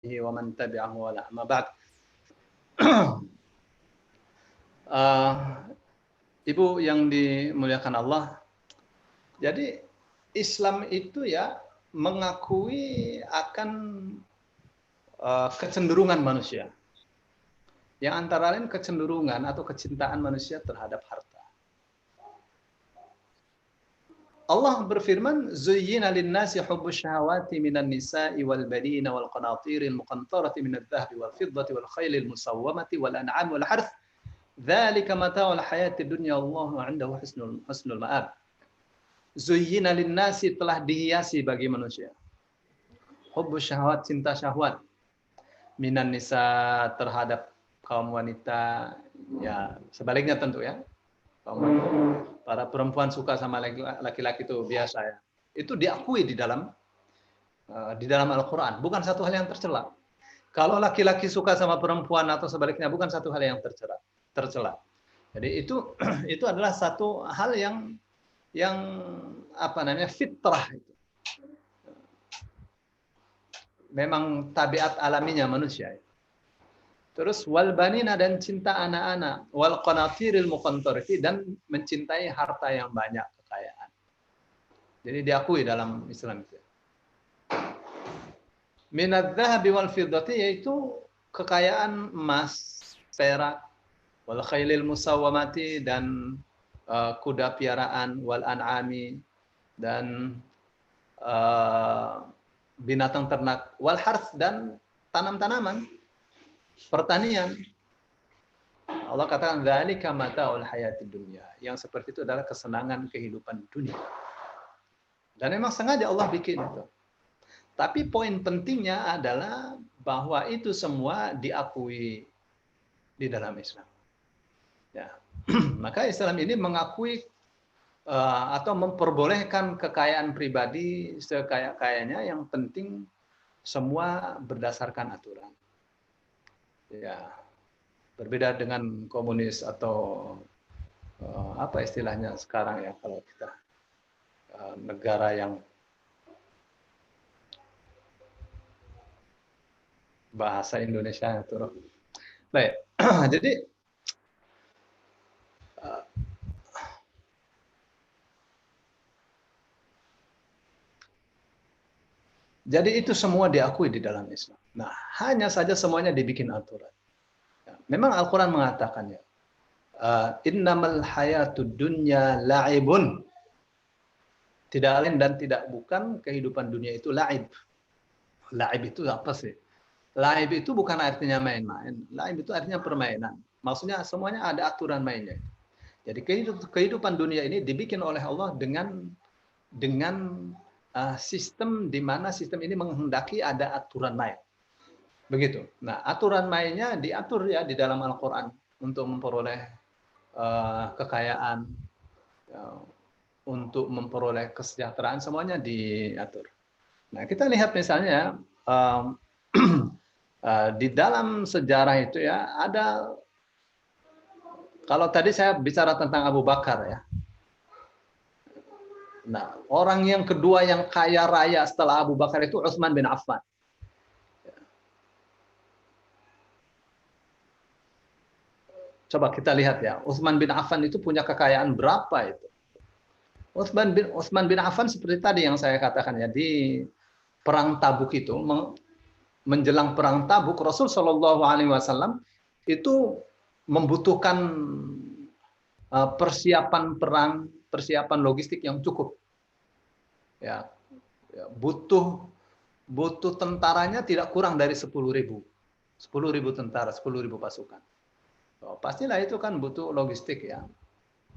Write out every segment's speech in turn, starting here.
ومن تبعه ولا أما بعد. Ibu yang dimuliakan Allah, jadi Islam itu ya mengakui akan kecenderungan manusia, yang antara lain kecenderungan atau kecintaan manusia terhadap harta. Allah berfirman, "Zuyyina lin-nasi hubbus syahawati minan nisa'i wal banina wal qanatiril muqantarati minadh dhahabi wal fiddati wal khailil musawwamati wal an'ami wal harth, dzalika mata'ul hayatid dunya wallahu 'indahu husnul ma'ab." Zuyyina lin-nasi, telah dihiasi bagi manusia, hubbus syahawat, cinta syahwat, minan nisa, terhadap kaum wanita, ya sebaliknya tentu ya. Para perempuan suka sama laki-laki itu biasa ya. Itu diakui di dalam Al-Quran, bukan satu hal yang tercela. Kalau laki-laki suka sama perempuan atau sebaliknya, bukan satu hal yang tercela. Jadi itu adalah satu hal yang fitrah itu. Memang tabiat alaminya manusia. Terus wal banina, dan cinta anak-anak, wal qanatiril muqantarati, dan mencintai harta yang banyak, kekayaan. Jadi diakui dalam Islam itu. Minadz dzahabi wal fiddati, yaitu kekayaan emas, perak, wal khailil musawwamati, dan kuda piaraan, wal an'ami, dan binatang ternak, wal harth, dan tanam-tanaman, pertanian. Allah katakan dzalika mata'ul hayatid dunya, yang seperti itu adalah kesenangan kehidupan dunia. Dan memang sengaja Allah bikin itu. Tapi poin pentingnya adalah bahwa itu semua diakui di dalam Islam. Ya. Maka Islam ini mengakui atau memperbolehkan kekayaan pribadi sekaya-kayanya, yang penting semua berdasarkan aturan. Ya, berbeda dengan komunis atau apa istilahnya sekarang ya, kalau kita negara yang bahasa Indonesia itu. Baik, jadi itu semua diakui di dalam Islam. Nah, hanya saja semuanya dibikin aturan. Memang Al-Quran mengatakannya, innamal hayatud dunya la'ibun. Tidak lain dan tidak bukan, kehidupan dunia itu la'ib. La'ib itu apa sih? La'ib itu bukan artinya main-main. La'ib itu artinya permainan. Maksudnya semuanya ada aturan mainnya. Jadi kehidupan dunia ini dibikin oleh Allah dengan sistem, di mana sistem ini menghendaki ada aturan main. Begitu. Nah, aturan mainnya diatur ya di dalam Al-Quran untuk memperoleh kekayaan, untuk memperoleh kesejahteraan, semuanya diatur. Nah, kita lihat misalnya di dalam sejarah itu ya, ada, kalau tadi saya bicara tentang Abu Bakar ya. Nah, orang yang kedua yang kaya raya setelah Abu Bakar itu Utsman bin Affan. Coba kita lihat ya, Utsman bin Affan itu punya kekayaan berapa itu? Utsman bin Affan seperti tadi yang saya katakan ya, di perang Tabuk itu, menjelang perang Tabuk, Rasul Shallallahu Alaihi Wasallam itu membutuhkan persiapan perang, persiapan logistik yang cukup. Ya, butuh tentaranya tidak kurang dari 10.000 tentara, 10.000 pasukan. Pastilah itu kan butuh logistik ya,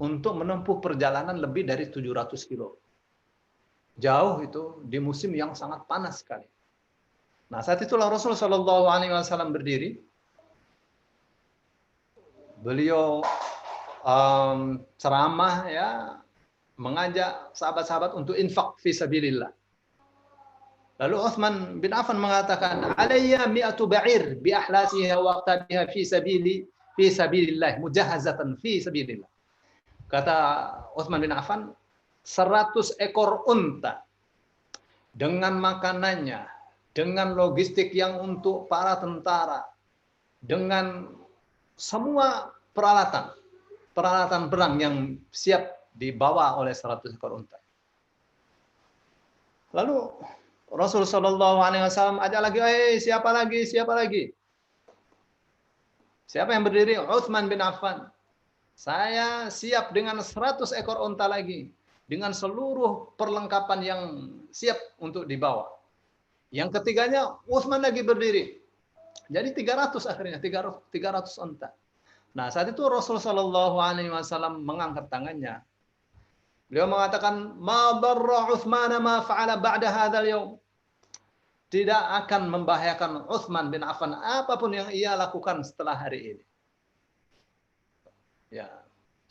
untuk menempuh perjalanan lebih dari 700 kilo. Jauh itu di musim yang sangat panas sekali. Nah, saat itulah Rasul Shallallahu Alaihi Wasallam berdiri. Beliau ceramah ya, mengajak sahabat-sahabat untuk infak fi sabilillah. Lalu Utsman bin Affan mengatakan, "Alayya mi'atu ba'ir bi ahlasiha wa aqtabiha fi sabilillah, mujahazatan fi sabilillah." Kata Utsman bin Affan, 100 ekor unta dengan makanannya, dengan logistik yang untuk para tentara, dengan semua peralatan perang yang siap dibawa oleh 100 ekor unta. Lalu Rasulullah SAW ajak lagi, siapa lagi? Siapa lagi? Siapa yang berdiri? Utsman bin Affan. Saya siap dengan 100 ekor unta lagi, dengan seluruh perlengkapan yang siap untuk dibawa. Yang ketiganya Utsman lagi berdiri. Jadi 300 akhirnya, 300 unta. Nah, saat itu Rasulullah SAW mengangkat tangannya. Beliau mengatakan, "Ma darra Utsman ma fa'ala ba'da hadzal yaum." Tidak akan membahayakan Utsman bin Affan apapun yang ia lakukan setelah hari ini. Ya.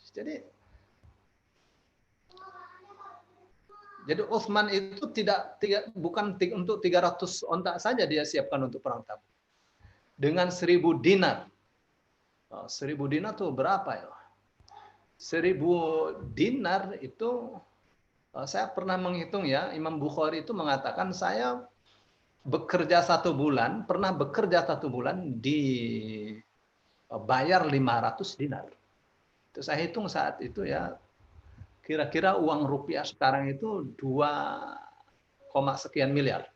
Jadi Utsman itu bukan untuk 300 onta saja dia siapkan untuk perang Tabuk. Dengan 1000 dinar. 1000 dinar itu berapa ya? 1000 dinar itu saya pernah menghitung ya, Imam Bukhari itu mengatakan saya pernah bekerja 1 bulan dibayar 500 dinar. Itu saya hitung saat itu ya, kira-kira uang rupiah sekarang itu 2, sekian miliar.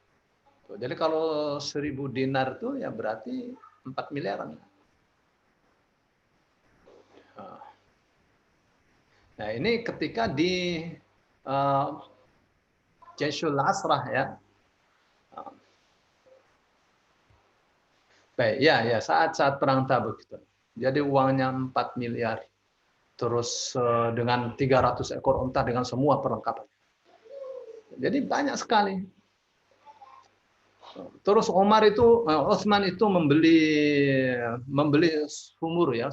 Jadi kalau 1000 dinar itu ya berarti 4 miliaran. Nah, ini ketika di Jaisul Asrah ya. Baik, ya saat perang Tabuk itu. Jadi uangnya 4 miliar. Terus dengan 300 ekor unta dengan semua perlengkapan. Jadi banyak sekali. Terus Utsman itu membeli sumur ya,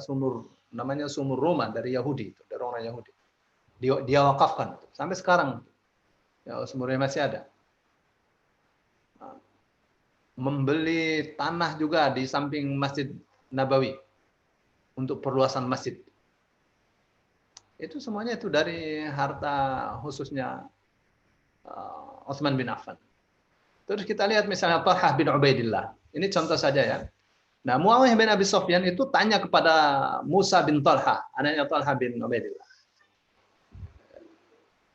namanya sumur Roma dari Yahudi, dari orang Yahudi. Dia wakafkan sampai sekarang. Ya, sumurnya masih ada. Membeli tanah juga di samping Masjid Nabawi untuk perluasan masjid. Itu semuanya itu dari harta khususnya Utsman bin Affan. Terus kita lihat misalnya Talhah bin Ubaidillah. Ini contoh saja ya. Nah, Muawiyah bin Abi Sufyan itu tanya kepada Musa bin Talhah, anaknya Talhah bin Ubaidillah.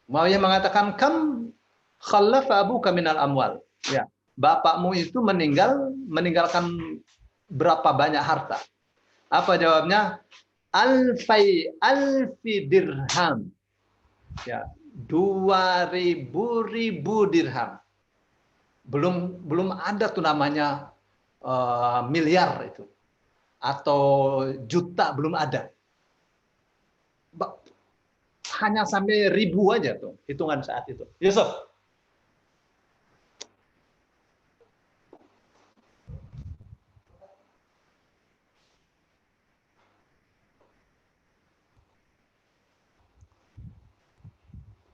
Muawiyah mengatakan, "Kam khallafa abuka minal amwal?" Ya, bapakmu itu meninggalkan berapa banyak harta? Apa jawabnya? Alfi dirham. Ya, 2000 dirham. Belum ada tuh namanya miliar itu atau juta, belum ada. Hanya sampai ribu aja tuh hitungan saat itu. Yusuf.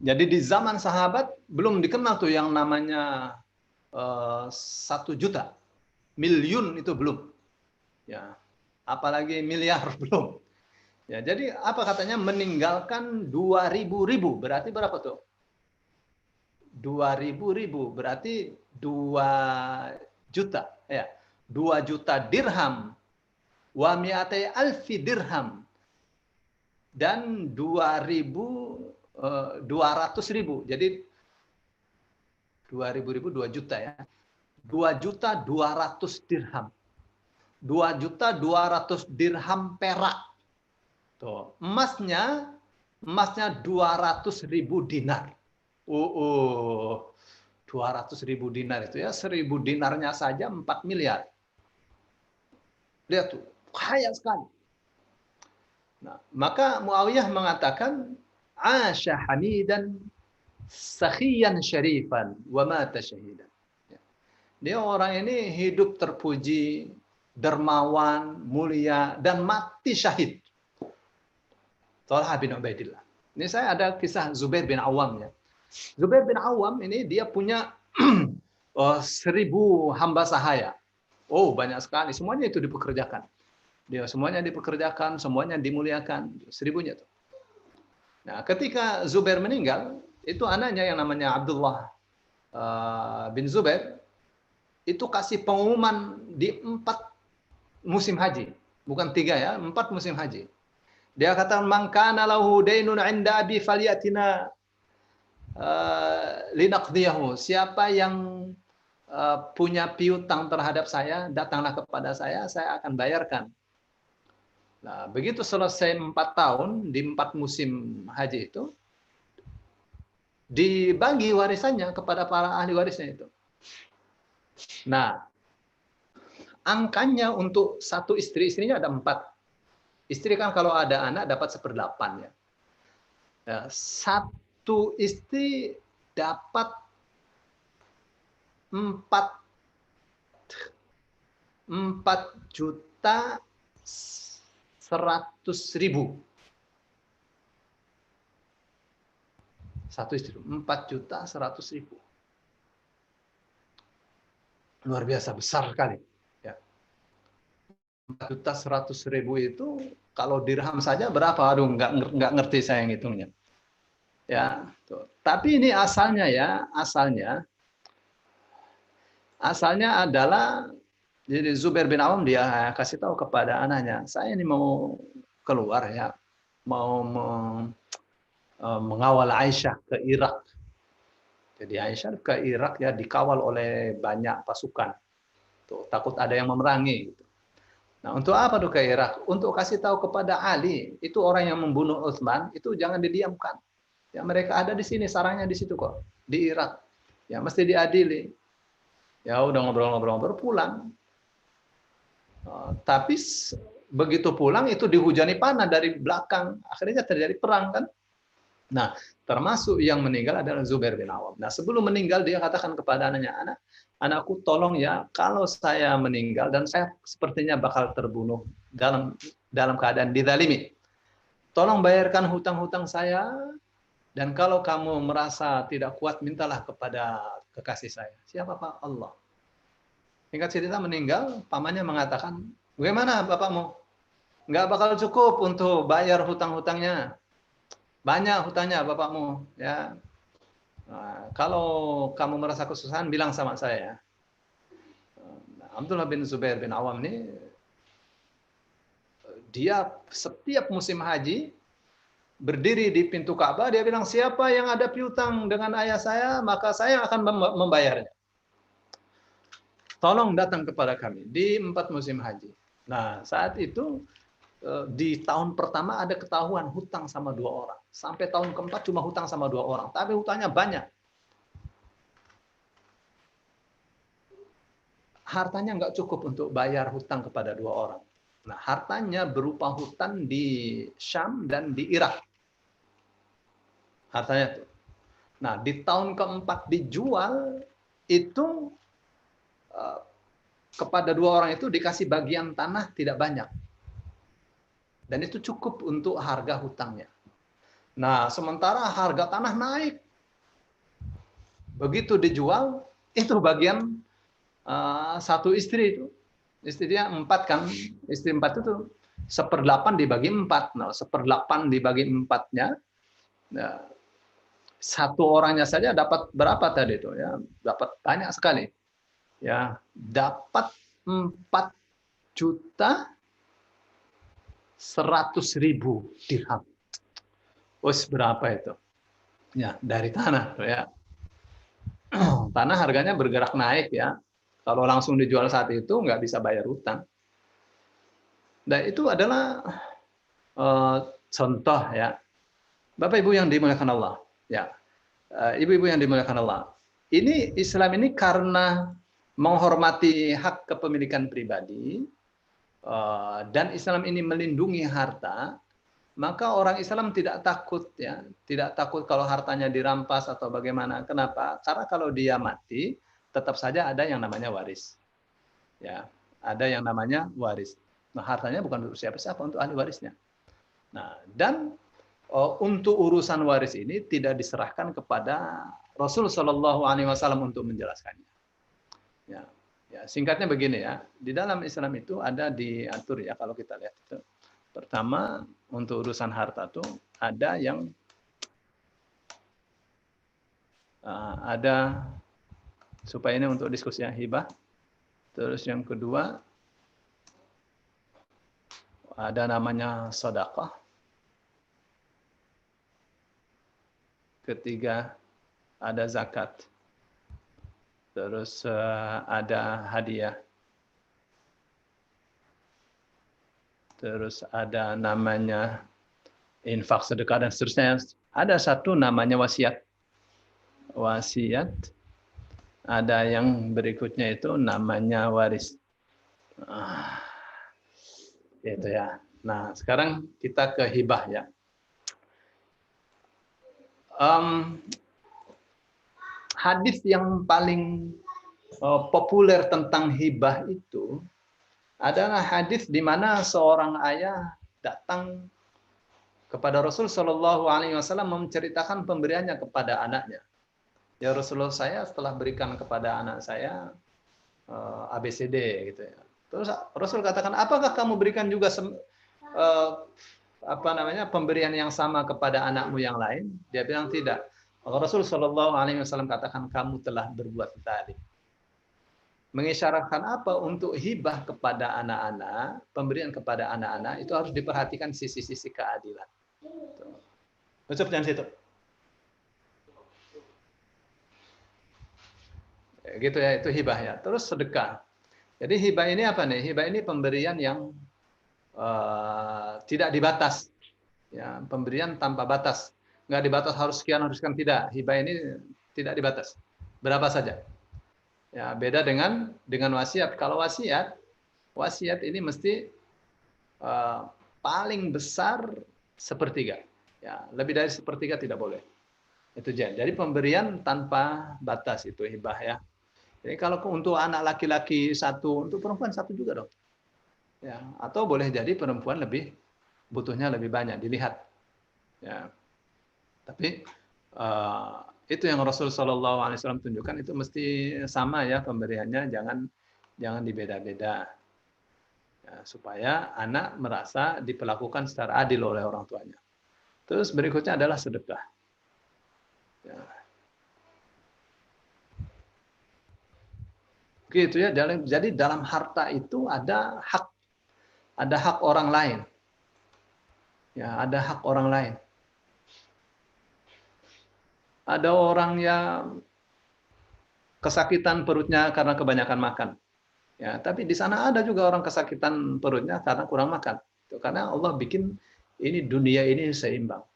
Jadi di zaman sahabat belum dikenal tuh yang namanya 1 juta, miliun itu belum. Ya, apalagi miliar belum. Ya, jadi apa katanya meninggalkan 2000 berarti berapa tuh? 2000 berarti 2 juta ya. 2 juta dirham wa mi'atai alfi dirham dan 200.000. Jadi 2.000 2 juta ya. 2.200.000 dirham. 2.200.000 dirham perak. Tuh, emasnya 200.000 dinar. 200.000 dinar itu ya, 1.000 dinarnya saja 4 miliar. Lihat tuh, kaya sekali. Nah, maka Muawiyah mengatakan, "Asha hamidan sakhiyan syarifan wa mata syahidan." Dia orang ini hidup terpuji, dermawan, mulia, dan mati syahid. Talhah bin Ubaidillah. Ini saya ada kisah Zubair bin Awam ya. Zubair bin Awam ini dia punya 1000 hamba sahaya. Oh, banyak sekali. Semuanya itu dipekerjakan. Dia semuanya dipekerjakan, semuanya dimuliakan. 1000-nya tuh. Nah, ketika Zubair meninggal, itu anaknya yang namanya Abdullah bin Zubair. itu kasih pengumuman di 4 musim haji, bukan 3 ya, 4 musim haji. Dia kata, "Man kana lahu dainun 'inda abi falyatina linaqdiyahu." Siapa yang punya piutang terhadap saya, datanglah kepada saya akan bayarkan. Nah, begitu selesai 4 tahun di 4 musim haji itu, dibagi warisannya kepada para ahli warisnya itu. Nah, angkanya untuk satu istri, istrinya ada 4. Istri kan kalau ada anak dapat 1/8 ya. Nah, satu istri dapat 4.100.000. Satu istri 4.100.000. Luar biasa besar sekali. Ya. 4.100.000 itu kalau dirham saja berapa? Aduh, nggak ngerti saya ngitungnya. Ya, tuh. Tapi ini asalnya ya, asalnya adalah jadi Zubair bin Awam dia kasih tahu kepada anaknya, saya ini mau keluar ya, mau mengawal Aisyah ke Irak. Jadi Aisyah ke Irak ya dikawal oleh banyak pasukan. Tuh, takut ada yang memerangi. Gitu. Nah, untuk apa tuh ke Irak? Untuk kasih tahu kepada Ali, itu orang yang membunuh Utsman, itu jangan didiamkan. Ya, mereka ada di sini, sarangnya di situ kok, di Irak. Ya, mesti diadili. Ya, udah ngobrol-ngobrol pulang. Tapi begitu pulang itu dihujani panah dari belakang. Akhirnya terjadi perang kan. Nah, termasuk yang meninggal adalah Zubair bin Awam. Nah, sebelum meninggal dia katakan kepada anaknya, anakku tolong ya, kalau saya meninggal dan saya sepertinya bakal terbunuh dalam keadaan dizalimi. Tolong bayarkan hutang-hutang saya, dan kalau kamu merasa tidak kuat, mintalah kepada kekasih saya. Siapa Pak? Allah. Singkat cerita meninggal, pamannya mengatakan, bagaimana bapakmu? Nggak bakal cukup untuk bayar hutang-hutangnya. Banyak hutangnya bapakmu. Ya. Nah, kalau kamu merasa kesusahan, bilang sama saya. Nah, Abdullah bin Zubair bin Awam ini, dia setiap musim haji, berdiri di pintu Ka'bah, dia bilang, siapa yang ada piutang dengan ayah saya, maka saya akan membayarnya. Tolong datang kepada kami di 4 musim haji. Nah, saat itu di tahun pertama ada ketahuan hutang sama 2 orang. Sampai tahun keempat cuma hutang sama 2 orang. Tapi hutangnya banyak. Hartanya nggak cukup untuk bayar hutang kepada 2 orang. Nah, hartanya berupa hutang di Syam dan di Irak. Hartanya tuh. Nah, di tahun keempat dijual, itu kepada 2 orang itu dikasih bagian tanah tidak banyak. Dan itu cukup untuk harga hutangnya. Nah, sementara harga tanah naik. Begitu dijual, itu bagian satu istri itu. Istrinya 4 kan. Istri 4 itu 1/8 dibagi 4. Nah, 1/8 dibagi 4-nya, nah, satu orangnya saja dapat berapa tadi itu ya? Dapat banyak sekali. Ya, dapat 4.100.000 dirham. Berapa itu? Ya, dari tanah ya. Tanah harganya bergerak naik ya. Kalau langsung dijual saat itu nggak bisa bayar hutang. Dan itu adalah contoh ya. Bapak Ibu yang dimuliakan Allah, ya. Ibu-ibu yang dimuliakan Allah. Ini Islam ini karena menghormati hak kepemilikan pribadi, dan Islam ini melindungi harta, maka orang Islam tidak takut ya, tidak takut kalau hartanya dirampas atau bagaimana. Kenapa? Karena kalau dia mati, tetap saja ada yang namanya waris. Ya, ada yang namanya waris. Nah, hartanya bukan untuk siapa-siapa, untuk ahli warisnya. Nah, dan untuk urusan waris ini tidak diserahkan kepada Rasul Shallallahu Alaihi Wasallam untuk menjelaskannya. Ya, ya, singkatnya begini ya. Di dalam Islam itu ada diatur ya, kalau kita lihat itu. Pertama, untuk urusan harta itu ada yang ada supaya ini untuk diskusi hibah. Terus yang kedua, ada namanya sedekah. Ketiga, ada zakat. Terus ada hadiah. Terus ada namanya infak, sedekah, dan seterusnya. Ada satu namanya wasiat. Wasiat. Ada yang berikutnya itu namanya waris. Itu ya. Nah, sekarang kita ke hibah ya. Hadis yang paling populer tentang hibah itu adalah hadis di mana seorang ayah datang kepada Rasul Shallallahu Alaihi Wasallam menceritakan pemberiannya kepada anaknya. Ya Rasulullah, saya setelah berikan kepada anak saya ABCD gitu ya. Terus Rasul katakan, apakah kamu berikan juga pemberian yang sama kepada anakmu yang lain? Dia bilang tidak. Rasul Shallallahu Alaihi Wasallam katakan, kamu telah berbuat tadi. Mengisyaratkan apa? Untuk hibah kepada anak-anak, pemberian kepada anak-anak itu harus diperhatikan sisi-sisi keadilan. Ucap jangan situ. Gitu ya, itu hibah ya. Terus sedekah. Jadi hibah ini apa nih? Hibah ini pemberian yang tidak dibatas. Ya, pemberian tanpa batas. Nggak dibatas harus sekian, tidak. Hibah ini tidak dibatas. Berapa saja. Ya, beda dengan wasiat. Kalau wasiat ini mesti paling besar sepertiga. Ya, lebih dari sepertiga tidak boleh. Itu jadi pemberian tanpa batas itu hibah ya. Jadi kalau untuk anak laki-laki satu, untuk perempuan satu juga dong. Ya, atau boleh jadi perempuan butuhnya lebih banyak dilihat. Ya. Tapi itu yang Rasul Shallallahu Alaihi Wasallam tunjukkan, itu mesti sama ya pemberiannya, jangan dibeda-beda. Ya, supaya anak merasa diperlakukan secara adil oleh orang tuanya. Terus berikutnya adalah sedekah. Ya. Gitu ya. Jadi dalam harta itu ada hak orang lain. Ya, ada hak orang lain. Ada orang yang kesakitan perutnya karena kebanyakan makan. Ya, tapi di sana ada juga orang kesakitan perutnya karena kurang makan. Itu karena Allah bikin ini dunia ini seimbang.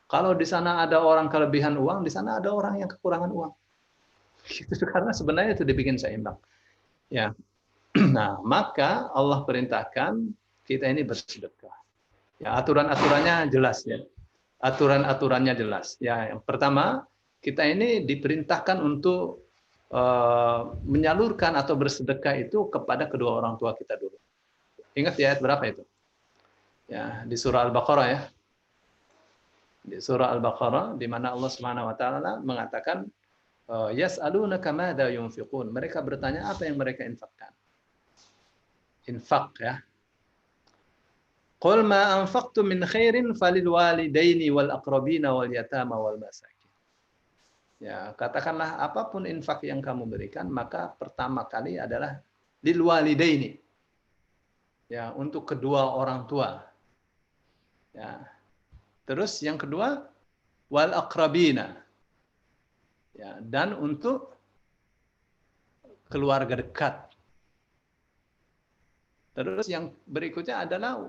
Kalau di sana ada orang kelebihan uang, di sana ada orang yang kekurangan uang. Gitu, karena sebenarnya itu dibikin seimbang. Ya. Nah, maka Allah perintahkan kita ini bersedekah. Ya, aturan-aturannya jelas ya. Aturan-aturannya jelas. Ya, yang pertama, kita ini diperintahkan untuk menyalurkan atau bersedekah itu kepada kedua orang tua kita dulu. Ingat ya ayat berapa itu? Ya, di surah Al-Baqarah ya. Di surah Al-Baqarah di mana Allah Subhanahu wa taala mengatakan yas'alunaka madza yunfiqun. Mereka bertanya apa yang mereka infakkan. Infak ya. Qul ma anfaqtum min khairin falil walidaini wal aqrabina wal yatama wal masakin. Ya, katakanlah apapun infak yang kamu berikan, maka pertama kali adalah lil walidaini. Ya, untuk kedua orang tua. Ya. Terus yang kedua wal aqrabina. Ya, dan untuk keluarga dekat. Terus yang berikutnya adalah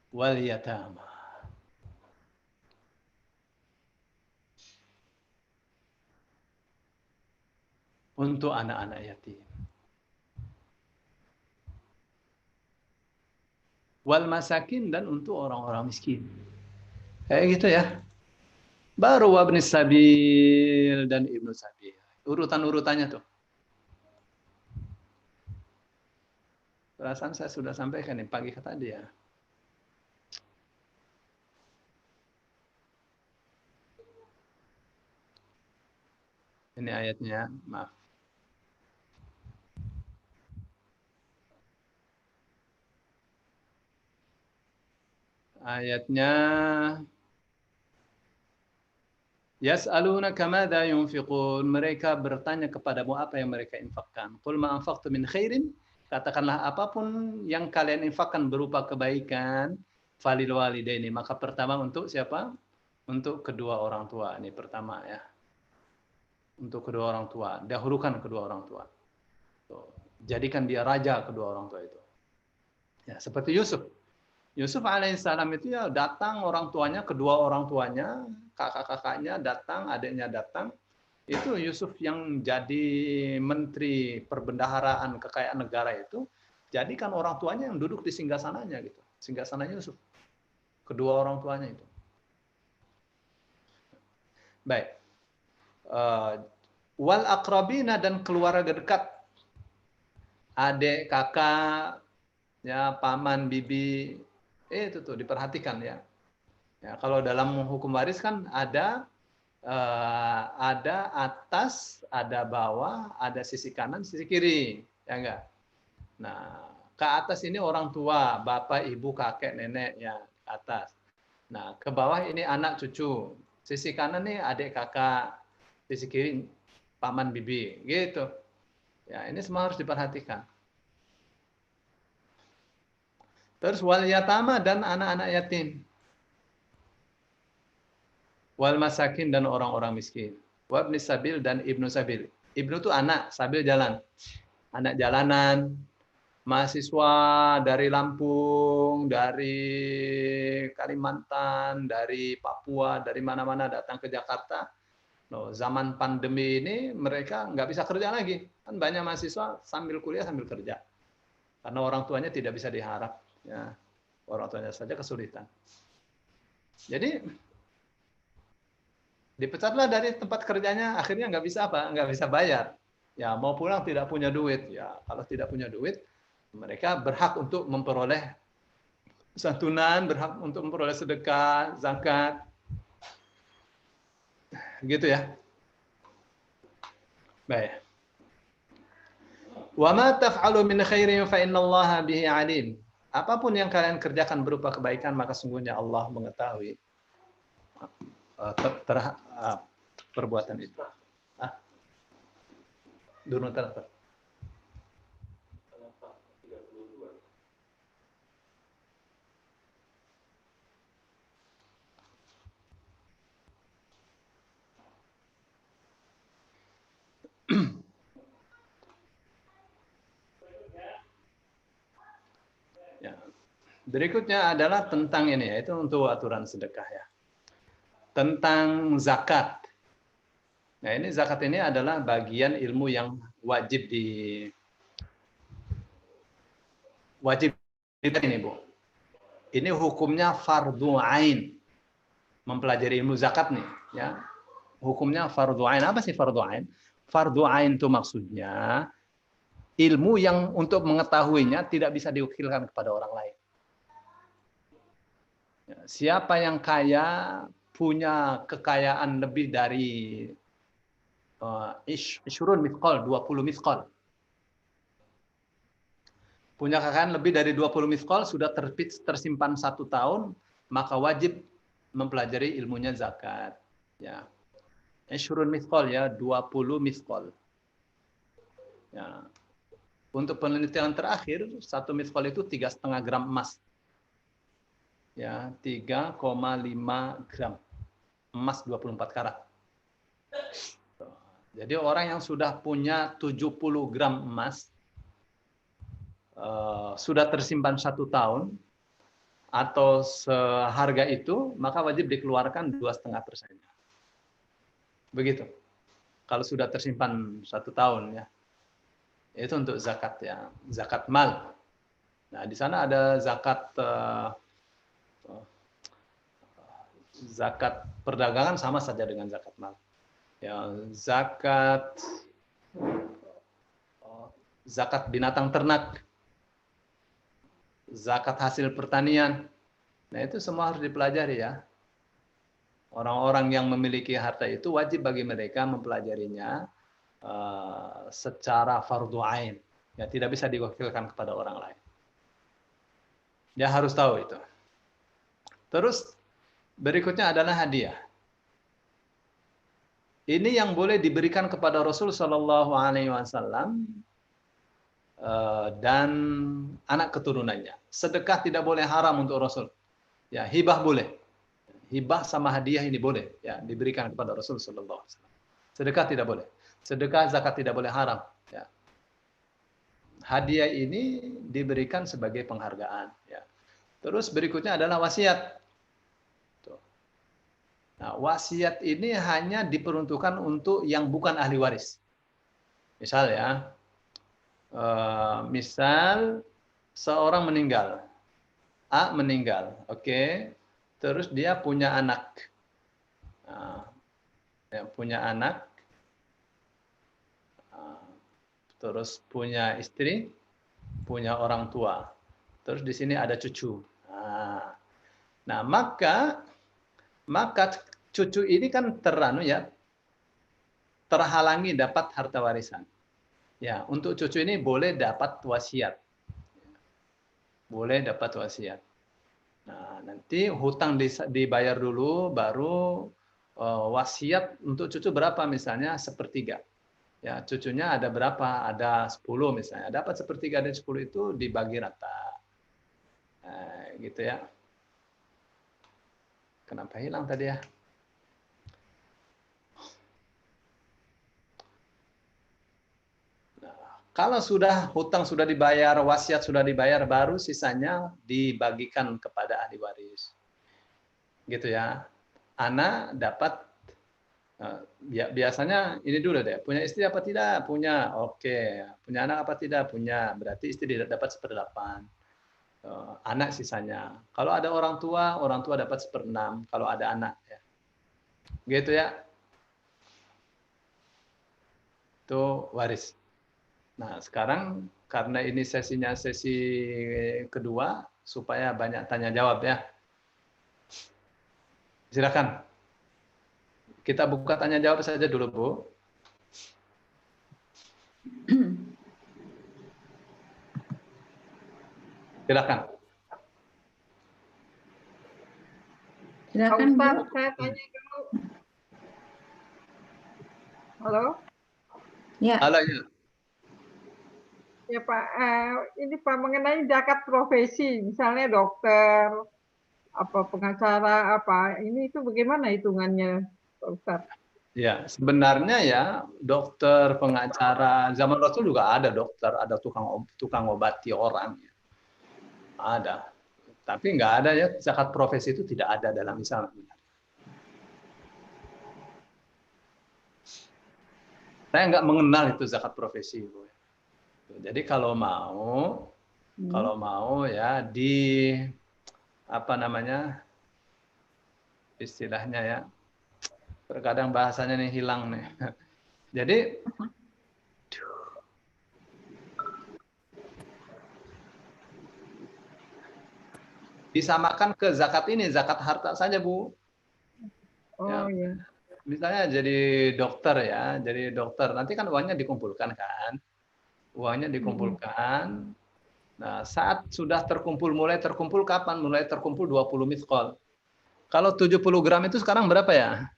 wal yatama. Untuk anak-anak yatim. Wal masakin, dan untuk orang-orang miskin. Kayak gitu ya. Baru wabnis sabil dan ibnu sabil. Urutan-urutannya tuh. Perasaan saya sudah sampaikan nih pagi tadi ya. Ini ayatnya, maaf. Ayatnya yas'alunaka madza yunfiqun. Mereka bertanya kepadamu apa yang mereka infakkan. Qul ma anfaqtum min khairin katakanlah apapun yang kalian infakkan berupa kebaikan, falil walidaini, maka pertama untuk siapa? Untuk kedua orang tua. Ini pertama ya. Untuk kedua orang tua, dahulukan kedua orang tua. Jadikan dia raja kedua orang tua itu. Ya, seperti Yusuf. Yusuf alaihissalam itu ya datang orang tuanya, kedua orang tuanya, kakak-kakaknya datang, adiknya datang. Itu Yusuf yang jadi menteri perbendaharaan kekayaan negara itu, jadikan orang tuanya yang duduk di singgasananya gitu. Singgasananya Yusuf. Kedua orang tuanya itu. Baik. Wal aqrabina dan keluarga dekat. Adik, kakak, ya paman, bibi, itu tuh diperhatikan ya. Ya kalau dalam hukum waris kan ada atas, ada bawah, ada sisi kanan, sisi kiri, ya enggak. Nah, ke atas ini orang tua, bapak, ibu, kakek, nenek, ya atas. Nah, ke bawah ini anak, cucu. Sisi kanan nih adik, kakak, sisi kiri paman, bibi, gitu. Ya, ini semua harus diperhatikan. Terus wal yatama dan anak-anak yatim. Wal masakin dan orang-orang miskin. Wabni sabil dan ibnu sabil. Ibnu itu anak, sabil jalan. Anak jalanan, mahasiswa dari Lampung, dari Kalimantan, dari Papua, dari mana-mana datang ke Jakarta. No, zaman pandemi ini mereka nggak bisa kerja lagi. Kan banyak mahasiswa sambil kuliah sambil kerja. Karena orang tuanya tidak bisa diharap. Ya, orang tuanya saja kesulitan. Jadi dipecatlah dari tempat kerjanya, akhirnya nggak bisa apa? Nggak bisa bayar. Ya mau pulang tidak punya duit. Ya kalau tidak punya duit, mereka berhak untuk memperoleh santunan, berhak untuk memperoleh sedekah, zakat, gitu ya. Baik. Wa ma taf'alu min khairin fa innallaha bihi alim. Apapun yang kalian kerjakan berupa kebaikan, maka sungguhnya Allah mengetahui perbuatan itu. Durun terang. Ya. Berikutnya adalah tentang ini, yaitu untuk aturan sedekah ya. Tentang zakat. Nah ini zakat ini adalah bagian ilmu yang wajib ini Bu. Ini hukumnya fardu ain. Mempelajari ilmu zakat nih ya. Hukumnya fardu ain. Apa sih fardu ain? Fardu ain itu maksudnya ilmu yang untuk mengetahuinya tidak bisa diwakilkan kepada orang lain. Siapa yang kaya punya kekayaan lebih dari ishrun mithqal, 20 mithqal. Punya kekayaan lebih dari 20 mithqal, sudah tersimpan 1 tahun, maka wajib mempelajari ilmunya zakat. Ya. Ishrun mithqal ya, 20 mithqal. Ya. Untuk penelitian terakhir, 1 mithqal itu 3,5 gram emas. Ya, 3,5 gram. Emas 24 karat. Jadi orang yang sudah punya 70 gram emas, sudah tersimpan 1 tahun, atau seharga itu, maka wajib dikeluarkan 2,5%. Begitu. Kalau sudah tersimpan 1 tahun ya. Itu untuk zakat ya, zakat mal. Nah, di sana ada zakat zakat perdagangan sama saja dengan zakat mal. Ya, zakat binatang ternak, zakat hasil pertanian. Nah, itu semua harus dipelajari ya. Orang-orang yang memiliki harta itu wajib bagi mereka mempelajarinya secara fardu ain. Ya, tidak bisa diwakilkan kepada orang lain. Dia harus tahu itu. Terus berikutnya adalah hadiah. Ini yang boleh diberikan kepada Rasul Shallallahu Alaihi Wasallam dan anak keturunannya. Sedekah tidak boleh haram untuk Rasul. Ya, hibah boleh. Hibah sama hadiah ini boleh ya diberikan kepada Rasul sallallahu alaihi wasallam. Sedekah tidak boleh. Sedekah zakat tidak boleh haram ya. Hadiah ini diberikan sebagai penghargaan ya. Terus berikutnya adalah wasiat. Nah, wasiat ini hanya diperuntukkan untuk yang bukan ahli waris. Misal ya, misal seorang meninggal, A meninggal, oke, terus dia punya anak, nah, ya, punya anak, terus punya istri, punya orang tua, terus di sini ada cucu. Nah, maka cucu ini kan terhalangi dapat harta warisan. Ya, untuk cucu ini boleh dapat wasiat. Boleh dapat wasiat. Nah, nanti hutang dibayar dulu, baru wasiat untuk cucu berapa misalnya sepertiga. Ya, cucunya ada berapa? Ada 10 misalnya. Dapat sepertiga dari 10 itu dibagi rata. Nah, gitu ya. Kenapa hilang tadi ya? Kalau sudah hutang sudah dibayar, wasiat sudah dibayar, baru sisanya dibagikan kepada ahli waris. Gitu ya. Anak dapat ya, biasanya ini dulu deh, punya istri apa tidak? Punya, oke. Punya anak apa tidak? Punya. Berarti istri dapat 1/8. Anak sisanya. Kalau ada orang tua dapat 1/6 kalau ada anak ya. Gitu ya. Itu waris. Nah, sekarang karena ini sesinya sesi kedua, supaya banyak tanya jawab ya. Silakan. Kita buka tanya jawab saja dulu, Bu. Silakan. Silakan, Ustaz, saya tanya dulu. Halo? Ya. Halo ya. Ya Pak, ini Pak mengenai zakat profesi, misalnya dokter, apa pengacara, apa ini itu bagaimana hitungannya, Pak Ustaz? Ya, sebenarnya ya dokter, pengacara, zaman Rasul juga ada dokter, ada tukang obati orang. Ada. Tapi nggak ada ya, zakat profesi itu tidak ada dalam Islam. Saya nggak mengenal itu zakat profesi. Jadi kalau mau ya di apa namanya istilahnya ya, terkadang bahasanya nih hilang nih. Jadi disamakan ke zakat ini, zakat harta saja, Bu. Ya. Oh ya. Misalnya jadi dokter ya, jadi dokter. Nanti kan uangnya dikumpulkan kan. Uangnya dikumpulkan. Nah, saat sudah terkumpul, mulai terkumpul kapan? Mulai terkumpul 20 miskol. Kalau 70 gram itu sekarang berapa ya?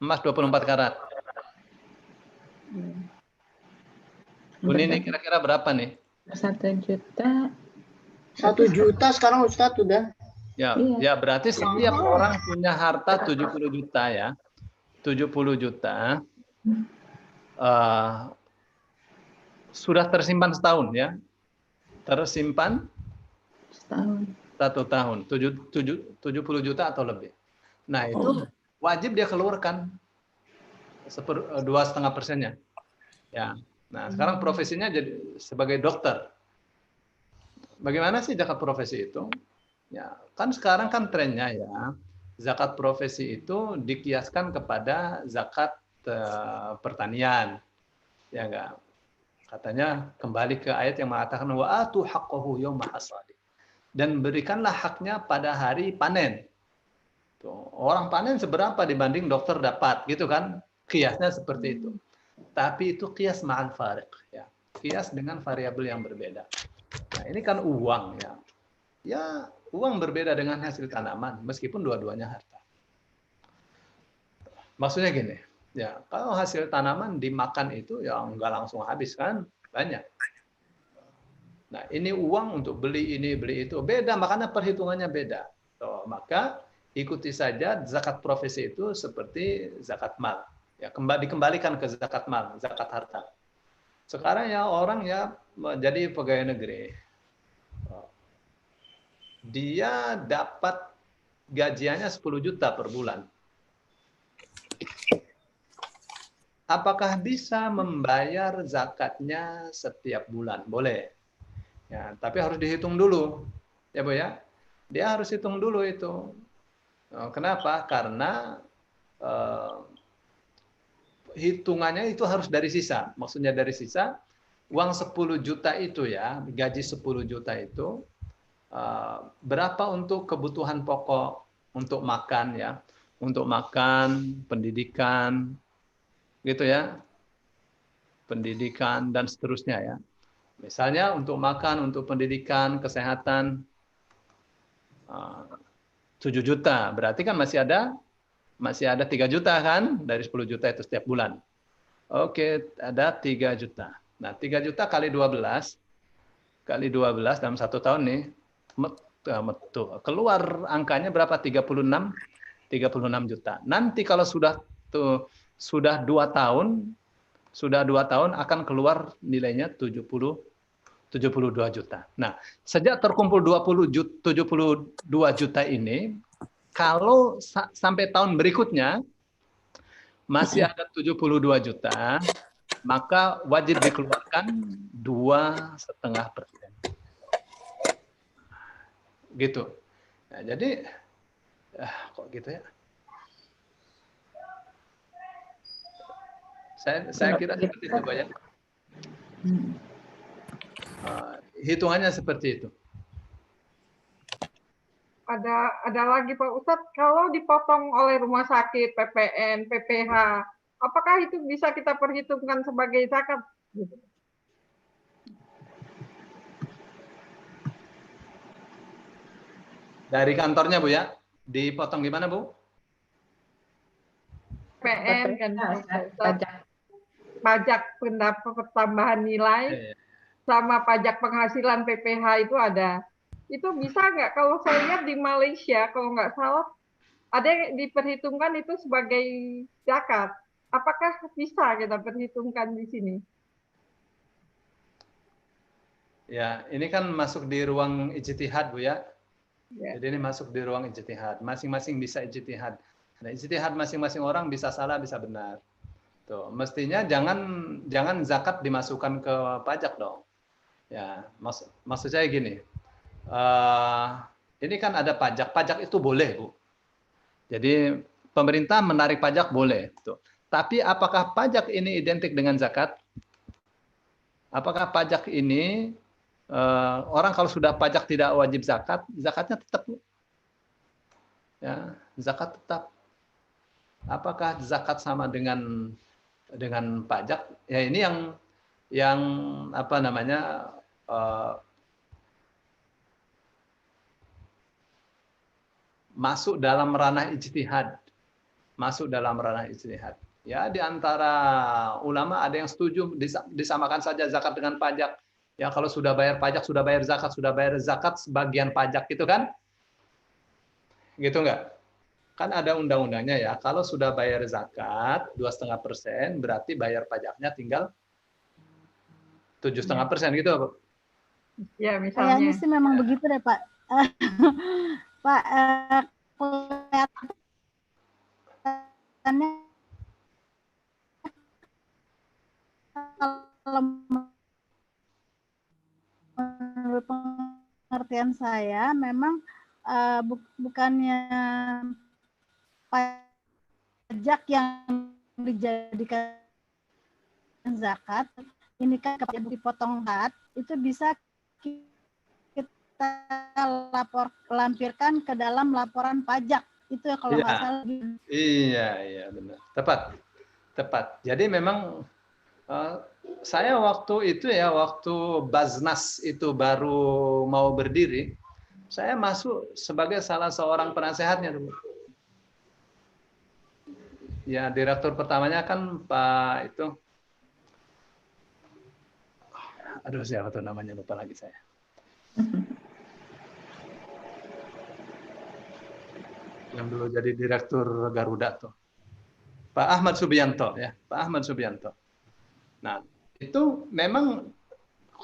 Emas 24 karat. Ini kira-kira berapa nih? 1 juta. 1 juta sekarang Ustadz udah. Ya, Iya. ya berarti setiap orang punya harta 70 juta ya. 70 juta. Sudah tersimpan setahun ya. Tersimpan Setahun. 1 tahun. 70 juta atau lebih. Nah, itu wajib dia keluarkan 2,5%-nya. Ya. Nah, sekarang profesinya jadi sebagai dokter. Bagaimana sih zakat profesi itu? Ya, kan sekarang kan trennya ya, zakat profesi itu dikiaskan kepada zakat pertanian. Ya enggak? Katanya kembali ke ayat yang mengatakan wa atu haqqahu yauma hasadi. Dan berikanlah haknya pada hari panen. Tuh, orang panen seberapa dibanding dokter dapat, gitu kan? Kiasnya seperti itu. Tapi itu kias ma'al fariq ya. Kias dengan variabel yang berbeda. Nah, ini kan uang ya. Ya, uang berbeda dengan hasil tanaman meskipun dua-duanya harta. Maksudnya gini, ya, kalau hasil tanaman dimakan itu ya nggak langsung habis kan, banyak. Nah, ini uang untuk beli ini, beli itu. Beda, makanya perhitungannya beda. So, maka ikuti saja zakat profesi itu seperti zakat mal. Ya, dikembalikan ke zakat mal, zakat harta. Sekarang ya orang ya menjadi pegawai negeri. Dia dapat gajiannya 10 juta per bulan. Apakah bisa membayar zakatnya setiap bulan? Boleh. Ya, tapi harus dihitung dulu. Ya, Bu ya. Dia harus hitung dulu itu. Kenapa? Karena hitungannya itu harus dari sisa. Maksudnya dari sisa, uang 10 juta itu ya, gaji 10 juta itu, berapa untuk kebutuhan pokok, untuk makan ya, untuk makan, pendidikan, gitu ya, pendidikan dan seterusnya ya. Misalnya untuk makan, untuk pendidikan, kesehatan, 7 juta, berarti kan masih ada 3 juta kan, dari 10 juta itu setiap bulan. Oke, ada 3 juta. Nah, 3 juta kali 12 dalam 1 tahun nih, keluar angkanya berapa? 36 juta. Nanti kalau sudah 2 tahun, akan keluar nilainya 72 juta. Nah, sejak terkumpul 72 juta ini, kalau sampai tahun berikutnya masih ada 72 juta, maka wajib dikeluarkan 2,5%. Gitu. Nah, jadi kok gitu ya? Saya kira seperti itu, Pak ya. Hitungannya seperti itu. Ada lagi Pak Ustadz, kalau dipotong oleh rumah sakit, PPN, PPH, apakah itu bisa kita perhitungkan sebagai zakat? Dari kantornya, Bu ya? Dipotong gimana, Bu? PPN kan, Pajak. pajak pertambahan nilai, sama pajak penghasilan PPH itu ada. Itu bisa nggak? Kalau saya lihat di Malaysia, kalau nggak salah, ada yang diperhitungkan itu sebagai zakat. Apakah bisa kita perhitungkan di sini? Ya, ini kan masuk di ruang ijtihad, Bu ya. Ya. Jadi ini masuk di ruang ijtihad. Masing-masing bisa ijtihad. Nah, ijtihad masing-masing orang bisa salah, bisa benar. Tuh, mestinya jangan zakat dimasukkan ke pajak dong. Ya, maksud saya gini. Ini kan ada pajak. Pajak itu boleh, Bu. Jadi pemerintah menarik pajak boleh. Tuh. Tapi apakah pajak ini identik dengan zakat? Apakah pajak ini orang kalau sudah pajak tidak wajib zakat, zakatnya tetap, ya, zakat tetap. Apakah zakat sama dengan pajak? Ya ini yang apa namanya masuk dalam ranah ijtihad, Ya, di antara ulama ada yang setuju disamakan saja zakat dengan pajak. Ya, kalau sudah bayar pajak, sudah bayar zakat sebagian pajak gitu kan? Gitu enggak? Kan ada undang-undangnya ya. Kalau sudah bayar zakat 2,5%, berarti bayar pajaknya tinggal 7,5% gitu, Pak. Ya, misalnya. Kayaknya sih memang begitu deh, Pak. Pak, kelihatannya kalau menurut pengertian saya memang bukannya pajak yang dijadikan zakat, ini kan kepada dipotong zakat, itu bisa kita lampirkan ke dalam laporan pajak. Itu ya kalau nggak salah. Iya, benar. Tepat. Jadi memang saya waktu Baznas itu baru mau berdiri, saya masuk sebagai salah seorang penasehatnya dulu. Ya, direktur pertamanya kan Pak itu aduh siapa tuh namanya, lupa lagi saya. Yang dulu jadi direktur Garuda tuh. Pak Ahmad Subianto ya, Pak Ahmad Subianto. Nah, itu memang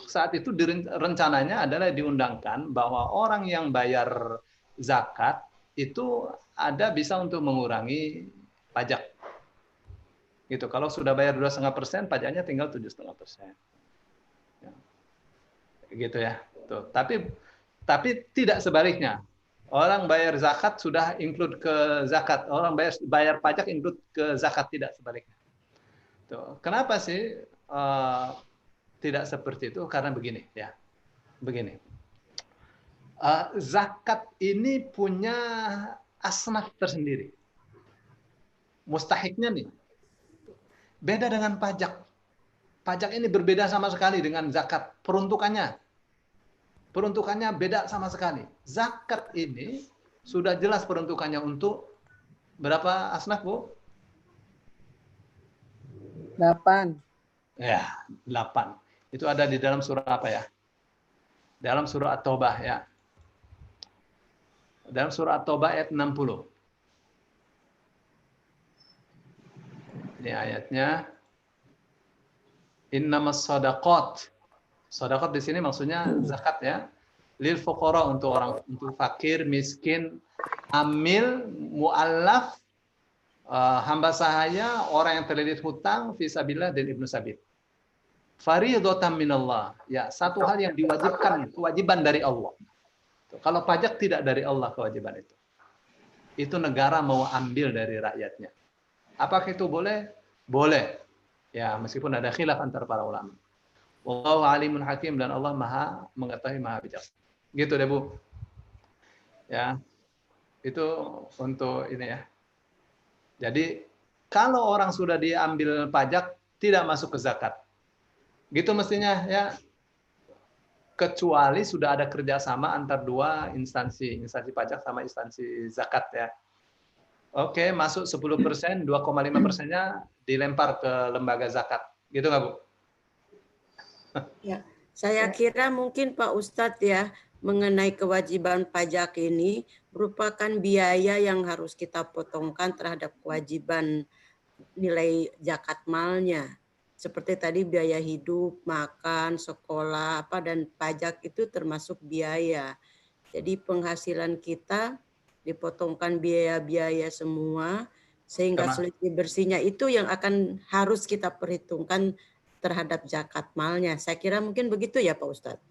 saat itu rencananya adalah diundangkan bahwa orang yang bayar zakat itu ada bisa untuk mengurangi pajak. Gitu. Kalau sudah bayar 2,5%, pajaknya tinggal 7,5%. Ya. Gitu ya. Tuh. Tapi tidak sebaliknya. Orang bayar zakat sudah include ke zakat. Orang bayar pajak include ke zakat, tidak sebaliknya. Tuh. Kenapa sih tidak seperti itu? Karena begini ya. Begini. Zakat ini punya asnaf tersendiri. Mustahiknya nih. Beda dengan pajak. Pajak ini berbeda sama sekali dengan zakat. Peruntukannya beda sama sekali. Zakat ini sudah jelas peruntukannya untuk berapa asnaf, Bu? 8. Ya, 8. Itu ada di dalam surah apa ya? Dalam surah At-Taubah ya. Dalam surah At-Taubah ayat 60. Ini ayatnya. Innamas shadaqat. Shadaqat di sini maksudnya zakat ya. Lil fuqara, untuk fakir, miskin, amil, muallaf, hamba sahaya, orang yang terlilit hutang, fisabilillah, dan ibnu sabil. Fariidatan minallah. Ya, satu hal yang diwajibkan, kewajiban dari Allah. Kalau pajak tidak dari Allah kewajiban itu. Itu negara mau ambil dari rakyatnya. Apakah itu boleh? Boleh. Ya, meskipun ada khilaf antara para ulama. Wallahu alimun hakim, dan Allah Maha mengetahui, Maha bijaksana. Gitu deh, Bu. Ya. Itu untuk ini ya. Jadi kalau orang sudah diambil pajak tidak masuk ke zakat. Gitu mestinya ya. Kecuali sudah ada kerjasama antar dua instansi pajak sama instansi zakat ya. Oke, masuk 10%, 2,5%-nya dilempar ke lembaga zakat. Gitu nggak, Bu? Ya, saya kira mungkin Pak Ustadz ya, mengenai kewajiban pajak ini merupakan biaya yang harus kita potongkan terhadap kewajiban nilai zakat malnya. Seperti tadi biaya hidup, makan, sekolah, dan pajak itu termasuk biaya. Jadi penghasilan kita dipotongkan biaya-biaya semua, sehingga selisih bersihnya itu yang akan harus kita perhitungkan terhadap zakat malnya. Saya kira mungkin begitu ya Pak Ustadz.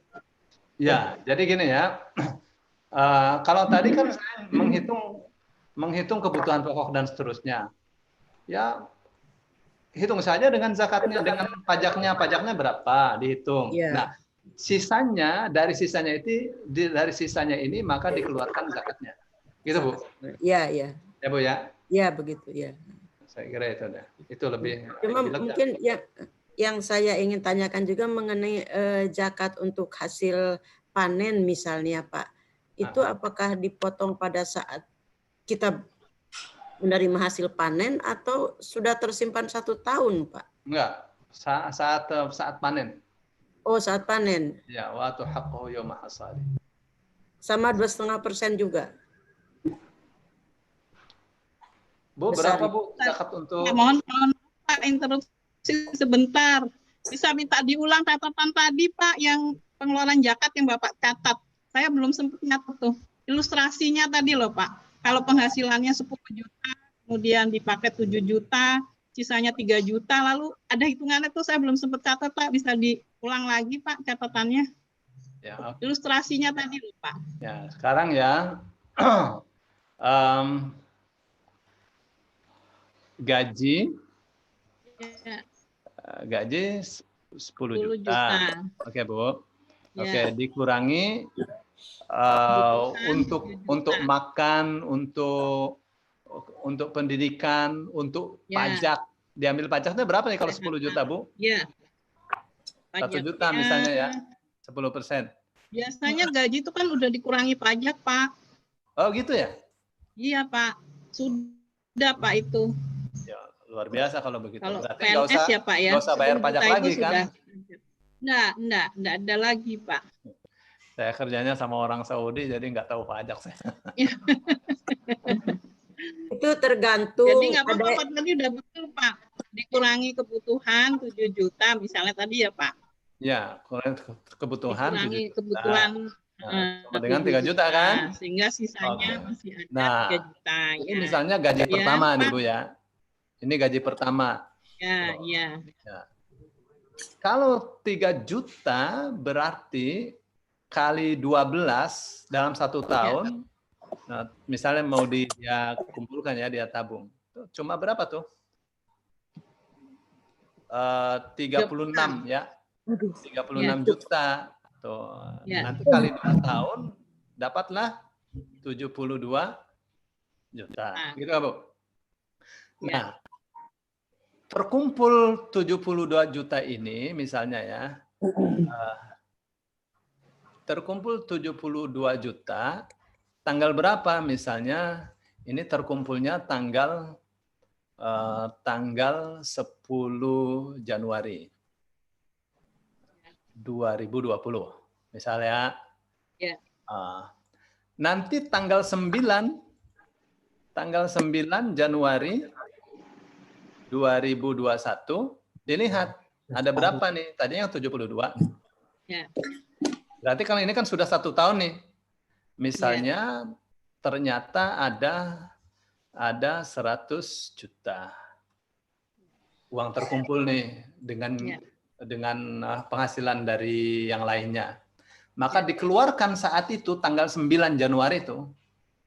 Ya, jadi gini ya. Kalau tadi kan saya menghitung kebutuhan pokok dan seterusnya. Ya, hitung saja dengan zakatnya, dengan pajaknya berapa dihitung. Ya. Nah, dari sisanya ini maka dikeluarkan zakatnya. Gitu, Bu? Iya, iya. Ya, Bu ya? Iya, begitu ya. Saya kira itu dah. Itu lebih. Cuma mungkin ya, yang saya ingin tanyakan juga mengenai zakat untuk hasil panen misalnya, Pak. Itu apakah dipotong pada saat kita menerima hasil panen atau sudah tersimpan 1 tahun, Pak? Enggak, saat panen. Oh, saat panen. Ya, wa atu haqqahu yauma hasadi. Sama 2,5% juga. Bu, Besar. berapa Bu zakat untuk? Mohon Pak, interupsi sebentar. Bisa minta diulang catatan tadi Pak, yang pengeluaran zakat yang Bapak catat. Saya belum sempat nyatet tuh. Ilustrasinya tadi loh Pak. Kalau penghasilannya 10 juta, kemudian dipakai 7 juta, sisanya 3 juta, lalu ada hitungannya tuh saya belum sempat catat Pak. Bisa diulang lagi Pak catatannya. Ya, okay. Ilustrasinya tadi loh Pak. Ya, sekarang ya. Gaji Ya. Gaji 10 juta. Oke, Bu. Oke, dikurangi untuk makan, untuk pendidikan, untuk pajak. Diambil pajaknya berapa nih kalau 10 juta, Bu? Iya. 1 juta misalnya ya. 10%. Biasanya gaji itu kan udah dikurangi pajak, Pak. Oh, gitu ya? Iya, Pak. Sudah, Pak, itu. Ya, luar biasa kalau begitu. Kalau berarti PNS ya, Pak, ya. nggak usah bayar pajak lagi kan? Enggak ada lagi, Pak. Saya kerjanya sama orang Saudi, jadi nggak tahu pajak saya. Itu tergantung. Jadi nggak apa-apa, ada Pak, tadi udah betul, Pak. Dikurangi kebutuhan 7 juta misalnya tadi ya, Pak. Ya, kebutuhan 7 Dikurangi juta. kebutuhan Sama dengan 3 juta kan? Sehingga sisanya Oke. masih ada Nah, 3 juta. Ini Ya, misalnya gaji Ya, pertama nih Pak. Bu ya. Ini gaji pertama. ya. Kalau 3 juta berarti kali 12 dalam 1 tahun. Nah, misalnya mau dia kumpulkan ya, dia tabung. Cuma berapa tuh? 36 ya. 36 juta. Tuh. Ya. Nanti kali 2 tahun dapatlah 72 juta. Gitu nggak, Bu? Ya. Nah, terkumpul 72 juta ini misalnya ya. Terkumpul 72 juta, tanggal berapa misalnya? Ini terkumpulnya tanggal 10 Januari 2020 misalnya. Ya. Nanti tanggal 9 Januari 2021 dilihat ada berapa nih? Tadinya 72. Ya. Berarti kalau ini kan sudah 1 tahun nih. Misalnya ternyata ada 100 juta uang terkumpul nih dengan penghasilan dari yang lainnya. Maka dikeluarkan saat itu tanggal 9 Januari itu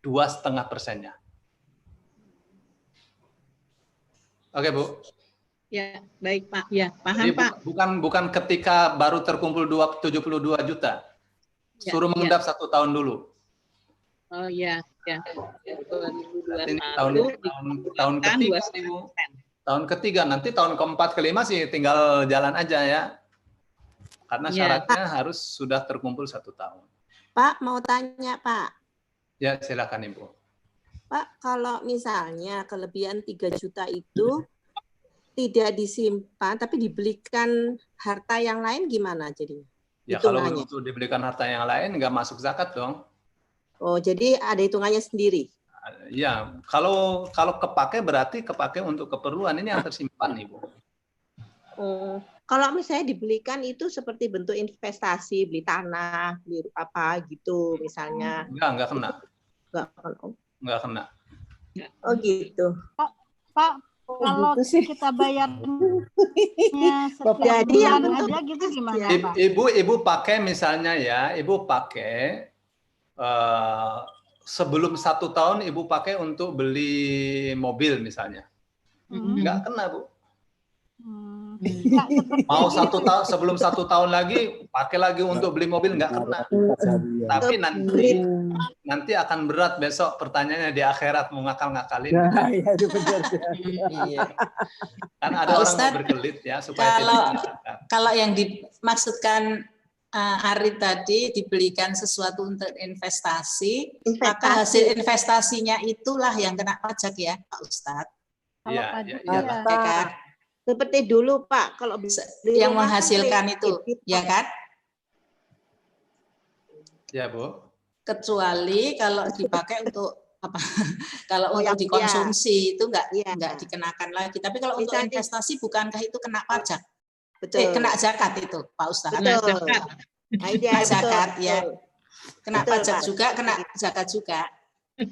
2,5%-nya. Oke, Bu. Ya, baik, Pak. Ya, paham, Jadi Pak. bukan ketika baru terkumpul 72 juta. Ya, Suruh mengendap 1 tahun dulu. Oh iya, ya. Berarti ini tahun ketiga, Bu. Tahun ketiga, nanti tahun keempat, kelima sih tinggal jalan aja ya. Karena syaratnya harus sudah terkumpul 1 tahun. Pak, mau tanya, Pak. Ya, silakan Ibu. Pak, kalau misalnya kelebihan 3 juta itu tidak disimpan, tapi dibelikan harta yang lain gimana jadinya? Ya, kalau untuk dibelikan harta yang lain nggak masuk zakat dong. Oh, jadi ada hitungannya sendiri? Ya, kalau kepake berarti kepake untuk keperluan ini yang tersimpan, Ibu. Kalau misalnya dibelikan itu seperti bentuk investasi, beli tanah, beli apa gitu misalnya. Enggak kena. Enggak kena. Oh gitu. Pak, kalau kita bayarnya setiap bulan aja gitu gimana, Pak? Ibu pakai misalnya ya, Ibu pakai sebelum 1 tahun Ibu pakai untuk beli mobil misalnya. Enggak kena, Bu. Mau 1 tahun sebelum 1 tahun lagi pakai lagi untuk beli mobil nggak kena. Tapi nanti akan berat besok pertanyaannya di akhirat mau ngakal-ngakalin. Iya, itu benar. Iya. Kan ada orang yang berkelit ya supaya kalau yang dimaksudkan Ari tadi dibelikan sesuatu untuk investasi, maka hasil investasinya itulah yang kena pajak ya, Pak Ustadz. Iya, kan? Seperti dulu Pak, kalau bisa yang menghasilkan itu, ya kan? Ya, Bu. Kecuali kalau dipakai untuk apa? Kalau untuk dikonsumsi itu enggak dikenakan lagi. Tapi kalau untuk investasi bukankah itu kena pajak? Betul. Kena zakat itu, Pak Ustadz. Kena zakat. Kena zakat ya. Kena pajak juga, kena zakat juga. Ya,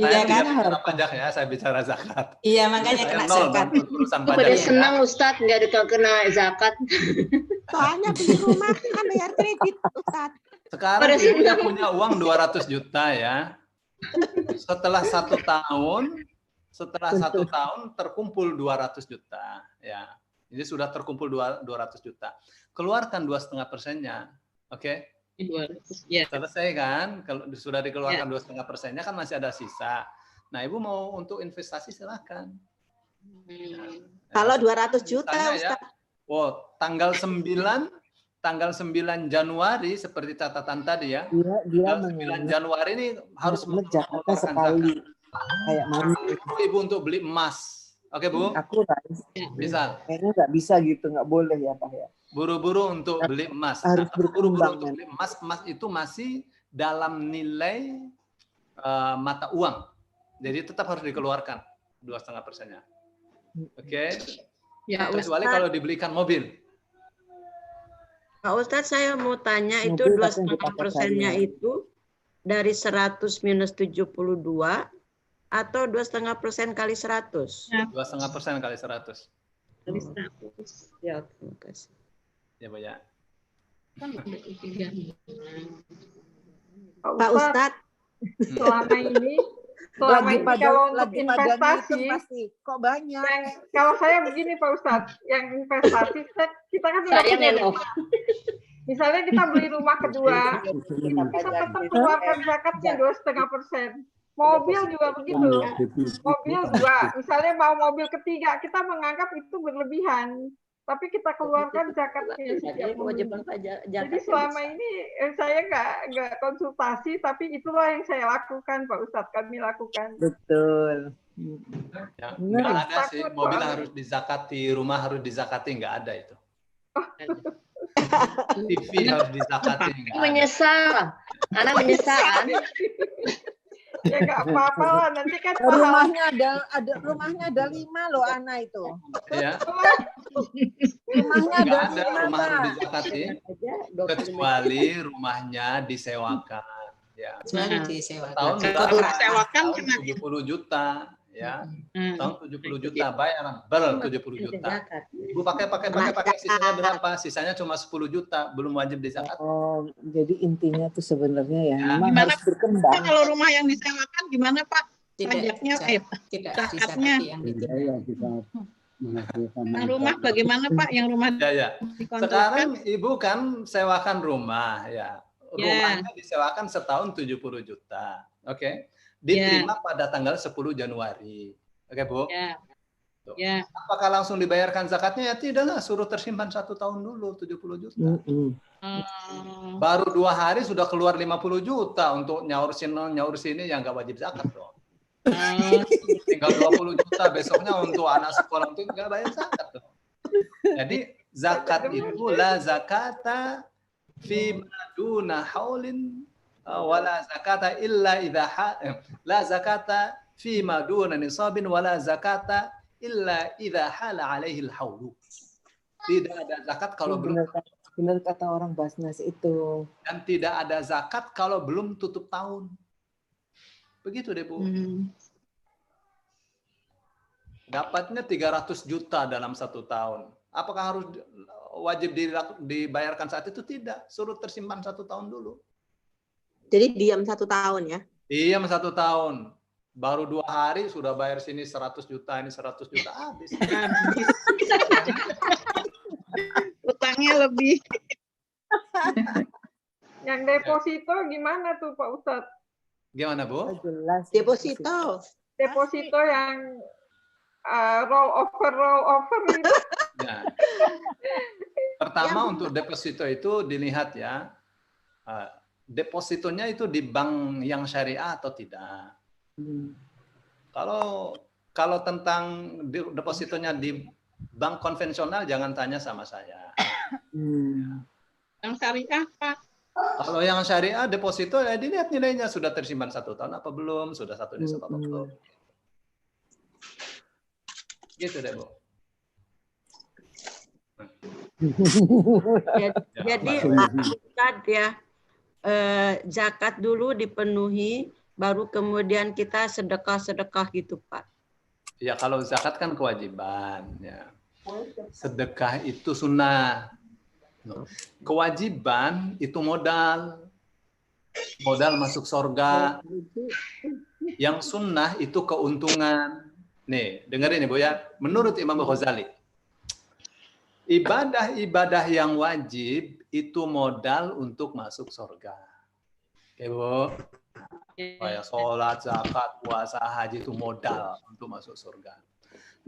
iya kan? Saya pajak ya, saya bicara zakat. Iya, makanya kena zakat. Pada senang Ustadz nggak ada kena zakat. Soalnya beli rumah kan bayar kredit Ustadz. Sekarang Ibu punya uang 200 juta ya. Setelah 1 tahun terkumpul 200 juta ya. Ini sudah terkumpul 200 juta. Keluarkan 2,5%-nya. Oke? Selesai kan? Kalau sudah dikeluarkan 2,5%-nya kan masih ada sisa. Nah, Ibu mau untuk investasi silakan. Kalau 200 juta ya, tanggal 9 Januari seperti catatan tadi ya. Tanggal 9 Januari ini harus mengeluarkan sekali kayak mami. Ibu untuk beli emas Oke, Bu? Aku nggak Misal, kayaknya nggak bisa gitu, nggak boleh ya Pak ya. buru-buru untuk beli emas. Harus Nah, buru-buru berkembang, untuk beli emas, emas itu masih dalam nilai mata uang. Jadi tetap harus dikeluarkan 2,5%-nya. Oke? Ya, Kecuali Ustadz. kalau dibelikan mobil. Pak Ustadz, saya mau tanya itu Mobil tapi yang 2,5%-nya dipakai itu dari 100 minus 72 atau 2,5% kali 100? 2,5% kali 100. Kali 100. Ya, terima kasih. Ya, Bu ya. Pak Pak Ustadz, Ustadz, selama ini kalau untuk lagi pada investasi, ngitung pasti kok banyak. kalau saya begini Pak Ustadz, yang investasi kita kan udah Sayang punya ya, Nov. rumah. Misalnya kita beli rumah kedua, kita tetap keluarkan zakatnya 2,5%. Mobil juga begitu. Mobil 2, misalnya mau mobil ketiga, kita menganggap itu berlebihan. Tapi kita keluarkan zakatnya setiap Kewajiban mobil. pajak Jadi selama ini saya nggak konsultasi, tapi itulah yang saya lakukan Pak Ustadz, kami lakukan. Betul. Ya, nggak ada sih, mobil harus dizakati, rumah harus dizakati, nggak ada itu. TV harus dizakati, nggak ada. Menyesal. Anak menyesal. Ya nggak apa-apa lah, nanti kan Rumahnya ada 5 loh Ana itu. Ya, Rumahnya ada nggak ada 5 rumah harus Pak. dizakati, kecuali rumahnya disewakan. Ya, Kecuali disewakan. tahun Kalau disewakan tahun 70 juta, ya, tahun 70 juta bayar, 70 juta. Ibu pakai sisanya berapa? Sisanya cuma 10 juta, belum wajib dizakat. Oh, jadi intinya tuh sebenarnya ya, memang Gimana harus berkembang. kalau rumah yang disewakan gimana Pak? Tidak, Pajaknya, tidak zakatnya. disakati yang itu. Nah, rumah bagaimana Pak yang rumah Ya. dikontrakkan? Sekarang Ibu kan sewakan rumah, ya. Rumahnya disewakan setahun 70 juta. Oke. Diterima pada tanggal 10 Januari. Oke, Bu? Ya. Tuh. Ya. Apakah langsung dibayarkan zakatnya? Ya tidaklah, suruh tersimpan 1 tahun dulu 70 juta. Baru 2 hari sudah keluar 50 juta untuk nyaur sini yang nggak wajib zakat dong. Tinggal 20 juta besoknya untuk anak sekolah itu nggak bayar zakat dong. Jadi zakat itu la zakata fi maduna haulin wala zakata illa idha la zakata fi maduna nisabin wala zakata illa idha hala alaihi al-haulu. Tidak ada zakat kalau belum, benar kata orang Basnas itu. dan tidak ada zakat kalau belum tutup tahun. Begitu deh, Bu. Dapatnya 300 juta dalam 1 tahun. Apakah harus wajib dibayarkan saat itu? Tidak. Suruh tersimpan 1 tahun dulu. jadi diam 1 tahun ya? Diam 1 tahun. Baru 2 hari sudah bayar sini 100 juta, ini 100 juta, habis. Utangnya lebih. Yang deposito gimana tuh Pak Ustadz? Gimana, Bu? Deposito. Deposito yang roll over itu. Ya. Pertama untuk deposito itu dilihat ya, depositonya itu di bank yang syariah atau tidak. Kalau tentang depositonya di bank konvensional jangan tanya sama saya. Yang syariah Pak. Kalau yang syariah deposito ya dilihat nilainya sudah tersimpan 1 tahun apa belum, sudah 1 nisab apa belum. Gitu deh, Bu. Jadi Ustadz ya, zakat dulu dipenuhi, baru kemudian kita sedekah-sedekah gitu Pak. Ya kalau zakat kan kewajiban. Ya. Sedekah itu sunnah. Kewajiban itu modal. Modal masuk surga. Yang sunnah itu keuntungan. Nih, dengerin nih Bu ya. Menurut Imam Ghazali, ibadah-ibadah yang wajib itu modal untuk masuk surga. Oke, Bu. Kayak sholat, zakat, puasa, haji itu modal untuk masuk surga.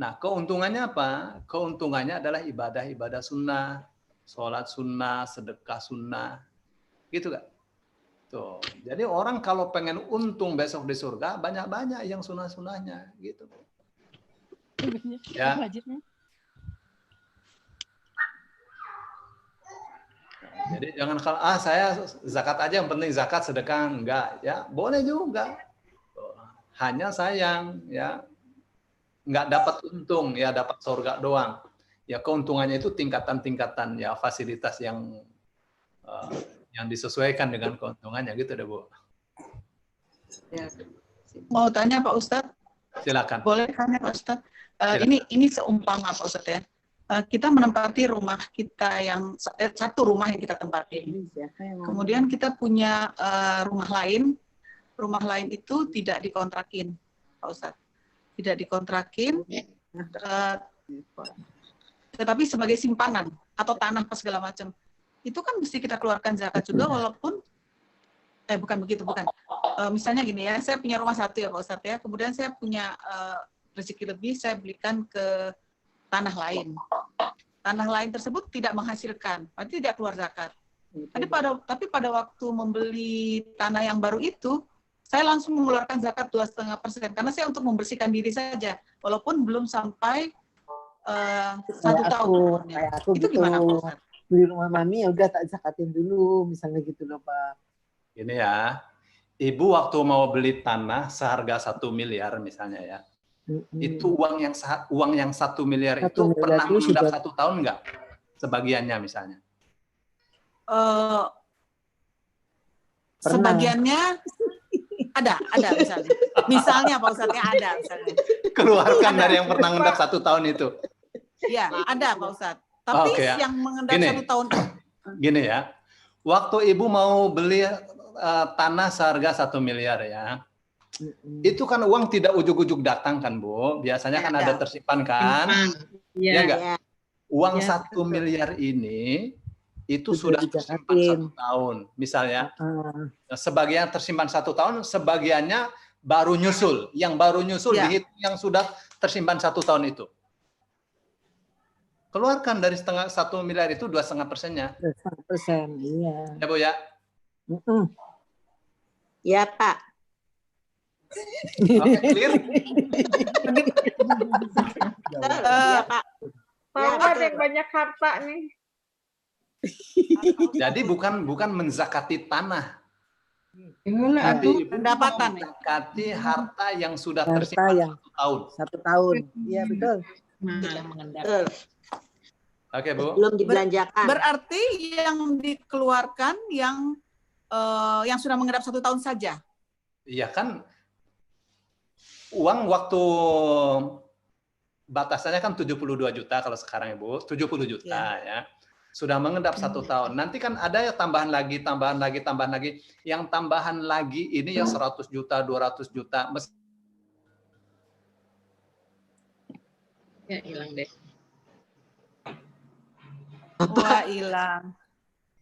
Nah, keuntungannya apa? Keuntungannya adalah ibadah-ibadah sunnah, sholat sunnah, sedekah sunnah, gitu kan? Tuh. Jadi orang kalau pengen untung besok di surga, banyak-banyak yang sunnah-sunnahnya, gitu. Ya. Jadi jangan kalau saya zakat aja yang penting zakat sedekah enggak ya boleh juga. Hanya sayang ya nggak dapat untung ya dapat surga doang. Ya keuntungannya itu tingkatan-tingkatan ya fasilitas yang disesuaikan dengan keuntungannya gitu deh Bu. Ya. Mau tanya Pak Ustadz? Silakan. Boleh tanya Pak Ustadz? Ini seumpama Pak Ustadz ya. Kita menempati rumah kita yang satu rumah yang kita tempati. Kemudian kita punya rumah lain itu tidak dikontrakin, Pak Ustadz. Tidak dikontrakin, tetapi sebagai simpanan atau tanah apa segala macam. Itu kan mesti kita keluarkan zakat juga walaupun bukan. Misalnya gini ya, saya punya rumah satu ya Pak Ustadz ya, kemudian saya punya rezeki lebih, saya belikan ke tanah lain. Tanah lain tersebut tidak menghasilkan, berarti tidak keluar zakat. Tapi pada waktu membeli tanah yang baru itu, saya langsung mengeluarkan zakat 2,5% karena saya untuk membersihkan diri saja, walaupun belum sampai 1 tahun. Kayak aku itu gitu. Gimana Pak Ustadz? Beli rumah mami ya udah tak zakatin dulu, misalnya gitu loh Pak. Gini ya, Ibu waktu mau beli tanah seharga 1 miliar misalnya ya, itu uang yang 1 miliar itu pernah mengendap 1 tahun nggak? Sebagiannya misalnya? Sebagiannya ada misalnya. Misalnya Pak Ustadz ya ada misalnya. Keluarkan dari yang pernah mengendap 1 tahun itu. Iya, ada Pak Ustadz. Tapi ya. yang mengendap Gini. 1 tahun. Gini ya, waktu Ibu mau beli tanah seharga 1 miliar ya, itu kan uang tidak ujuk-ujuk datang kan Bu, biasanya kan ada tersimpan kan, ya enggak? Uang 1 miliar ini itu sudah tersimpan 1 tahun, misalnya sebagian tersimpan 1 tahun, sebagiannya baru nyusul, yang baru nyusul dihitung yang sudah tersimpan 1 tahun itu. Keluarkan dari 1 miliar itu 2,5%-nya. 2,5%, iya. Ya Bu ya? Ya Pak. Oke, clear? Ya Pak. Tahu ada yang banyak harta nih. Jadi bukan menzakati tanah. Tapi pendapatan menzakati harta yang sudah tersimpan 1 tahun. 1 tahun. Iya betul. Betul. Oke Bu. Belum dibelanjakan. Berarti yang dikeluarkan yang sudah mengendap 1 tahun saja. Iya kan, uang waktu batasannya kan 72 juta kalau sekarang Ibu, 70 juta ya. Sudah mengendap 1 tahun. Nanti kan ada ya tambahan lagi. Yang tambahan lagi ini ya 100 juta, 200 juta. Ya hilang deh. Wah, hilang.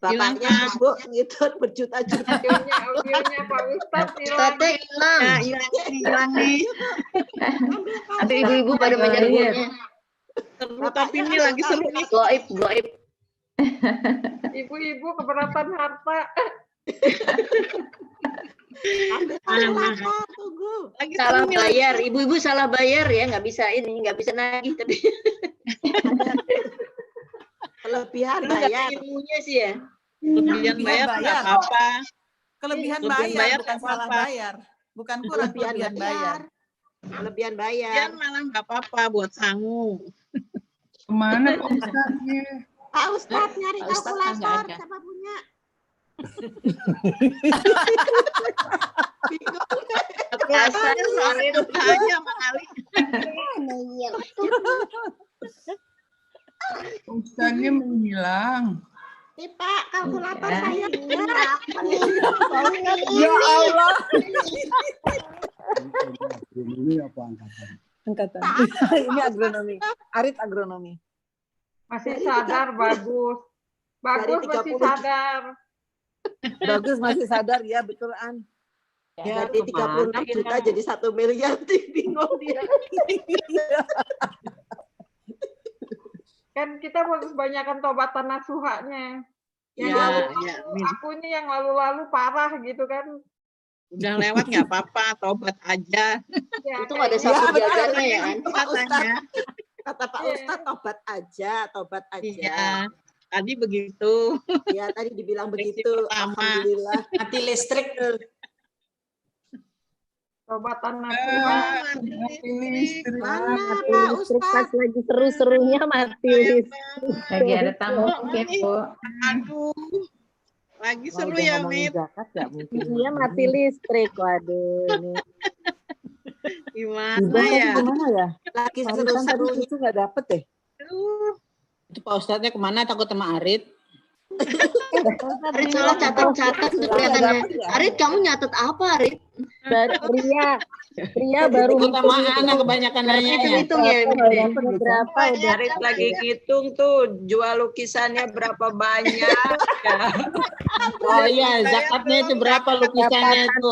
Bapaknya Bu gitu berjuta-juta. Audionya Pak Ustadz hilang. Hilang nih. Ada ibu-ibu pada menyerbunya. Tapi ini lagi seru nih. Goib. Ibu-ibu keberatan harta. Salah bayar, ibu-ibu salah bayar ya, nggak bisa nagih tadi. Kelebihan bayar. Ilmunya sih ya. Kelebihan bayar nggak apa-apa. Kelebihan bayar bukan salah bayar. Bukan kurang kelebihan bayar. Kelebihan bayar. Kelebihan malah nggak apa-apa buat sangu. Kemana Pak Ustadznya? Pak Ustadz nyari kalkulator, siapa punya? Biasanya soal itu aja Mak Ali. Ustadznya menghilang. Nih Pak, kalkulator saya. Ya Allah. Agronomi apa angkatan? Angkatan. Ini agronomi. Arif agronomi. Masih sadar, bagus. Bagus masih sadar. Bagus masih sadar ya, betul An. Ya, dari 36 juta jadi 1 miliar, bingung dia. Kan kita harus banyakkan tobatan nasuhanya. Yang Ya, lalu, akunya yang lalu-lalu parah gitu kan. Udah lewat nggak apa-apa, tobat aja. Itu ada sapu jagatnya ya kan? Pak Ustadz. Kata Pak Ustadz tobat aja, tobat aja. Iya, tadi begitu. Ya, tadi dibilang begitu. Alhamdulillah. Mati listrik. Tobatan Mati listrik. Mana Mati Pak listrik pas Ustadz? lagi seru-serunya mati listrik. Lagi ada tamu mungkin, Bu. Aduh, lagi seru ya, Mit. Iya mati listrik. Waduh. Ini. Gimana ya? Gimana ya? Lagi Warisan tadi seru-serunya. itu nggak dapet deh. Aduh. Itu Pak Ustadznya kemana? Takut sama Arit? Arit salah catat-catat kelihatannya. Arit, kamu nyatet apa, Arit? Pria baru Ikut sama Ana kebanyakan nanya. Hitung ya. berapa udah. Arit lagi ngitung tuh jual lukisannya berapa banyak. Oh iya, zakatnya itu berapa lukisannya itu?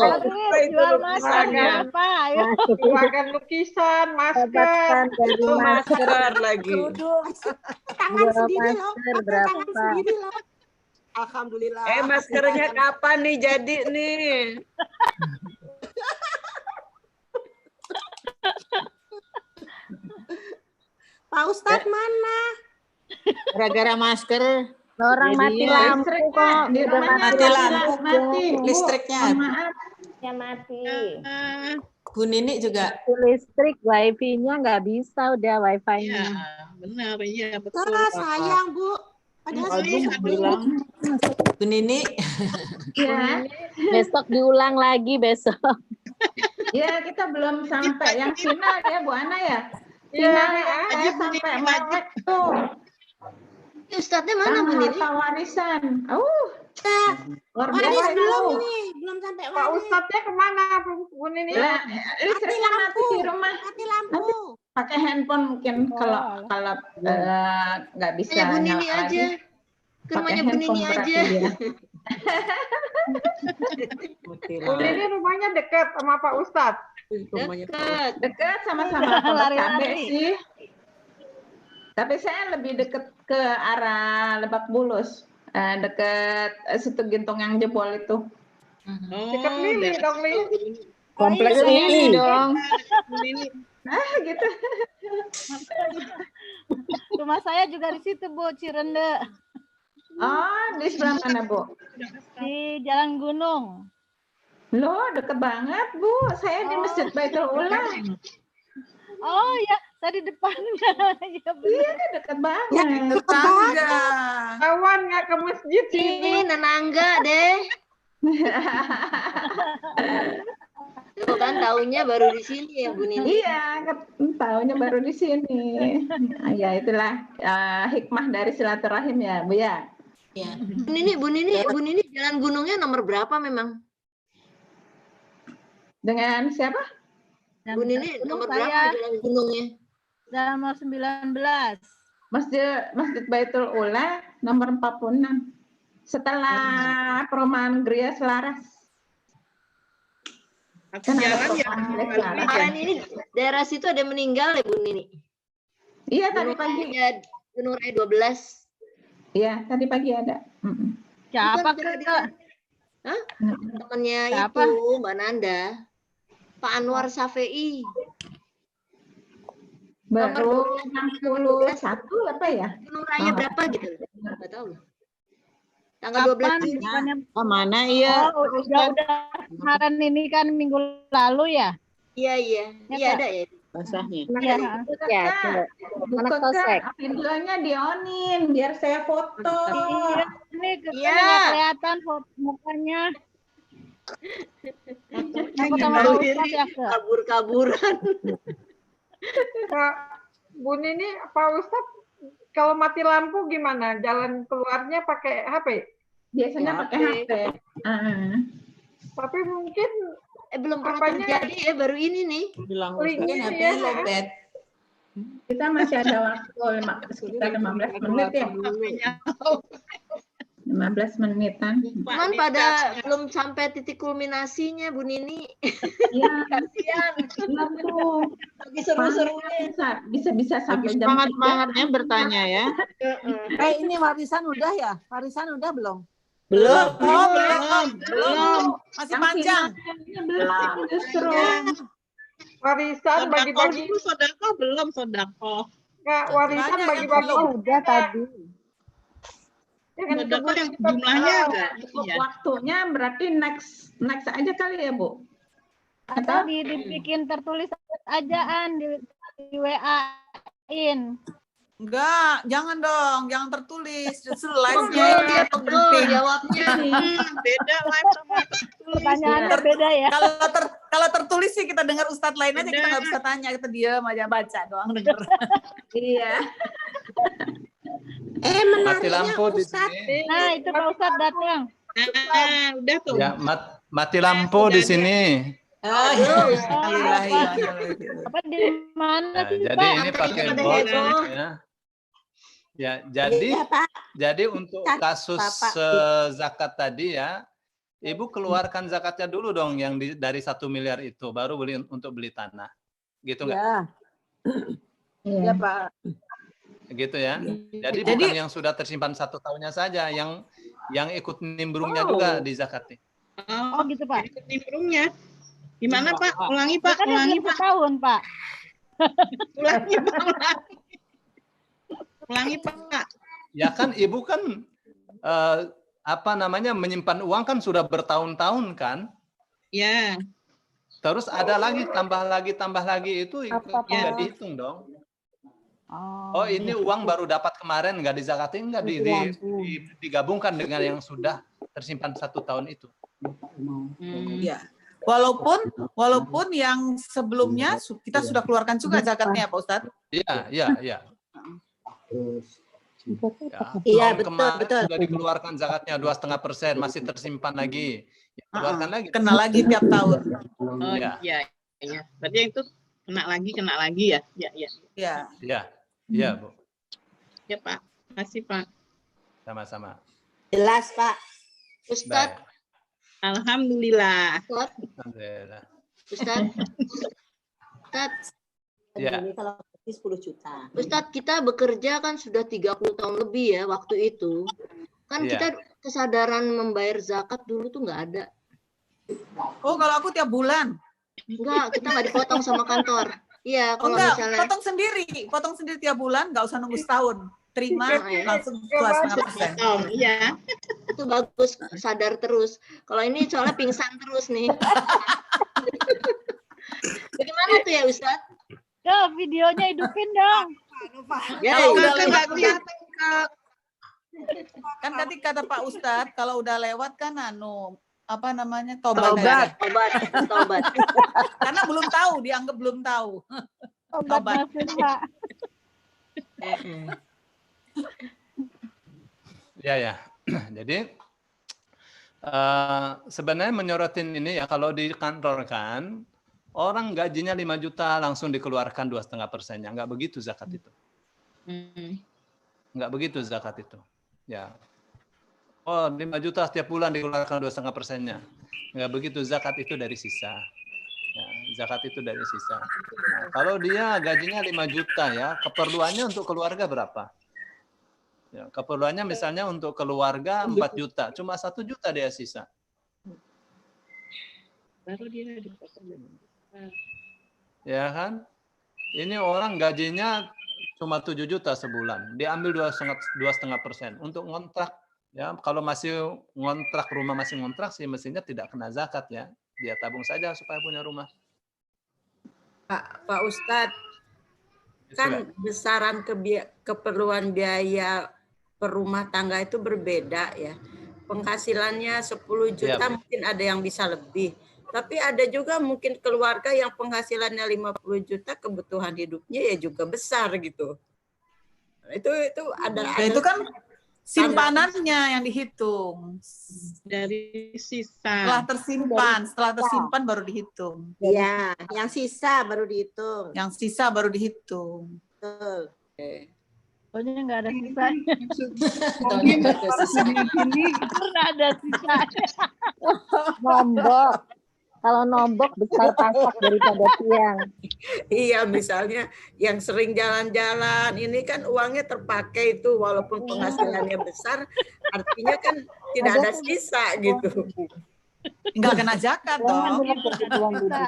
Jual masker berapa? Ayo. Jualan lukisan, masker. Dari Masker lagi. Tangan Jual sendiri loh. masker Pakai berapa? tangan sendiri loh. Alhamdulillah. Maskernya kapan nih jadi nih? Pak Ustadz mana? Gara-gara masker. Orang mati Jadinya lampu kok. Di Udah rumah Mati lampu. mati. Listriknya. Maaf. Ya mati. Bu Nini juga. Listrik, wifi-nya nggak bisa udah Iya, wifi-nya. benar, iya betul. Sayang Bu. Padahal Bilang. Bu Nini. Ya, Besok diulang lagi besok. ya kita belum sampai yang final ya Bu Ana ya. Iya, Finalnya sampai melek tuh. Ustadznya mana, Bu Nini? Harta warisan. Luar Waris biasa. belum ini, belum sampai Pak waris. Ustadznya kemana, Bu Nini? Lah, listriknya mati di rumah. Mati lampu. Pakai handphone mungkin kalau nggak bisa Ya, Bu Nini nyala aja. lagi. Ke rumahnya Bu Nini berarti aja. dia. Bu Nini rumahnya dekat sama Pak Ustadz. Dekat. Dekat sama-sama Pondok Cabe Lari-lari. sih. Tapi saya lebih dekat ke arah Lebak Bulus. Dekat situ Gintung yang jebol itu. Dekat Lili dong, Lili. Kompleks Lili ini. dong. Ini Gitu. Rumah saya juga di situ, Bu, Cirende. Oh, di sebelah mana, Bu? Di Jalan Gunung. Loh, deket banget, Bu. Saya di Masjid Baitul Ula. Oh ya, saya di depannya. Ya, Iya, deket banget. Tetangga. Kawan nggak ke masjid Sini, nanangga deh. Tuh kan tahunya baru di sini ya, Bu Nini. Iya, tahunya baru di sini. Ya, itulah hikmah dari silaturahim ya, Bu ya. Ya. Bu Nini, Jalan Gunungnya nomor berapa memang? Dengan siapa? Bu Nini, nomor saya berapa Jalan Gunungnya? nomor 19. Masjid Baitul Ula nomor 46. Setelah perumahan Gria Selaras. Kan ada jalan ya. perumahan Gria Selaras. Kemarin ini daerah situ ada meninggal ya, Bu Nini? Iya, tadi pagi. Gunung Raya 12. Iya, tadi pagi ada. Siapa, Bukan, Kak? Hah? Temennya Siapa? itu, Mbak Nanda. Pak Anwar Safei. Baru 61 apa ya? Gunung Raya berapa gitu? Nggak tahu. Tanggal Kapan? 12 Juni. Bukannya Oh, mana iya? Oh, udah kemarin ini kan minggu lalu ya? Iya. Ya, Iya Kak? ada ya. Basahnya. Iya. Ya, coba. Anak Bukan, sosek. Kak. Videonya dionin biar saya foto. Iya, ini Iya. nggak kelihatan mukanya. Aku sama Pak Ustadz ya, Kak? Kabur-kaburan. Kak, Bu Nini, Pak Ustadz, kalau mati lampu gimana? Jalan keluarnya pakai HP? Biasanya pakai HP. Tapi mungkin Belum pernah apanya terjadi ya, baru ini nih. Bilang linknya Mungkin ya. HP lowbat. Kita masih ada waktu sekitar 15 menit ya. 15 menitan. Cuman pada belum sampai titik kulminasinya, Bu Nini. Iya. Kasihan. Tuh. Lagi seru-serunya. Bisa sampai jam semangat-semangatnya bertanya ya. Ini warisan udah ya? Warisan udah belum? Belum. Belum. Masih panjang. Belum justru. Warisan bagi-bagi. Sodakoh belum sodakoh. Enggak, warisan bagi-bagi. Udah tadi. Sodakoh yang jumlahnya enggak. Waktunya berarti next aja kali ya, Bu? Atau dibikin tertulis ajaan di WA-in. Enggak, jangan dong, jangan tertulis. Justru live-nya Oh, itu iya, yang betul, penting. jawabnya. Beda live sama tertulis. Pertanyaannya beda ya. Kalau tertulis sih kita dengar Ustadz lain aja, kita nggak bisa tanya, kita diam aja baca doang denger. Iya. Mati menariknya lampu di Ustadz. sini. Nah, itu Pak Ustadz datang. Udah tuh. Ya, mati lampu di sini. Oh, iya. Apa di mana Nah, sih, jadi Pak? ini pakai Ada bot heboh. ya. Ya, jadi untuk kasus zakat tadi ya, Ibu keluarkan zakatnya dulu dong yang dari 1 miliar itu, baru untuk beli tanah. Gitu nggak? Ya. Iya, Pak. Gitu ya. Jadi bukan yang sudah tersimpan 1 tahunnya saja, yang ikut nimbrungnya juga di zakatnya. Oh, gitu, Pak. Ikut nimbrungnya. Gimana, Pak? Ulangi, Pak. Kan Ulangi, belum Pak. setahun, Pak. Ulangi, Pak. Ulangi, Pak. Ya kan Ibu kan menyimpan uang kan sudah bertahun-tahun kan? Ya. Terus ada lagi tambah lagi itu nggak dihitung dong. Oh, ini uang baru dapat kemarin nggak dizakatin, nggak digabungkan dengan yang sudah tersimpan 1 tahun itu. Ya. Walaupun yang sebelumnya kita sudah keluarkan juga zakatnya, Pak Ustadz. Iya. Iya, Tahun kemarin sudah dikeluarkan zakatnya 2,5%, masih tersimpan lagi. Keluarkan lagi. Kena lagi tiap tahun. Oh iya. Berarti itu kena lagi ya. Iya, Bu. Ya, Pak. Makasih, Pak. Sama-sama. Jelas, Pak. Ustadz. Alhamdulillah. Alhamdulillah. Ustadz. Ya. Ini kalau 10 juta. Ustadz, kita bekerja kan sudah 30 tahun lebih ya waktu itu. Kan kita kesadaran membayar zakat dulu tuh nggak ada. Oh, kalau aku tiap bulan. Enggak, kita nggak dipotong sama kantor. Iya, kalau enggak, misalnya potong sendiri tiap bulan, nggak usah nunggu setahun. Terima langsung 2,5%. Iya. Itu bagus, sadar terus. Kalau ini soalnya pingsan terus nih. Bagaimana tuh ya Ustadz? Tuh, videonya hidupin dong. Ya, udah kan nggak kelihatan, Kak. Kan tadi kata Pak Ustadz, kalau udah lewat kan tobat. Karena belum tahu, dianggap belum tahu. Tobat. Ya. Jadi sebenarnya menyorotin ini ya, kalau di kantor kan orang gajinya 5 juta langsung dikeluarkan 2,5%-nya. Nggak begitu zakat itu. Nggak begitu zakat itu. Ya. Oh, 5 juta setiap bulan dikeluarkan 2,5%-nya. Nggak begitu, zakat itu dari sisa. Ya, zakat itu dari sisa. Nah, kalau dia gajinya 5 juta ya, keperluannya untuk keluarga berapa? Ya, keperluannya misalnya untuk keluarga 4 juta, cuma 1 juta dia sisa. Baru dia dipotong. Ya kan? Ini orang gajinya cuma 7 juta sebulan, diambil 2,5% untuk ngontrak. Ya, kalau masih ngontrak, rumah masih ngontrak sih mestinya tidak kena zakat ya. Dia tabung saja supaya punya rumah. Pak Ustadz, kan besaran keperluan biaya per rumah tangga itu berbeda ya. Penghasilannya 10 juta mungkin ada yang bisa lebih. Tapi ada juga mungkin keluarga yang penghasilannya 50 juta, kebutuhan hidupnya ya juga besar gitu. Itu ada. Itu kan simpanannya yang dihitung dari sisa. Setelah tersimpan baru dihitung. Iya, yang sisa baru dihitung. Betul. Pokoknya nggak ada sisanya. Karena ada sisanya. Nombok. Kalau nombok besar pasak daripada tiang. Iya, misalnya yang sering jalan-jalan, ini kan uangnya terpakai itu, walaupun penghasilannya besar, artinya kan tidak ada sisa gitu. Nggak kena zakat dong.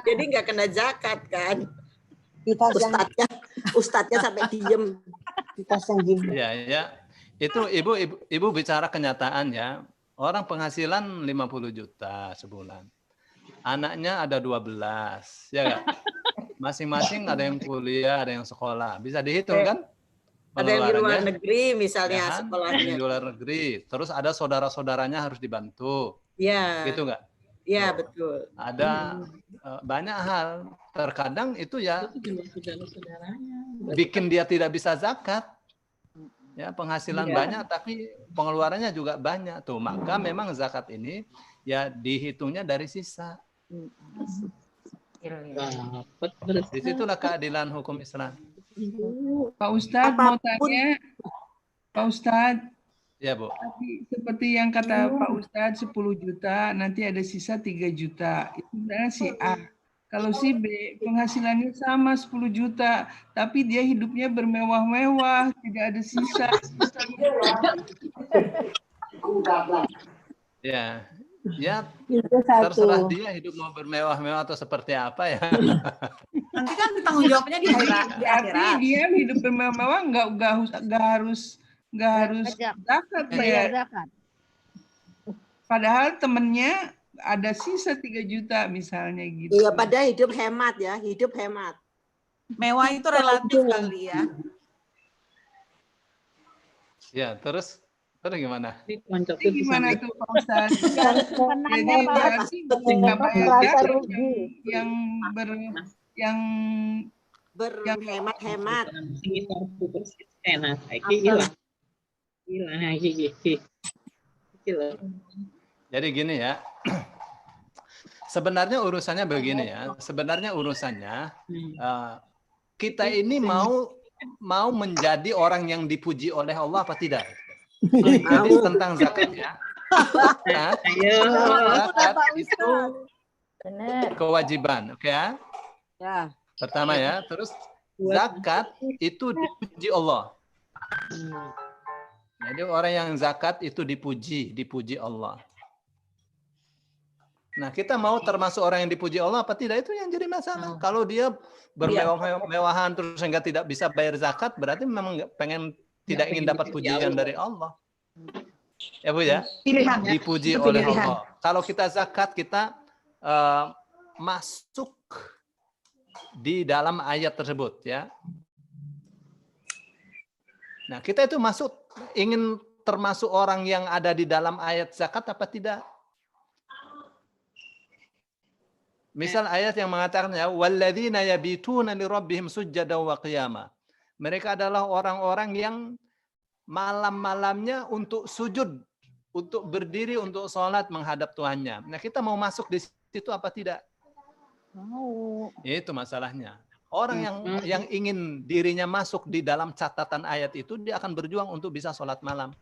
Jadi nggak kena zakat kan? Ustadznya sampai diem. Iya, ya. Itu ibu bicara kenyataan ya. Orang penghasilan 50 juta sebulan. Anaknya ada 12, ya nggak? Masing-masing ada yang kuliah, ada yang sekolah. Bisa dihitung kan? Ada yang di luar negeri misalnya Ya, sekolahnya. di luar negeri. Terus ada saudara-saudaranya harus dibantu. Iya. Gitu nggak? Iya, betul. Ada banyak hal. Terkadang itu ya bikin dia tidak bisa zakat. Ya, penghasilan Iya. banyak tapi pengeluarannya juga banyak tuh. Maka memang zakat ini ya dihitungnya dari sisa. Disitulah keadilan hukum Islam. Pak Ustadz mau tanya, Pak Ustadz. Ya, Bu. Seperti yang kata Pak Ustadz 10 juta, nanti ada sisa 3 juta. Itu sebenarnya si A. Kalau si B penghasilannya sama 10 juta, tapi dia hidupnya bermewah-mewah, tidak ada sisa. Ya, ya Itu satu. terserah dia hidup mau bermewah-mewah atau seperti apa ya. Nanti kan tanggung jawabnya di akhirat. Di Berarti akhirat. dia hidup bermewah-mewah nggak harus zakat Bayar ya. zakat. Padahal temennya ada sisa 3 juta misalnya gitu. Iya, pada hidup hemat ya, hidup hemat. Mewah itu relatif kali ya. Ya, terus gimana? Jadi gimana tuh Pak Ustadz? Menangnya Jadi Pak. berarti nggak bayar Merasa zakat rugi. yang Berhemat-hemat. Jadi gini ya. Sebenarnya urusannya begini ya. Sebenarnya urusannya kita ini mau menjadi orang yang dipuji oleh Allah apa tidak? Jadi tentang zakat ya. Zakat itu kewajiban, oke ya? Ya. Pertama ya, terus zakat itu dipuji Allah. Jadi orang yang zakat itu dipuji Allah. Nah, kita mau termasuk orang yang dipuji Allah apa tidak, itu yang jadi masalah. Kalau dia bermewah-mewahan terus sehingga tidak bisa bayar zakat, berarti memang tidak ingin dapat pujian dari Allah. Ya Bu ya? Pilihan. Dipuji Itu oleh pilihan. Allah. Kalau kita zakat, kita masuk di dalam ayat tersebut ya. Nah, kita itu ingin termasuk orang yang ada di dalam ayat zakat apa tidak? Misal ayat yang mengatakan ya, walladzina yabituna lirabbihim sujjadan wa qiyama. Mereka adalah orang-orang yang malam-malamnya untuk sujud, untuk berdiri, untuk sholat menghadap Tuhannya. Nah, kita mau masuk di situ apa tidak? Mau. Itu masalahnya. Orang yang ingin dirinya masuk di dalam catatan ayat itu, dia akan berjuang untuk bisa sholat malam.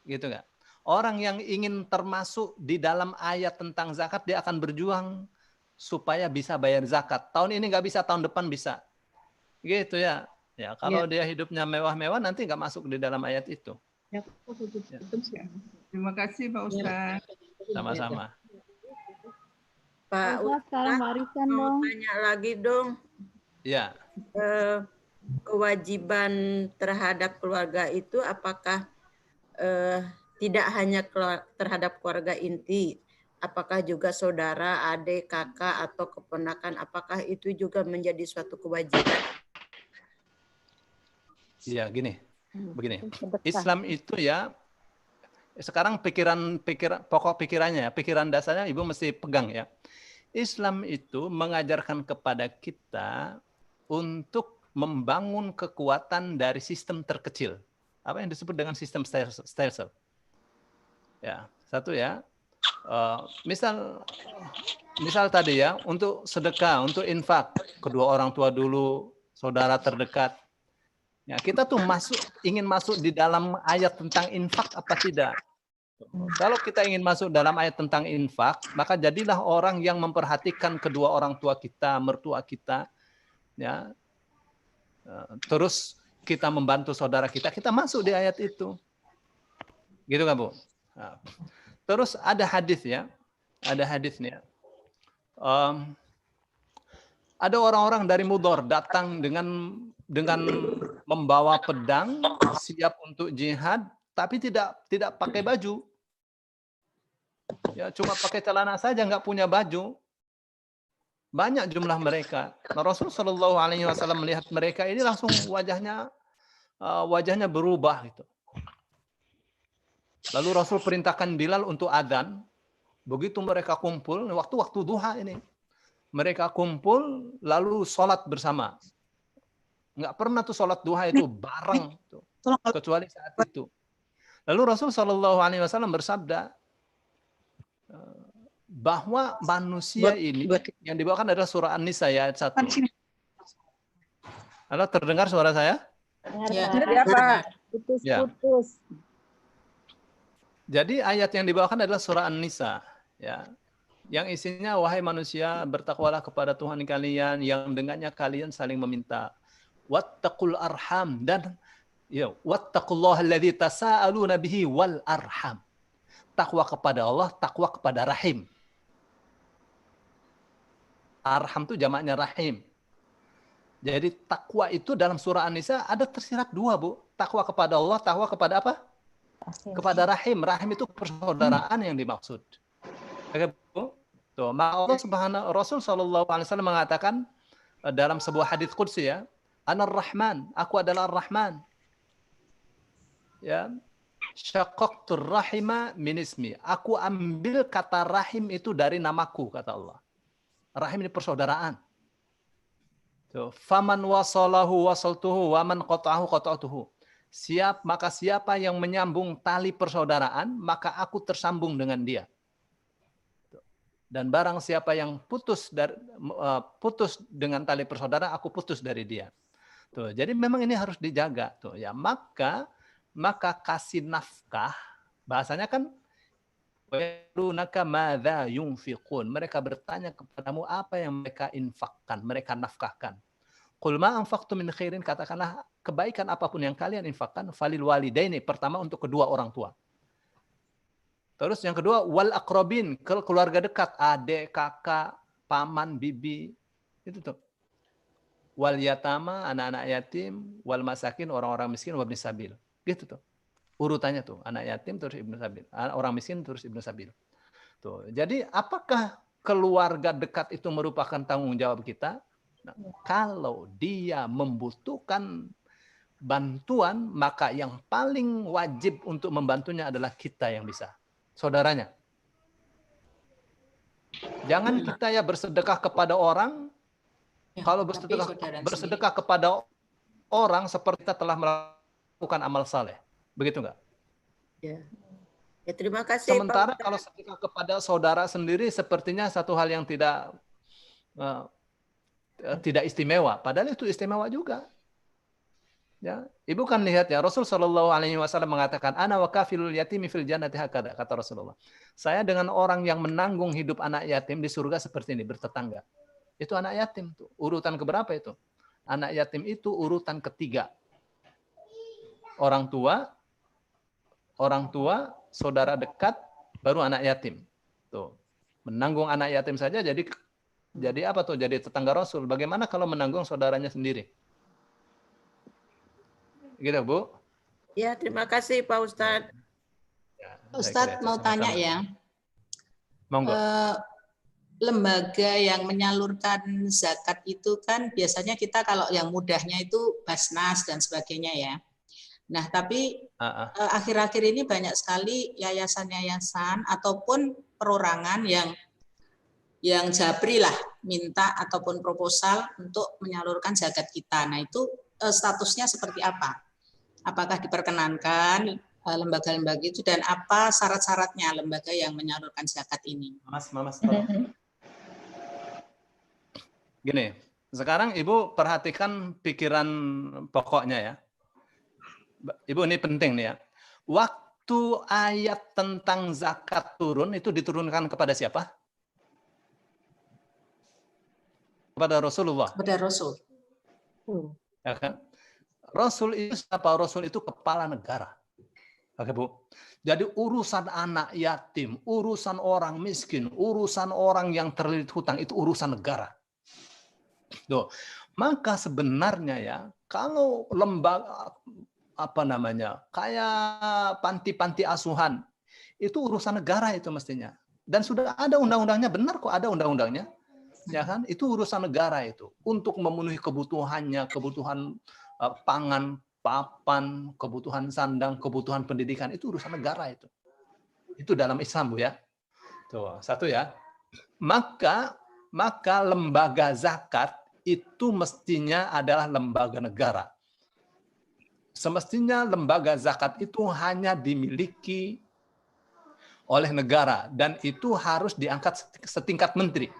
Gitu nggak? Orang yang ingin termasuk di dalam ayat tentang zakat, dia akan berjuang supaya bisa bayar zakat. Tahun ini nggak bisa, tahun depan bisa. Gitu ya. Ya, kalau dia hidupnya mewah-mewah, nanti nggak masuk di dalam ayat itu. Ya. Terima kasih Pak Ustadz. Sama-sama. Pak Ustadz, sekarang Ustadz, warisan mau dong. tanya lagi dong. Ya. Kewajiban terhadap keluarga itu apakah tidak hanya terhadap keluarga inti, apakah juga saudara, adik, kakak, atau keponakan, apakah itu juga menjadi suatu kewajiban? Iya, begini. Islam itu ya, sekarang pokok pikirannya, pikiran dasarnya Ibu mesti pegang ya. Islam itu mengajarkan kepada kita untuk membangun kekuatan dari sistem terkecil. Apa yang disebut dengan sistem stair-step. Ya, satu ya. Misal tadi ya, untuk sedekah, untuk infak, kedua orang tua dulu, saudara terdekat. Ya, kita tuh ingin masuk di dalam ayat tentang infak apa tidak? Kalau kita ingin masuk dalam ayat tentang infak, maka jadilah orang yang memperhatikan kedua orang tua kita, mertua kita, ya. Terus kita membantu saudara kita masuk di ayat itu. Gitu kan, Bu? Nah, terus ada hadis ya, ada hadisnya. Ada orang-orang dari Mudhar datang dengan membawa pedang, siap untuk jihad, tapi tidak pakai baju. Ya, cuma pakai celana saja, nggak punya baju. Banyak jumlah mereka. Nah, Rasul Shallallahu Alaihi Wasallam melihat mereka ini langsung wajahnya berubah gitu. Lalu Rasul perintahkan Bilal untuk adzan. Begitu mereka kumpul, waktu duha ini, mereka kumpul lalu sholat bersama. Nggak pernah tuh sholat duha itu bareng, tuh, kecuali saat itu. Lalu Rasul Shallallahu Alaihi Wasallam bersabda bahwa manusia ini yang dibawakan adalah surah An-Nisa ayat 1. Halo, terdengar suara saya? Ya, Pak. Putus-putus. Jadi ayat yang dibawakan adalah surah An-Nisa, ya. Yang isinya, wahai manusia, bertakwalah kepada Tuhan kalian yang dengannya kalian saling meminta. Wattaqul arham, dan ya, wattaqullaha alladzi tasaaluna bihi wal arham. Takwa kepada Allah, takwa kepada rahim. Arham itu jamaknya rahim. Jadi takwa itu dalam surah An-Nisa ada tersirat dua, Bu. Takwa kepada Allah, takwa kepada apa? Kepada rahim. Rahim itu persaudaraan yang dimaksud. Oke, Bu. Tuh, maka Allah Subhanahu Rasul sallallahu alaihi wasallam mengatakan dalam sebuah hadis qudsi, ya, Anar Rahman, aku adalah Ar-Rahman. Ya. Syaqaqtur rahima min ismi. Aku ambil kata rahim itu dari namaku, kata Allah. Rahim ini persaudaraan. Faman wasalahu wasaltuhu waman qata'ahu qata'tuhu. Maka siapa yang menyambung tali persaudaraan, maka aku tersambung dengan dia. Dan barang siapa yang putus dengan tali persaudaraan, aku putus dari dia. Tuh, jadi memang ini harus dijaga, tuh, ya. Maka kasih nafkah, bahasanya kan mereka bertanya kepadamu apa yang mereka infakkan, mereka nafkahkan. Qul ma anfaqtum min khairin, katakanlah kebaikan apapun yang kalian infakkan, falil walidaini, pertama untuk kedua orang tua. Terus yang kedua, wal aqrabin, ke keluarga dekat, adik, kakak, paman, bibi, itu tuh. Wal yatama, anak-anak yatim, wal masakin, orang-orang miskin, wabni sabil. Gitu tuh. Urutannya tuh, anak yatim terus ibnu sabil, orang miskin terus ibnu sabil. Tuh. Jadi apakah keluarga dekat itu merupakan tanggung jawab kita? Nah, kalau dia membutuhkan bantuan, maka yang paling wajib untuk membantunya adalah kita yang bisa, saudaranya. Jangan kita ya bersedekah kepada orang, kalau bersedekah kepada orang seperti kita telah melakukan amal saleh. Begitu enggak? Ya. Ya, terima kasih. Sementara kalau sedekah kepada saudara sendiri sepertinya satu hal yang tidak istimewa. Padahal itu istimewa juga. Ya, Ibu kan lihat ya, Rasul Shallallahu Alaihi Wasallam mengatakan, Ana wa kafilul yatimi fil jannati hakada, kata Rasulullah. Saya dengan orang yang menanggung hidup anak yatim di surga seperti ini, bertetangga. Itu anak yatim tuh. Urutan keberapa itu? Anak yatim itu urutan ketiga. Orang tua, saudara dekat, baru anak yatim. Tuh. Menanggung anak yatim saja jadi apa tuh? Jadi tetangga Rasul. Bagaimana kalau menanggung saudaranya sendiri? Gitu, Bu? Ya, terima kasih Pak Ustadz. Ya, Ustadz mau tanya ya. Monggo. Lembaga yang menyalurkan zakat itu kan biasanya kita kalau yang mudahnya itu Basnas dan sebagainya ya. Nah, tapi akhir-akhir ini banyak sekali yayasan-yayasan ataupun perorangan yang jabri lah minta ataupun proposal untuk menyalurkan zakat kita. Nah, itu statusnya seperti apa? Apakah diperkenankan lembaga-lembaga itu dan apa syarat-syaratnya lembaga yang menyalurkan zakat ini? Mas. Gini, sekarang Ibu perhatikan pikiran pokoknya ya. Ibu, ini penting nih ya. Waktu ayat tentang zakat turun, itu diturunkan kepada siapa? Kepada Rasulullah. Kepada Rasul. Ya kan? Rasul itu siapa? Rasul itu kepala negara. Oke, Bu. Jadi urusan anak yatim, urusan orang miskin, urusan orang yang terlilit hutang itu urusan negara. Tuh. Maka sebenarnya ya, kalau lembaga kayak panti-panti asuhan, itu urusan negara itu mestinya. Dan sudah ada undang-undangnya, benar kok ada undang-undangnya. Ya kan? Itu urusan negara itu untuk memenuhi kebutuhannya, kebutuhan pangan, papan, kebutuhan sandang, kebutuhan pendidikan, itu urusan negara itu. Itu dalam Islam, Bu ya. Tuh, satu ya. Maka lembaga zakat itu mestinya adalah lembaga negara. Semestinya lembaga zakat itu hanya dimiliki oleh negara dan itu harus diangkat setingkat menteri.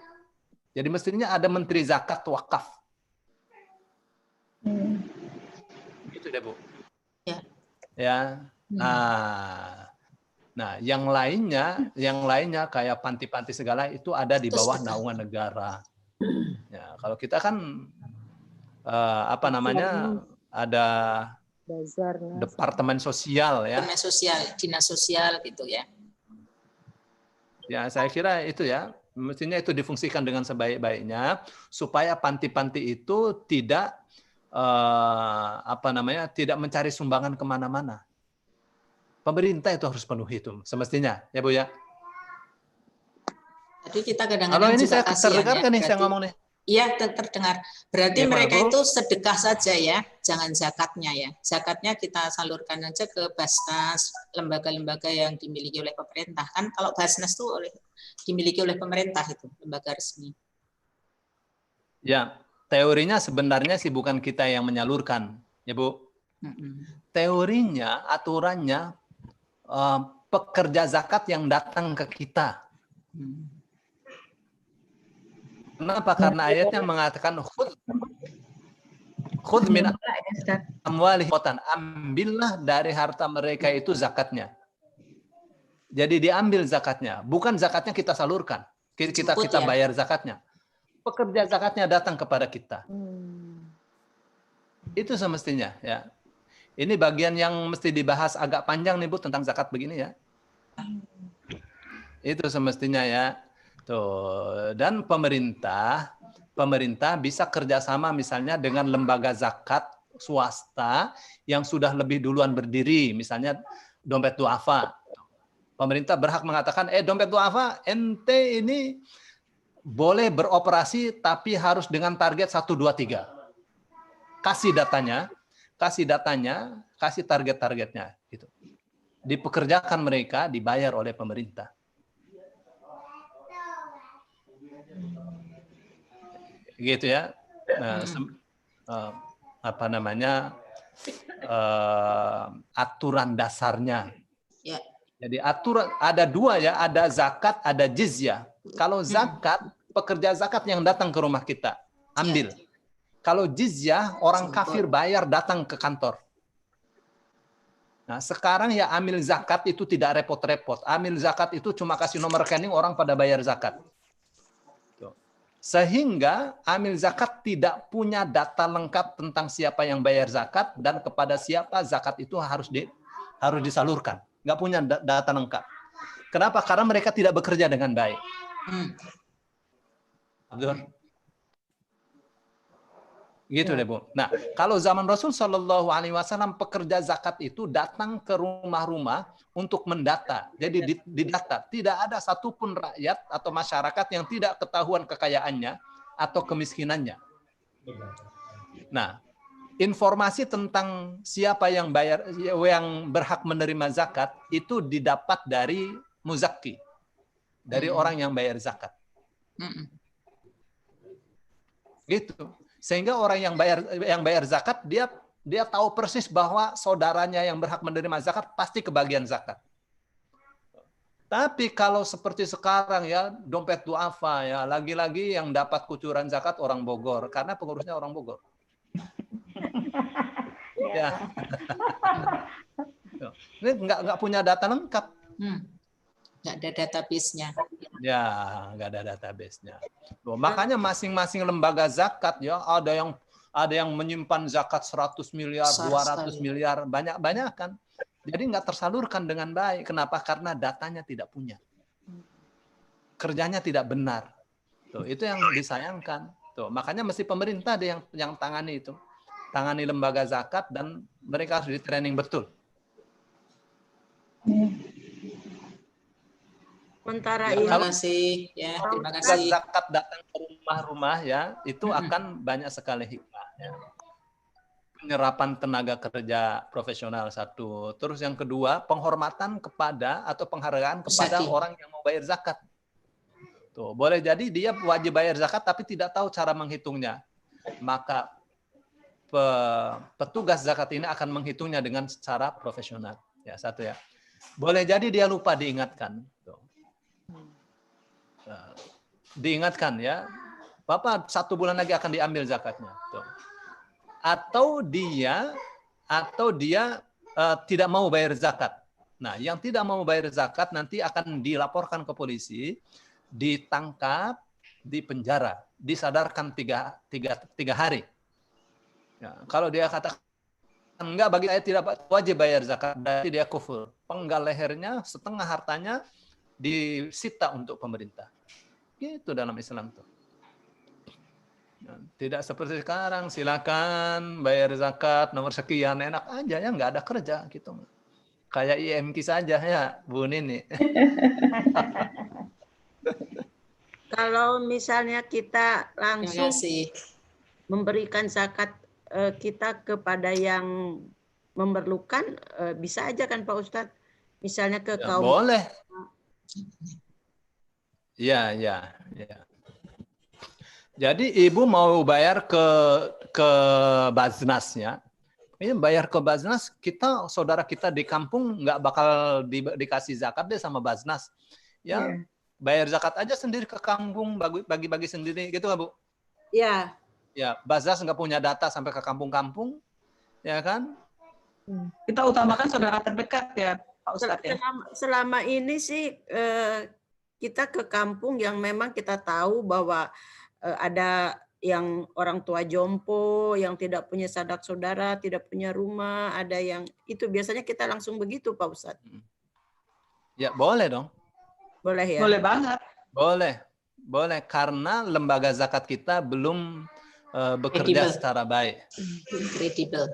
Jadi mestinya ada menteri zakat wakaf. Itu deh, Bu. Ya. Ya. Nah, yang lainnya kayak panti-panti segala itu ada di bawah naungan negara. Ya, kalau kita kan ada departemen sosial ya. Departemen sosial, dinas sosial gitu ya. Ya, saya kira itu ya. Mestinya itu difungsikan dengan sebaik-baiknya supaya panti-panti itu tidak tidak mencari sumbangan kemana-mana. Pemerintah itu harus penuhi itu semestinya, ya Bu ya. Jadi kita kadang-kadang ini juga saya terdengar kan nih berarti, saya ngomong nih. Iya, terdengar. Berarti Ya, mereka Bu. itu sedekah saja ya, jangan zakatnya ya. Zakatnya kita salurkan aja ke Basnas, lembaga-lembaga yang dimiliki oleh pemerintah. Kan kalau Basnas itu dimiliki oleh pemerintah itu, lembaga resmi. Ya, teorinya sebenarnya sih bukan kita yang menyalurkan, ya Bu. Teorinya, aturannya pekerja zakat yang datang ke kita. Kenapa? Karena ayatnya mengatakan khudz min amwalihim, ambillah dari harta mereka itu zakatnya. Jadi diambil zakatnya, bukan zakatnya kita salurkan. Kita bayar zakatnya. Pekerja zakatnya datang kepada kita. Itu semestinya ya. Ini bagian yang mesti dibahas agak panjang nih Bu tentang zakat begini ya. Itu semestinya ya. Tuh. Dan pemerintah bisa kerjasama misalnya dengan lembaga zakat swasta yang sudah lebih duluan berdiri, misalnya Dompet Duafa. Pemerintah berhak mengatakan, Dompet Duafa, ente ini boleh beroperasi tapi harus dengan target 1, 2, 3. Kasih datanya, kasih target-targetnya. Gitu. Dipekerjakan mereka, dibayar oleh pemerintah. Gitu ya. Aturan dasarnya. Ya. Jadi aturan ada dua ya, ada zakat, ada jizyah. Kalau zakat, pekerja zakat yang datang ke rumah kita, ambil. Kalau jizyah, orang kafir bayar datang ke kantor. Nah, sekarang ya amil zakat itu tidak repot-repot. Amil zakat itu cuma kasih nomor rekening, orang pada bayar zakat. Sehingga amil zakat tidak punya data lengkap tentang siapa yang bayar zakat dan kepada siapa zakat itu harus disalurkan. Nggak punya data lengkap. Kenapa? Karena mereka tidak bekerja dengan baik. Gitu deh Bu. Nah, kalau zaman Rasul Shallallahu Alaihi Wasallam pekerja zakat itu datang ke rumah-rumah untuk mendata. Jadi didata. Tidak ada satupun rakyat atau masyarakat yang tidak ketahuan kekayaannya atau kemiskinannya. Nah, informasi tentang siapa yang berhak menerima zakat itu didapat dari muzakki, dari orang yang bayar zakat. Gitu. Sehingga orang yang bayar zakat dia tahu persis bahwa saudaranya yang berhak menerima zakat pasti kebagian zakat. Tapi kalau seperti sekarang ya dompet duafa ya lagi-lagi yang dapat kucuran zakat orang Bogor karena pengurusnya orang Bogor. Ya. Ini nggak punya data lengkap. Nggak ada database-nya. Ya, nggak ada database-nya. Makanya masing-masing lembaga zakat ya ada yang menyimpan zakat 100 miliar, 200 miliar, banyak-banyak kan. Jadi nggak tersalurkan dengan baik. Kenapa? Karena datanya tidak punya. Kerjanya tidak benar. Tuh, itu yang disayangkan. Tuh, makanya mesti pemerintah deh yang tangani itu. Tangani lembaga zakat dan mereka harus di training betul. Sementara Terima ini kasih ya, terima kasih. Zakat datang ke rumah-rumah ya, itu akan banyak sekali hikmahnya. Penyerapan tenaga kerja profesional satu. Terus yang kedua, penghormatan kepada atau penghargaan kepada orang yang mau bayar zakat. Tuh, boleh jadi dia wajib bayar zakat tapi tidak tahu cara menghitungnya. Maka petugas zakat ini akan menghitungnya dengan secara profesional. Ya, satu ya. Boleh jadi dia lupa diingatkan. Tuh. Diingatkan ya, Bapak 1 bulan lagi akan diambil zakatnya. Tuh. Atau dia tidak mau bayar zakat. Nah, yang tidak mau bayar zakat nanti akan dilaporkan ke polisi, ditangkap, dipenjara, disadarkan 3 hari. Ya, kalau dia katakan enggak, bagi saya tidak wajib bayar zakat, berarti dia kufur. Penggal lehernya, setengah hartanya disita untuk pemerintah. Gitu dalam Islam tuh. Tidak seperti sekarang, silakan bayar zakat nomor sekian, enak aja ya, nggak ada kerja gitu. Kayak IMK saja ya, Bu Nini. kalau misalnya kita langsung memberikan zakat kita kepada yang memerlukan, bisa aja kan Pak Ustadz? Misalnya ke kaum. Boleh. Ya. Jadi ibu mau bayar ke Baznas ya. Ini bayar ke Baznas, saudara kita di kampung nggak bakal dikasih zakat deh sama Baznas. Ya, bayar zakat aja sendiri ke kampung, bagi-bagi sendiri gitu nggak Bu? Iya. Ya, Baznas nggak punya data sampai ke kampung-kampung, ya kan? Kita utamakan saudara terdekat ya, Pak Ustadz ya. Selama ini sih kita ke kampung yang memang kita tahu bahwa ada yang orang tua jompo, yang tidak punya sanak saudara, tidak punya rumah, ada yang itu biasanya kita langsung begitu Pak Ustadz. Ya boleh dong. Boleh ya? Boleh banget. Boleh karena lembaga zakat kita belum bekerja secara baik. Kredibel.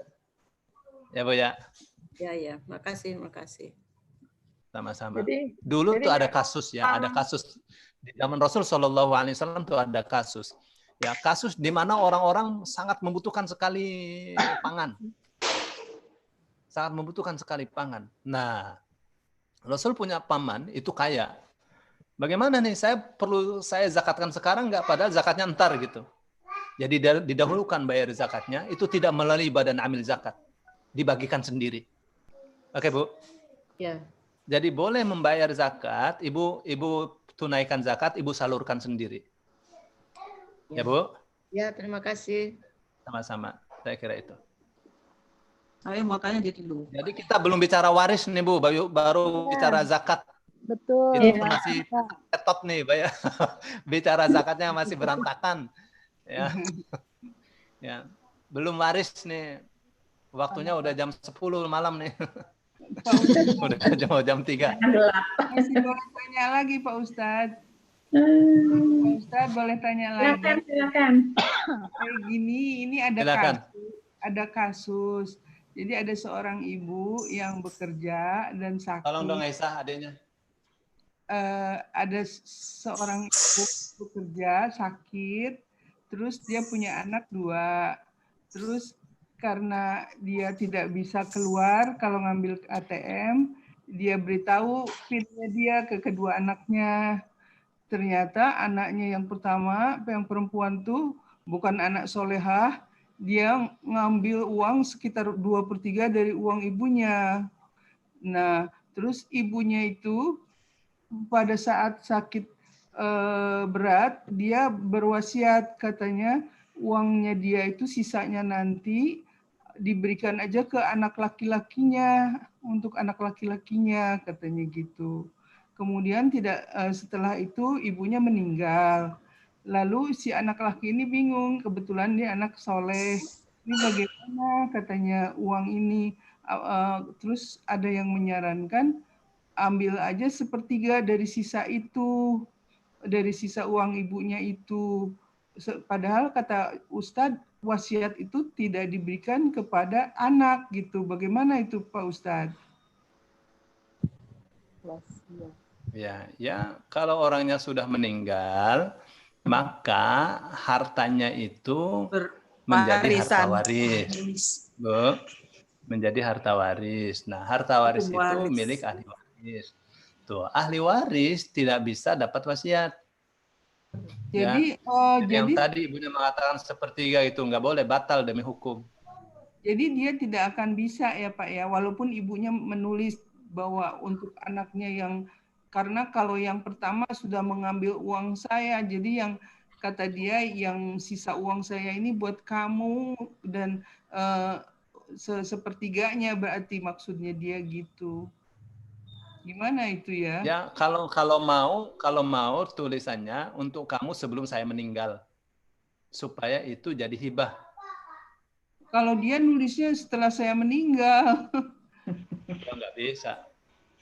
Ya Bu ya. Ya, makasih. Sama-sama. Dulu tuh ada kasus ya, ada kasus di zaman Rasul Shallallahu Alaihi Wasallam tuh ada kasus. Ya, kasus di mana orang-orang sangat membutuhkan sekali pangan. Sangat membutuhkan sekali pangan. Nah, Rasul punya paman itu kaya. Bagaimana nih, saya zakatkan sekarang nggak, padahal zakatnya ntar gitu. Jadi didahulukan bayar zakatnya, itu tidak melalui badan amil zakat. Dibagikan sendiri. Oke, Bu? Ya. Jadi boleh membayar zakat, ibu tunaikan zakat, ibu salurkan sendiri. Ya, Bu? Ya, terima kasih. Sama-sama, saya kira itu. Saya mau tanya dulu. Jadi kita belum bicara waris nih, Bu, baru bicara zakat. Betul. Itu masih ketot nih, Pak ya. Bicara zakatnya masih berantakan. Ya. Ya. Belum waris nih. Waktunya udah jam 10 malam nih. Udah jam 3. Masih boleh tanya lagi Pak Ustadz. Pak Ustadz boleh tanya lagi. Silakan. Kayak gini, ini ada kasus. Jadi ada seorang ibu yang bekerja dan sakit. Tolong dong Aisyah adiknya. Ada seorang ibu bekerja sakit, terus dia punya anak 2. Terus karena dia tidak bisa keluar kalau ngambil ATM, dia beritahu PIN-nya dia ke kedua anaknya. Ternyata anaknya yang pertama, yang perempuan tuh bukan anak solehah, dia ngambil uang sekitar 2/3 dari uang ibunya. Nah, terus ibunya itu pada saat sakit berat, dia berwasiat katanya uangnya dia itu sisanya nanti diberikan aja ke anak laki-lakinya, untuk anak laki-lakinya katanya gitu. Kemudian setelah itu ibunya meninggal. Lalu si anak laki ini bingung, kebetulan dia anak soleh. Ini bagaimana katanya uang ini? Terus ada yang menyarankan ambil aja sepertiga dari sisa itu, dari sisa uang ibunya itu. Padahal kata Ustadz, wasiat itu tidak diberikan kepada anak gitu. Bagaimana itu Pak Ustadz? Ya, kalau orangnya sudah meninggal, maka hartanya itu menjadi harta waris. Bu, menjadi harta waris. Nah, harta waris itu milik ahli waris. Tuh, ahli waris tidak bisa dapat wasiat. Jadi, yang tadi ibunya mengatakan sepertiga itu nggak boleh, batal demi hukum. Jadi dia tidak akan bisa ya Pak ya, walaupun ibunya menulis bahwa untuk anaknya yang, karena kalau yang pertama sudah mengambil uang saya, jadi yang kata dia yang sisa uang saya ini buat kamu dan sepertiganya berarti maksudnya dia gitu. Gimana itu ya? Ya, kalau mau tulisannya untuk kamu sebelum saya meninggal, supaya itu jadi hibah. Kalau dia nulisnya setelah saya meninggal, nggak bisa.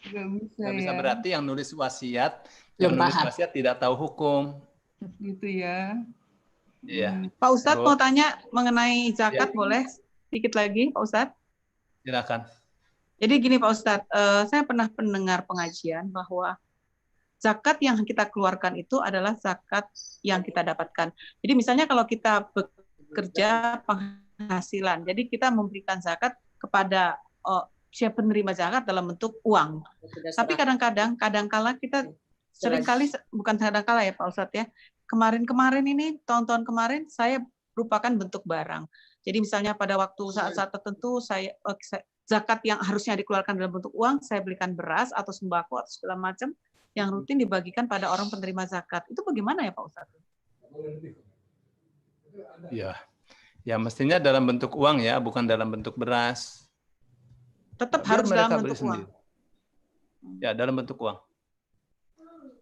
Nggak bisa, Nggak bisa ya. berarti yang nulis wasiat, tidak tahu hukum. Gitu ya. Iya. Pak Ustadz mau tanya mengenai zakat, boleh sedikit lagi Pak Ustadz? Silakan. Jadi gini Pak Ustadz, saya pernah mendengar pengajian bahwa zakat yang kita keluarkan itu adalah zakat yang kita dapatkan. Jadi misalnya kalau kita bekerja penghasilan, jadi kita memberikan zakat kepada siapa penerima zakat dalam bentuk uang. Tapi kadang-kala kita seringkali, bukan kadang-kala ya Pak Ustadz ya, kemarin-kemarin ini, tahun-tahun kemarin saya merupakan bentuk barang. Jadi misalnya pada waktu saat-saat tertentu saya zakat yang harusnya dikeluarkan dalam bentuk uang, saya belikan beras atau sembako atau segala macam yang rutin dibagikan pada orang penerima zakat. Itu bagaimana ya Pak Ustadz? Ya mestinya dalam bentuk uang ya, bukan dalam bentuk beras. Tetap harus dalam bentuk uang. Ya, dalam bentuk uang.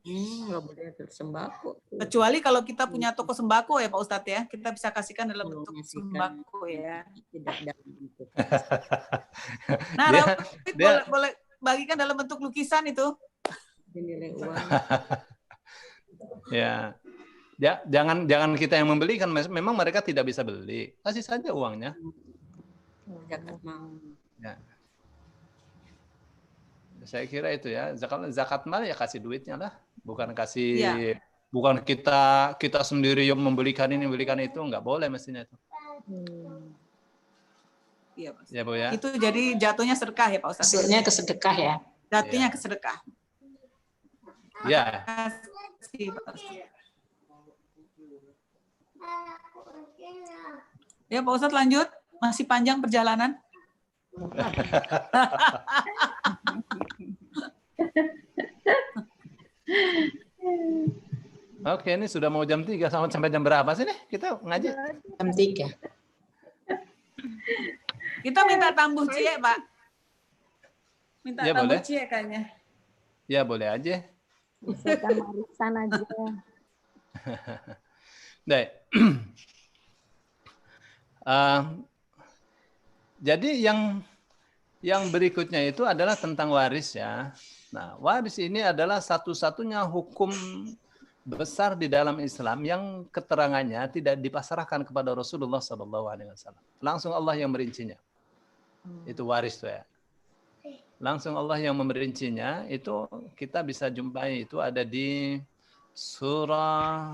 Nggak boleh sembako. Kecuali kalau kita punya toko sembako ya Pak Ustadz ya, kita bisa kasihkan dalam bentuk sembako ya. Tidak dalam bentuk. Nah, boleh bagikan dalam bentuk lukisan itu. Nilai uang. Ya, jangan kita yang membeli, kan memang mereka tidak bisa beli. Kasih saja uangnya. Zakat mau. Ya. Saya kira itu ya, zakat mal ya kasih duitnya lah, bukan kasih, bukan kita sendiri yang membelikan ini, membelikan itu, nggak boleh mestinya itu. Iya, Pak. Ya Bu ya. Itu jadi jatuhnya sedekah ya Pak Ustadz. Maksudnya ke sedekah ya. Jatuhnya ke sedekah. Ya. Ya Pak Ustadz lanjut, masih panjang perjalanan. Oke, ini sudah mau jam 3, sampai jam berapa sih nih kita ngaji? Jam 3. Kita minta tambuh cie, Pak. Minta ya, tambuh boleh. cie kayaknya. Ya, boleh aja. Misalkan warisan aja. Baik. Jadi yang berikutnya itu adalah tentang waris ya. Nah, waris ini adalah satu-satunya hukum besar di dalam Islam yang keterangannya tidak dipasrahkan kepada Rasulullah SAW. Langsung Allah yang merincinya. Itu waris tuh ya. Langsung Allah yang memerincinya, itu kita bisa jumpai, itu ada di surah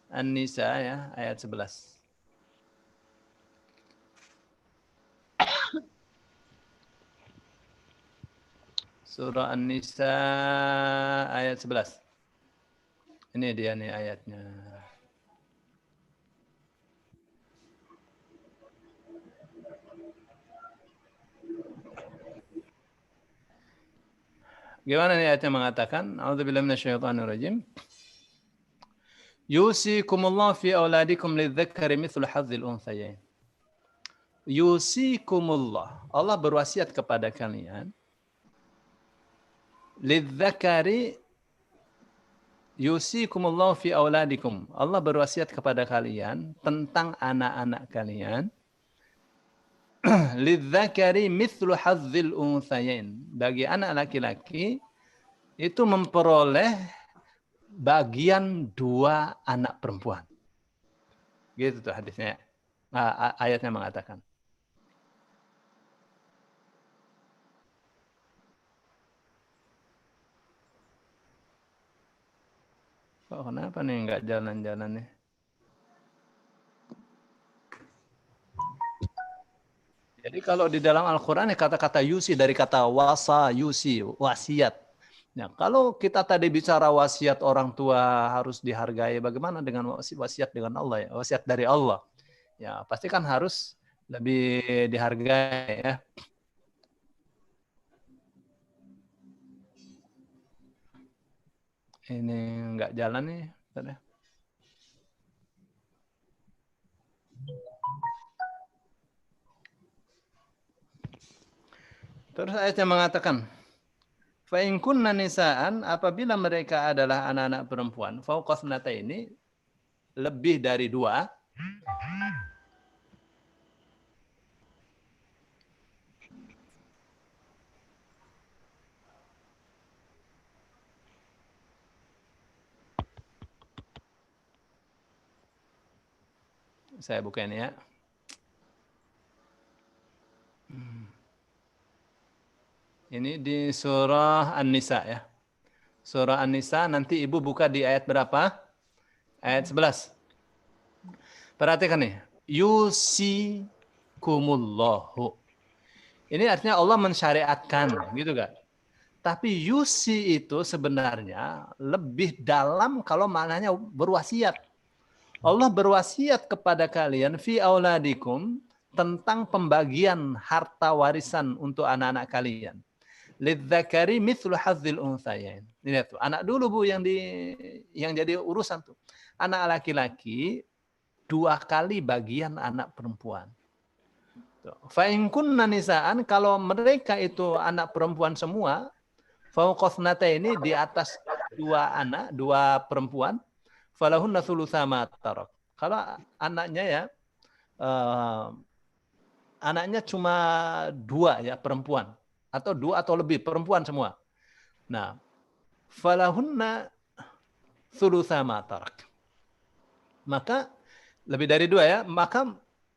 An-Nisa ya, ayat 11. Surah An-Nisa ayat 11. Ini dia nih ayatnya. Gimana nih ayatnya mengatakan? A'udzubillahi minasyaitonirrajim. Yusikumullah fi auladikum lidzakari mithlu hadzil unthayain. Yusikumullah. Allah berwasiat kepada kalian. Lidzakari yusikumullah fi auladikum. Allah berwasiat kepada kalian tentang anak-anak kalian. lidzakari mithlu hazzil unthayain. Bagi anak laki-laki itu memperoleh bagian 2 anak perempuan. Gitu tuh hadisnya. Ayatnya mengatakan. Kok kenapa nih nggak jalan-jalan nih? Jadi kalau di dalam Al-Quran kata-kata yusi dari kata wasa, yusi, wasiat. Nah, kalau kita tadi bicara wasiat orang tua harus dihargai, bagaimana dengan wasiat dengan Allah ya? Wasiat dari Allah. Ya, pasti kan harus lebih dihargai ya. Ini nggak jalan nih. Terus ayatnya mengatakan, fa in kunna nisaan, apabila mereka adalah anak-anak perempuan, fauqa ini lebih dari 2. Saya buka ini ya. Ini di surah An-Nisa ya. Surah An-Nisa nanti Ibu buka di ayat berapa? Ayat 11. Perhatikan nih. Yusikumullahu. Ini artinya Allah mensyariatkan, gitu kan? Tapi yusi itu sebenarnya lebih dalam kalau maknanya berwasiat. Allah berwasiat kepada kalian fi auladikum tentang pembagian harta warisan untuk anak-anak kalian. Lidzakari mithlu hazzil unthayain. Lihat tuh, anak dulu Bu yang jadi urusan tuh. Anak laki-laki 2 kali bagian anak perempuan. Fa in kunna nisaan, kalau mereka itu anak perempuan semua, fauqasnata ini di atas 2 anak, 2 perempuan, falahunna thulutsa ma tarak. Kalau anaknya ya anaknya cuma 2 ya perempuan atau 2 atau lebih perempuan semua. Nah, falahunna thulutsa ma tarak. Maka lebih dari 2 ya,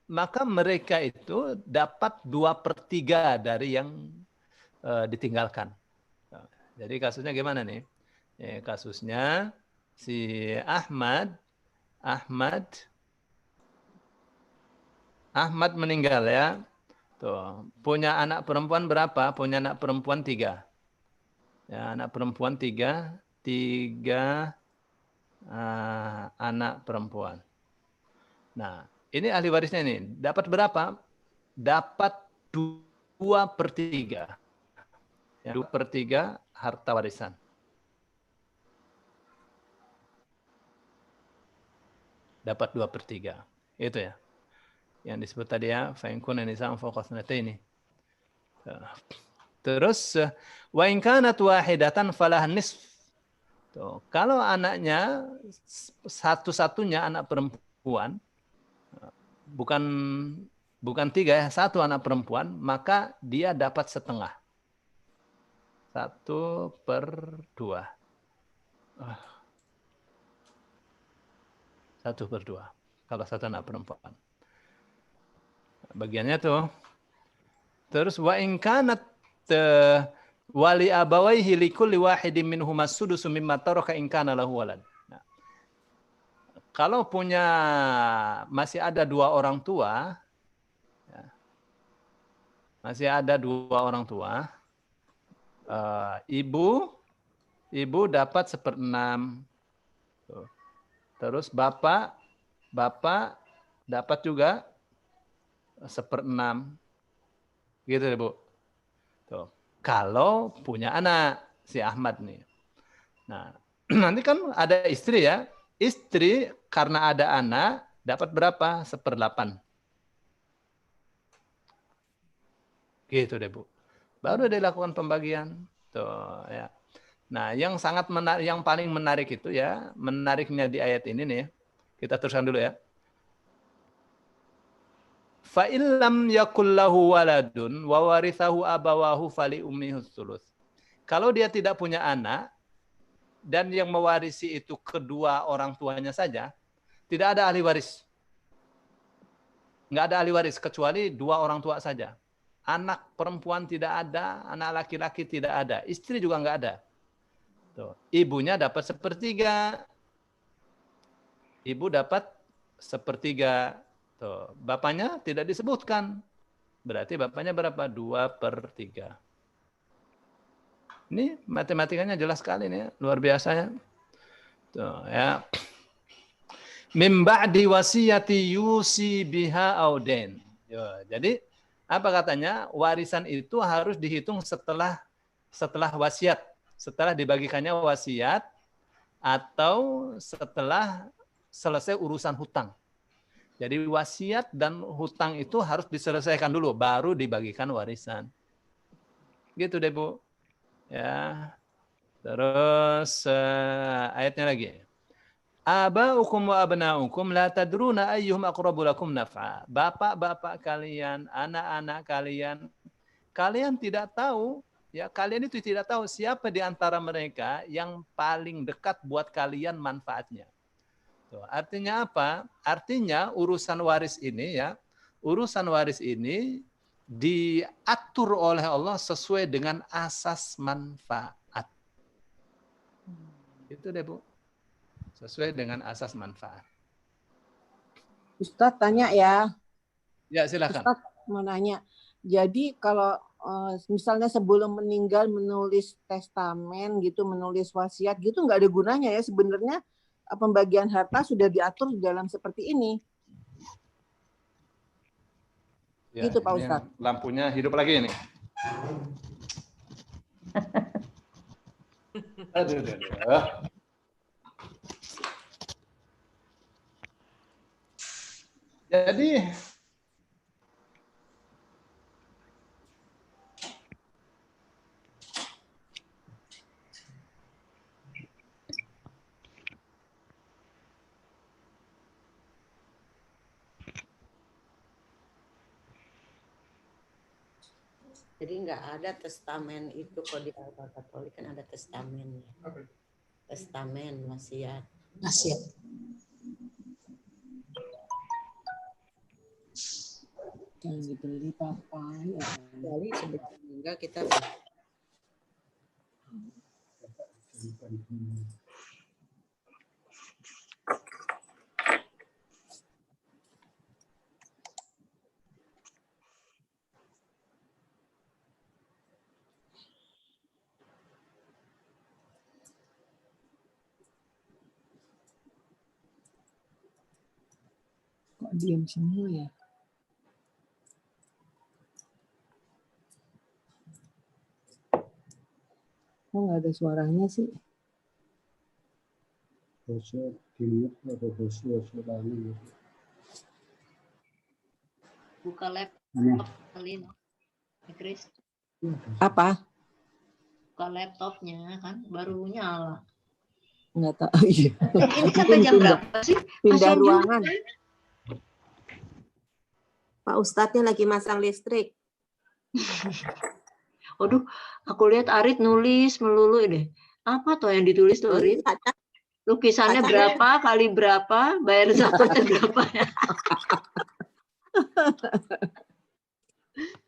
maka mereka itu dapat 2/3 dari yang ditinggalkan. Jadi kasusnya gimana nih? Kasusnya si Ahmad meninggal ya. Tuh, punya anak perempuan berapa? Punya anak perempuan 3. Ya, anak perempuan 3 anak perempuan. Nah, ini ahli warisnya ini. Dapat berapa? Dapat 2/3. Ya, 2/3 harta warisan. Dapat 2/3. Itu ya. Yang disebut tadi ya, fa in kunna nisa'an fawqa thnataini. Terus wa in kanat wahidatan falahan nisf. Tuh, kalau anaknya satu-satunya anak perempuan, bukan 3 ya, 1 anak perempuan, maka dia dapat setengah. 1/2. 1/2 kalau 1 anak perempuan. Bagiannya tuh. Terus wa in kanat wali abawaihi likulli wahidin minhum as-sudusu mimma taraka in kana lahu walad. Nah, kalau masih ada 2 orang tua, ya, masih ada 2 orang tua, ibu dapat 1/6. Terus bapak dapat juga 1/6. Gitu ya, Bu. Tuh. Kalau punya anak, si Ahmad nih. Nah, nanti kan ada istri ya. Istri karena ada anak, dapat berapa? 1/8. Gitu deh, Bu. Baru dilakukan pembagian. Tuh, ya. Nah, yang paling menarik itu ya, menariknya di ayat ini nih. Kita teruskan dulu ya. fa illam yakul lahu waladun wa warithahu abawahu fali ummihi thuluth. Kalau dia tidak punya anak dan yang mewarisi itu kedua orang tuanya saja, tidak ada ahli waris. Nggak ada ahli waris kecuali dua orang tua saja. Anak perempuan tidak ada, anak laki-laki tidak ada, istri juga nggak ada. Tuh. Ibunya dapat sepertiga. Ibu dapat sepertiga. Tuh. Bapaknya tidak disebutkan. Berarti bapaknya berapa? 2/3. Ini matematikanya jelas sekali nih, luar biasa ya. Tuh, ya. Min ba'di wasiyati yusi biha auden. Jadi apa katanya? Warisan itu harus dihitung setelah wasiat, setelah dibagikannya wasiat atau setelah selesai urusan hutang. Jadi wasiat dan hutang itu harus diselesaikan dulu, baru dibagikan warisan. Gitu deh Bu. Ya. Terus ayatnya lagi. Aba'ukum wa abna'ukum la tadruna ayyuhum aqrabu lakum naf'a. Bapak-bapak kalian, anak-anak kalian, kalian tidak tahu, ya kalian itu tidak tahu siapa di antara mereka yang paling dekat buat kalian manfaatnya. Tuh, artinya apa? Artinya urusan waris ini ya, urusan waris ini diatur oleh Allah sesuai dengan asas manfaat. Itu deh Bu. Sesuai dengan asas manfaat. Ustadz tanya ya. Ya silakan. Ustadz mau nanya. Jadi kalau misalnya sebelum meninggal menulis testamen gitu, menulis wasiat gitu nggak ada gunanya ya sebenarnya pembagian harta sudah diatur dalam seperti ini. Ya, gitu Pak Ustadz. Lampunya hidup lagi ini. Aduh. Jadi nggak ada testamen itu kalau di Alfa Katolik kan ada testamennya. Testamen, wasiat. Wasiat. Yang dibeli papa ya. Jadi sebelum meninggal kita kok diam semua ya? Kok nggak ada suaranya sih? Bosnya dimut atau bosnya lagi. Buka laptop kali, Chris. Apa? Buka laptopnya kan baru nyala. Nggak tahu. Iya. Ini sampai jam berapa sih? Pindah ruangan. Pak Ustadznya lagi masang listrik. Waduh, aku lihat Arit nulis melulu deh. Apa tuh yang ditulis tuh Arit? Lukisannya berapa kali berapa, bayar zakatnya berapa ya?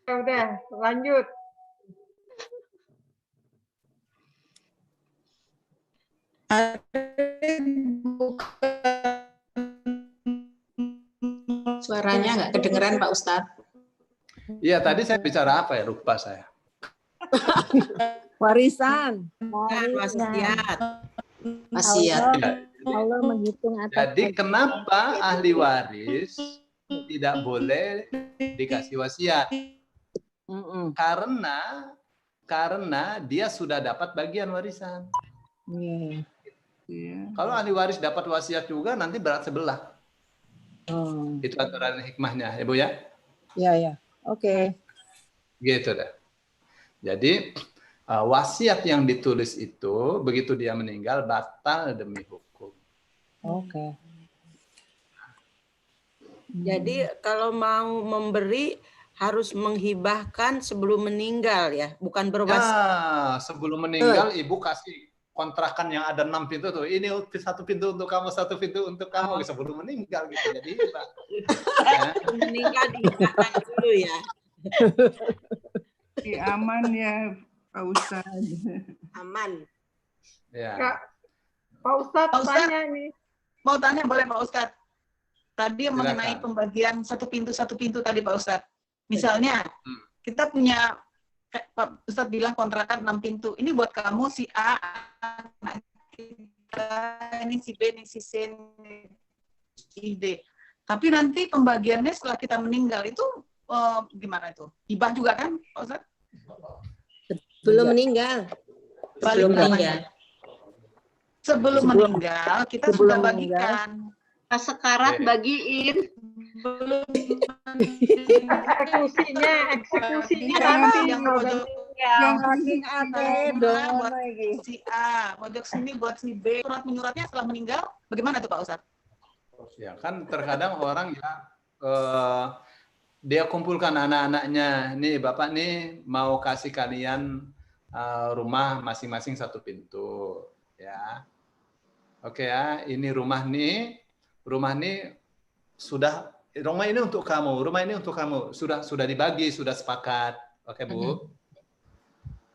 Ya udah, lanjut. Suaranya nggak kedengeran Pak Ustadz. Iya, tadi saya bicara apa ya? Lupa saya. Warisan. Wasiat. Wasiat. Allah menghitung atas. Jadi kenapa ahli waris tidak boleh dikasih wasiat? Karena dia sudah dapat bagian warisan. Kalau ahli waris dapat wasiat juga nanti berat sebelah. Itu aturan hikmahnya, ya Bu ya? Ya. Oke. Gitu dah. Jadi wasiat yang ditulis itu begitu dia meninggal batal demi hukum. Oke. Jadi kalau mau memberi harus menghibahkan sebelum meninggal ya, bukan berwasiat. Ya, sebelum meninggal ibu kasih kontrakan yang ada 6 pintu tuh. Ini 1 pintu untuk kamu, 1 pintu untuk kamu sebelum meninggal gitu. Jadi hibah. Ya. Meninggal dihibahkan dulu ya. Aman ya Pak Ustadz. Aman. Ya. Pak Ustadz tanya nih. Mau tanya boleh Pak Ustadz? Tadi Silakan. mengenai pembagian satu pintu tadi Pak Ustadz. Misalnya kita punya Pak Ustadz bilang kontrakan 6 pintu. Ini buat kamu si A, anak kita, ini si B, ini si C, ini si D. Tapi nanti pembagiannya setelah kita meninggal itu gimana itu? Hibah juga kan Pak Ustadz? Belum meninggal. Sebelum meninggal. Sebelum meninggal kita sudah bagikan. Pas sekarat bagiin. Eksekusinya nanti yang pojok buat si A, pojok sini buat si B. Surat menyuratnya setelah meninggal bagaimana tuh Pak Ustadz? Ya kan terkadang orang ya dia kumpulkan anak-anaknya, nih Bapak nih mau kasih kalian rumah masing-masing 1 pintu ya. Oke ya, ini rumah nih sudah, rumah ini untuk kamu, rumah ini untuk kamu, sudah dibagi, sudah sepakat. Oke Bu.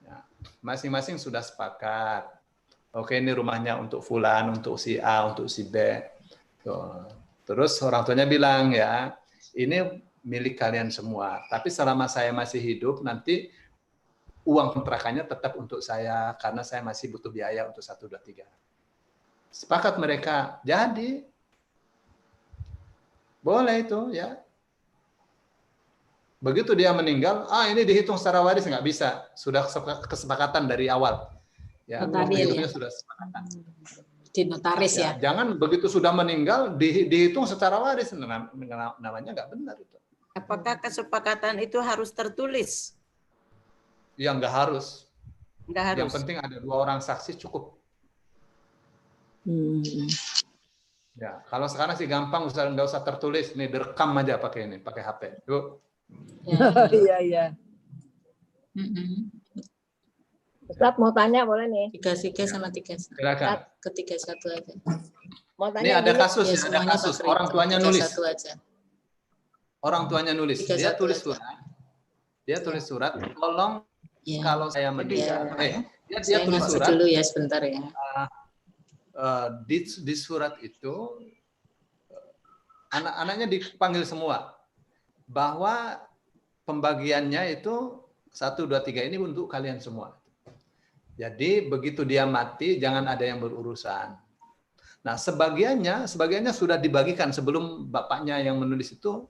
Ya, masing-masing sudah sepakat. Oke, ini rumahnya untuk fulan, untuk si A, untuk si B. Tuh. Terus orang tuanya bilang ya, ini milik kalian semua. Tapi selama saya masih hidup, nanti uang kontrakannya tetap untuk saya karena saya masih butuh biaya untuk 1, 2, 3. Sepakat mereka. Jadi boleh itu ya. Begitu dia meninggal, ini dihitung secara waris nggak bisa. Sudah kesepakatan dari awal. Ya, waktu hidupnya sudah kesepakatan. Di notaris ya. Jangan begitu sudah meninggal dihitung secara waris, namanya nggak benar itu. Apakah kesepakatan itu harus tertulis? Ya nggak harus. Nggak harus. Yang penting ada 2 orang saksi cukup. Ya, kalau sekarang sih gampang, nggak usah tertulis, nih direkam aja pakai ini, pakai HP. Yuk. Iya. Ustadz mau tanya boleh nih? 3 sama 3. Silakan. Ketiga 1 aja. Mau tanya ini ada dulu. kasus, ya, ada kasus. Orang tuanya nulis. 1 aja. Orang tuanya nulis. Dia tulis surat. Dia tulis surat. Tolong kalau saya meninggal. Dia tulis surat. Dulu ya sebentar ya. Di surat itu anak-anaknya dipanggil semua bahwa pembagiannya itu 1, 2, 3 ini untuk kalian semua. Jadi begitu dia mati jangan ada yang berurusan. Nah sebagiannya sudah dibagikan sebelum bapaknya yang menulis itu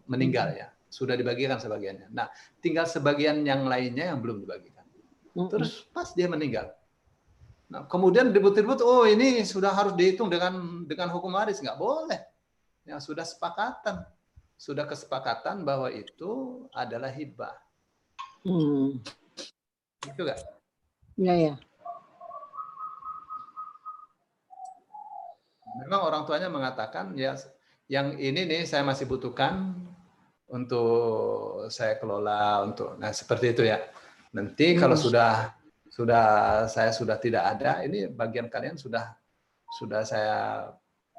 meninggal ya, sudah dibagikan sebagiannya. Nah tinggal sebagian yang lainnya yang belum dibagikan. Terus pas dia meninggal. Nah, kemudian ribut-ribut, ini sudah harus dihitung dengan hukum waris, nggak boleh. Ya sudah kesepakatan bahwa itu adalah hibah. Itu nggak? Iya. Memang orang tuanya mengatakan ya, yang ini nih saya masih butuhkan untuk saya kelola nah seperti itu ya. Nanti kalau saya sudah tidak ada, ini bagian kalian sudah saya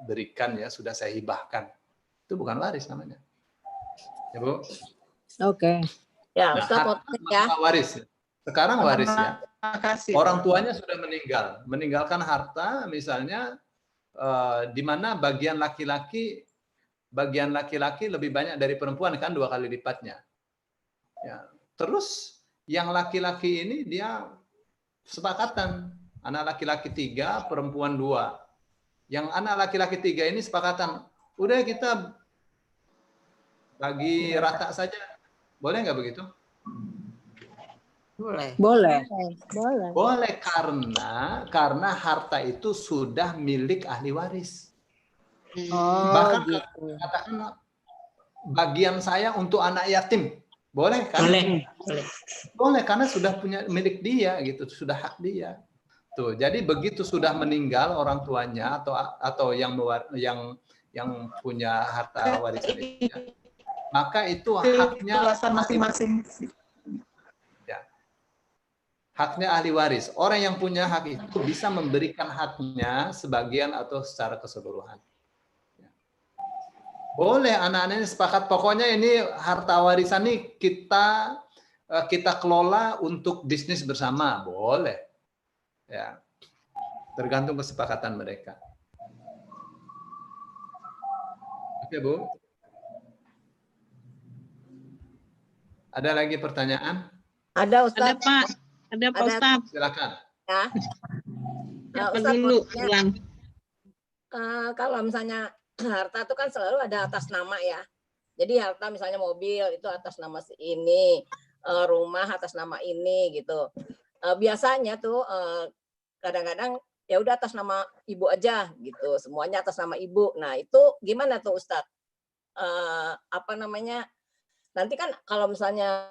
berikan ya, sudah saya hibahkan. Itu bukan waris namanya. Ya Bu? Oke. Ya, Ustaz, waris. Sekarang waris ya. Makasih. Orang tuanya sudah meninggalkan harta misalnya di mana bagian laki-laki lebih banyak dari perempuan kan 2 kali lipatnya. Ya. Terus yang laki-laki ini dia sepakatan, anak laki-laki 3, perempuan 2. Yang anak laki-laki 3 ini sepakatan, udah kita bagi rata saja. Boleh nggak begitu? Boleh karena harta itu sudah milik ahli waris. Bahkan katakan bagian saya untuk anak yatim. Boleh kan? Boleh karena sudah punya milik dia gitu, sudah hak dia. Tuh, jadi begitu sudah meninggal orang tuanya atau yang yang punya harta warisan itu, ya, maka itu haknya masing-masing. Ya. Haknya ahli waris. Orang yang punya hak itu bisa memberikan haknya sebagian atau secara keseluruhan. Ya. Boleh anak-anak ini sepakat, pokoknya ini harta warisan ini kita kelola untuk bisnis bersama, boleh. Ya. Tergantung kesepakatan mereka. Oke, Bu. Ada lagi pertanyaan? Ada Ustaz. Ada Pak. Ada Pak Ustaz. Silakan. Ya. Siapa Ustaz, dulu? maksudnya, kalau misalnya harta itu kan selalu ada atas nama ya. Jadi harta misalnya mobil itu atas nama si ini, rumah atas nama ini gitu. Biasanya tuh kadang-kadang ya udah atas nama ibu aja gitu, semuanya atas nama ibu. Nah itu gimana tuh Ustadz? Apa namanya? Nanti kan kalau misalnya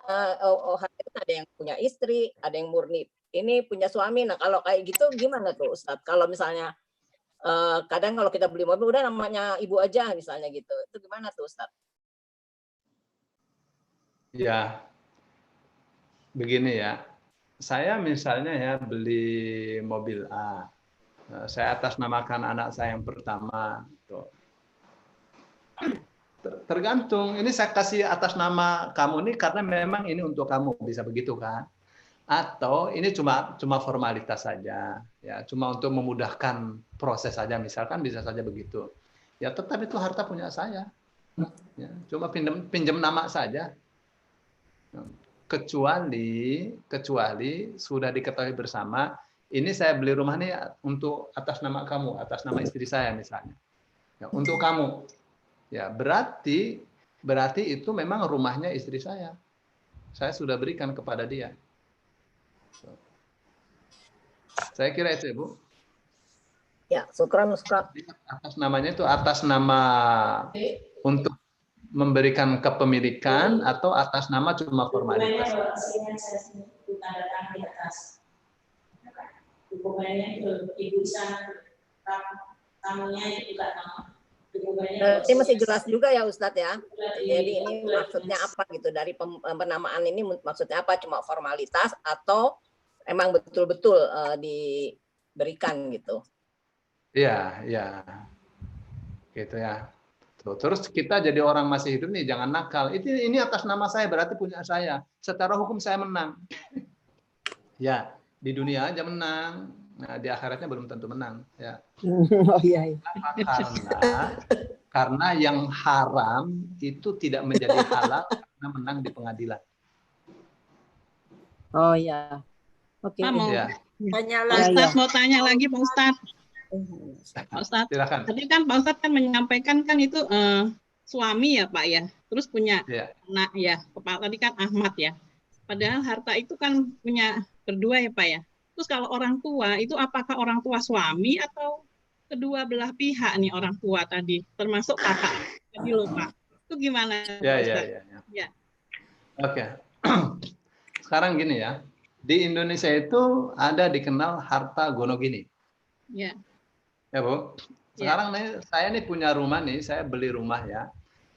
ada yang punya istri, ada yang murni ini punya suami. Nah kalau kayak gitu gimana tuh Ustadz? Kalau misalnya kadang kalau kita beli mobil udah namanya ibu aja misalnya gitu, itu gimana tuh Ustadz? Ya, begini ya. Saya misalnya ya beli mobil A, saya atasnamakan anak saya yang pertama. Tuh. Tergantung, ini saya kasih atas nama kamu nih karena memang ini untuk kamu, bisa begitu kan? Atau ini cuma formalitas saja, ya cuma untuk memudahkan proses saja, misalkan bisa saja begitu. Ya tetap itu harta punya saya, ya, cuma pinjam nama saja. Kecuali sudah diketahui bersama, ini saya beli rumah ini untuk atas nama kamu, atas nama istri saya misalnya, ya, untuk kamu, ya berarti itu memang rumahnya istri saya sudah berikan kepada dia. Saya kira itu Ibu. Ya, syukran. Atas namanya itu atas nama untuk memberikan kepemilikan atau atas nama cuma formalitas. Berarti masih jelas juga ya Ustadz ya. Jadi ini maksudnya apa gitu dari penamaan ini maksudnya apa? Cuma formalitas atau emang betul-betul diberikan gitu? Iya, iya, gitu ya. Terus kita jadi orang masih hidup nih, jangan nakal. Ini atas nama saya, berarti punya saya. Secara hukum saya menang. Ya, di dunia aja menang. Nah, di akhiratnya belum tentu menang. Ya. Oh iya. Karena yang haram itu tidak menjadi halal karena menang di pengadilan. Oh iya. Oke. Ya. Ustaz mau tanya lagi Pak Ustaz. Pak Ustadz, tadi kan Pak Ustadz kan menyampaikan kan itu suami ya Pak ya, terus punya anak ya, kepala tadi kan Ahmad ya. Padahal harta itu kan punya berdua ya Pak ya. Terus kalau orang tua itu apakah orang tua suami atau kedua belah pihak nih orang tua tadi, termasuk kakak tadi loh Pak. Itu gimana Pak Ustadz? Ya. Oke. Sekarang gini ya, di Indonesia itu ada dikenal harta gonogini. Ya. Ya Bu, sekarang nih saya nih punya rumah nih, saya beli rumah ya,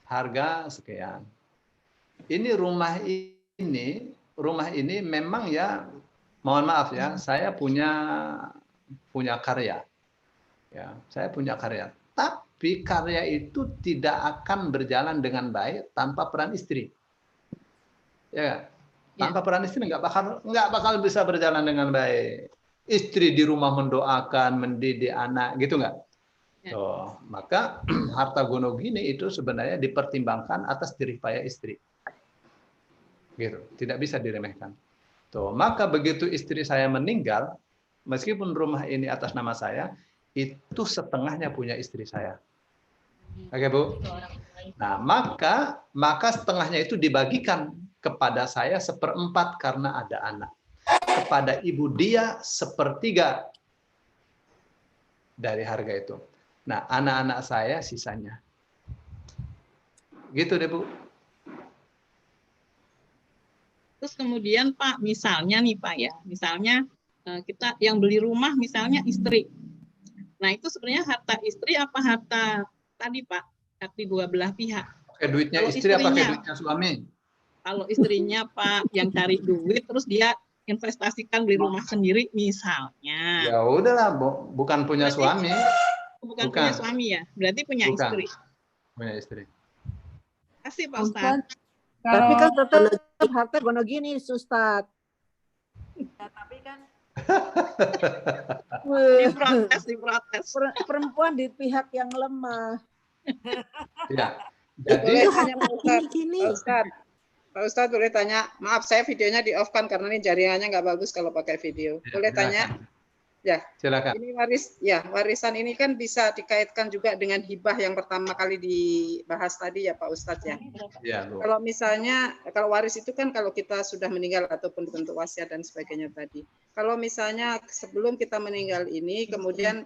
harga sekian. Ini rumah ini memang ya, mohon maaf ya, saya punya karya, ya, saya punya karya. Tapi karya itu tidak akan berjalan dengan baik tanpa peran istri, ya, tanpa peran istri nggak bakal bisa berjalan dengan baik. Istri di rumah mendoakan, mendidik anak, gitu nggak? So, maka harta gonogini itu sebenarnya dipertimbangkan atas jerih payah istri. Gitu, tidak bisa diremehkan. Tuh, maka begitu istri saya meninggal, meskipun rumah ini atas nama saya, itu setengahnya punya istri saya. Oke Bu? Nah, maka setengahnya itu dibagikan kepada saya 1/4 karena ada anak. Kepada ibu dia 1/3 dari harga itu. Nah, anak-anak saya sisanya. Gitu deh, Bu. Terus kemudian Pak, misalnya nih Pak ya, misalnya kita yang beli rumah misalnya istri. Nah, itu sebenarnya harta istri apa harta tadi Pak, hak di dua belah pihak. Pakai duitnya Kalau istri apa pakai istrinya, duitnya suami? kalau istrinya Pak yang cari duit terus dia investasikan beli rumah sendiri misalnya. Ya udahlah, bukan punya Berarti suami. bukan punya suami ya, berarti punya Bukan. istri. Punya istri. Kasih Pak Ustadz. Tapi kan tetap harta gono gini, Ustaz. Ya, tapi kan diprotes. Perempuan di pihak yang lemah. Ya. Boleh Jadi tanya Pak Ustadz. Pak Ustadz boleh tanya, maaf saya videonya di off kan karena ini jaringannya nggak bagus kalau pakai video. Boleh tanya? Ya. Silakan. Ini warisan ini kan bisa dikaitkan juga dengan hibah yang pertama kali dibahas tadi ya Pak Ustadz ya. Ya, Bu. Kalau misalnya kalau waris itu kan kalau kita sudah meninggal ataupun bentuk wasiat dan sebagainya tadi. Kalau misalnya sebelum kita meninggal ini kemudian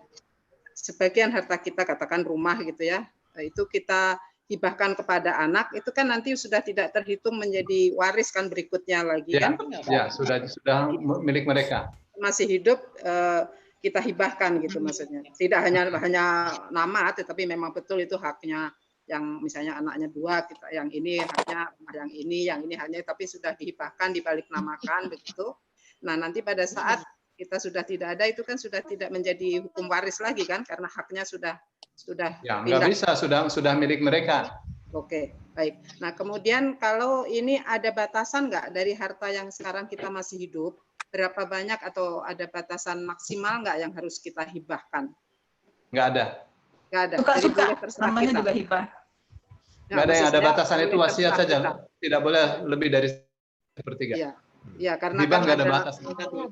sebagian harta kita katakan rumah gitu ya, itu kita hibahkan kepada anak, itu kan nanti sudah tidak terhitung menjadi waris kan berikutnya lagi Ya, kan? ya sudah milik mereka. Masih hidup kita hibahkan gitu maksudnya. Tidak hanya nama, tetapi memang betul itu haknya yang misalnya anaknya 2, kita yang ini haknya yang ini haknya, tapi sudah dihibahkan, dibalik namakan begitu. Nah nanti pada saat kita sudah tidak ada itu kan sudah tidak menjadi hukum waris lagi kan karena haknya sudah Ya, nggak bisa, sudah milik mereka. Oke, baik. Nah, kemudian kalau ini ada batasan nggak dari harta yang sekarang kita masih hidup, berapa banyak atau ada batasan maksimal nggak yang harus kita hibahkan? Nggak ada. Nggak ada. Suka-suka, Jadi terserah namanya kita. juga hibah. Nggak ada yang ada batasan, itu boleh wasiat terserah saja. kita. Tidak boleh lebih dari 1/3. Iya. Ya, karena Hibah kan nggak ada batas.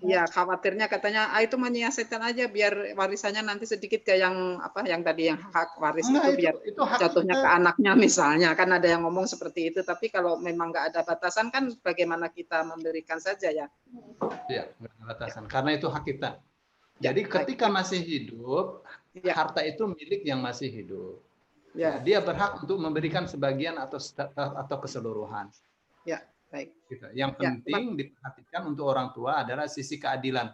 Ya, khawatirnya katanya itu menyiasatkan aja biar warisannya nanti sedikit kayak yang tadi yang hak waris Enggak, biar itu hak jatuhnya kita. ke anaknya misalnya, kan ada yang ngomong seperti itu, tapi kalau memang nggak ada batasan kan bagaimana kita memberikan saja ya. Iya, nggak ada batasan. Karena itu hak kita. Jadi ketika masih hidup, harta itu milik yang masih hidup. Ya. Dia berhak untuk memberikan sebagian atau keseluruhan. Ya, baik. Gitu. Yang penting diperhatikan untuk orang tua adalah sisi keadilan.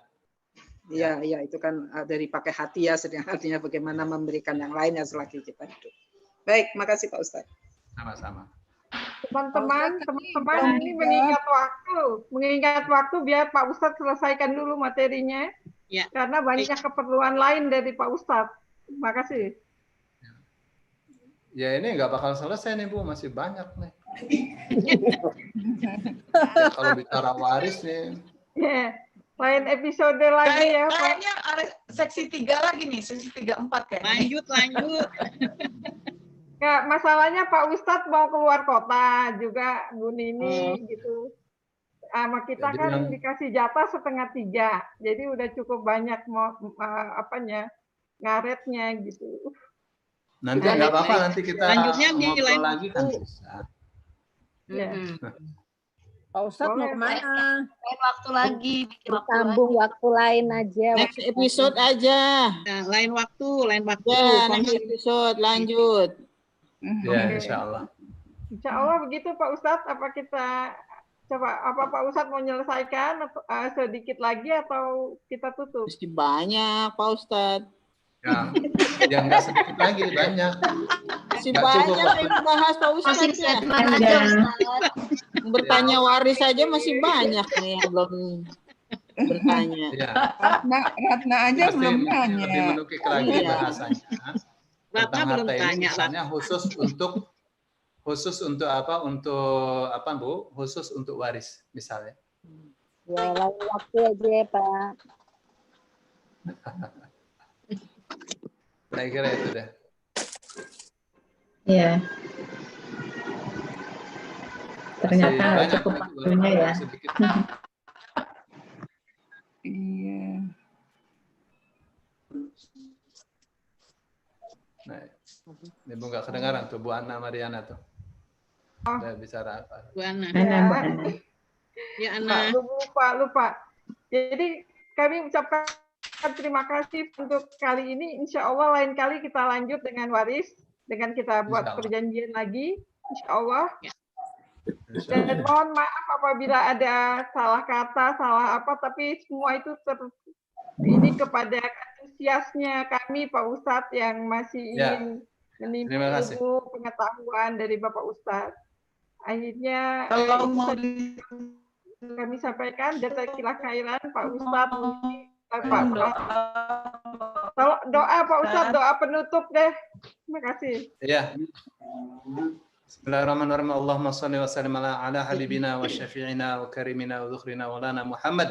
Iya, iya itu kan dari pakai hati ya, artinya bagaimana memberikan yang lainnya selagi kita hidup. Baik, makasih Pak Ustadz. Sama-sama. Teman-teman ini mengingat waktu biar Pak Ustadz selesaikan dulu materinya. Ya. Karena banyak keperluan lain dari Pak Ustadz. Terima kasih. Ya ini nggak bakal selesai nih Bu, masih banyak nih. Ya, kalau bicara waris nih. Ya, lain episode lagi ya Pak. Kayaknya ada seksi 3 lagi nih, seksi 3-4 kayaknya. Lanjut. Ya, masalahnya Pak Ustadz mau keluar kota juga Bu Nini gitu. Sama kita Jadi kan yang- dikasih jatah 2/3, jadi udah cukup banyak mau ngaretnya gitu. Nanti nggak apa-apa, nanti kita Lanjutnya di ngobrol lain lagi kan waktu. bisa. Ya. Pak Ustadz mau kemana? Lain waktu lagi. Sambung waktu lain aja. Next episode aja. Nah, lain waktu. Ya, next episode lanjut. Ya, insya Allah. Insya Allah begitu Pak Ustadz. Apa kita Pak Ustadz mau menyelesaikan atau, sedikit lagi atau kita tutup? Mesti banyak Pak Ustadz. Ya nggak sedikit lagi, banyak. Masih Nggak cukup banyak waktu. yang dibahas Pak Ustadz ya. Segmen aja, Ustadz. Bertanya waris saja masih banyak nih yang belum bertanya. Ya. Ratna aja Pasti belum lebih tanya. menukik lagi Iya. bahasanya tentang belum harta ini, tanya, misalnya khusus untuk apa? Untuk apa Bu? Khusus untuk waris misalnya. Ya, lain waktu aja ya Pak. Saya kira itu deh. Iya. Ternyata Masih banyak cukup lagi, waktunya ya. sedikit. Iya. Nah, ini Bu nggak kedengaran tuh Bu Ana Mariana tuh. Udah bicara apa? Bu Ana. Ya Ana. Lupa. Jadi kami ucapkan terima kasih untuk kali ini. Insya Allah lain kali kita lanjut dengan waris, dengan kita buat perjanjian lagi. Insya Allah. Dan mohon maaf apabila ada salah kata, salah apa, tapi semua itu ini kepada antusiasnya kami Pak Ustadz yang masih ingin menimba Terima kasih. ilmu pengetahuan dari Bapak Ustadz. Akhirnya Kalau mau kami sampaikan jazakallah khairan Pak Ustadz. Doa Pak Ustadz, doa penutup deh. Terima kasih. Ya. Bismillahirrahmanirrahim. Allahumma salli wa sallim ala habibina wa syafi'ina wa karimina wa dhukhrina wa lana Muhammad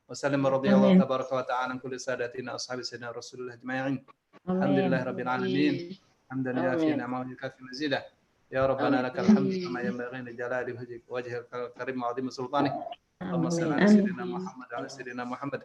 wa sallim radhiyallahu tabaraka wa ta'ala an kulli sadatina ashabi sayyidina Rasulullah ajma'in. Alhamdulillah rabbil alamin. Hamdan yafi ni'amahu kafi mazidah. Ya Rabbana lakal hamdu kama yanbaghi li jalali wajhikal karim wa 'azimi sultanik. Allahumma salli ala sayyidina Muhammad wa ala sayyidina Muhammad.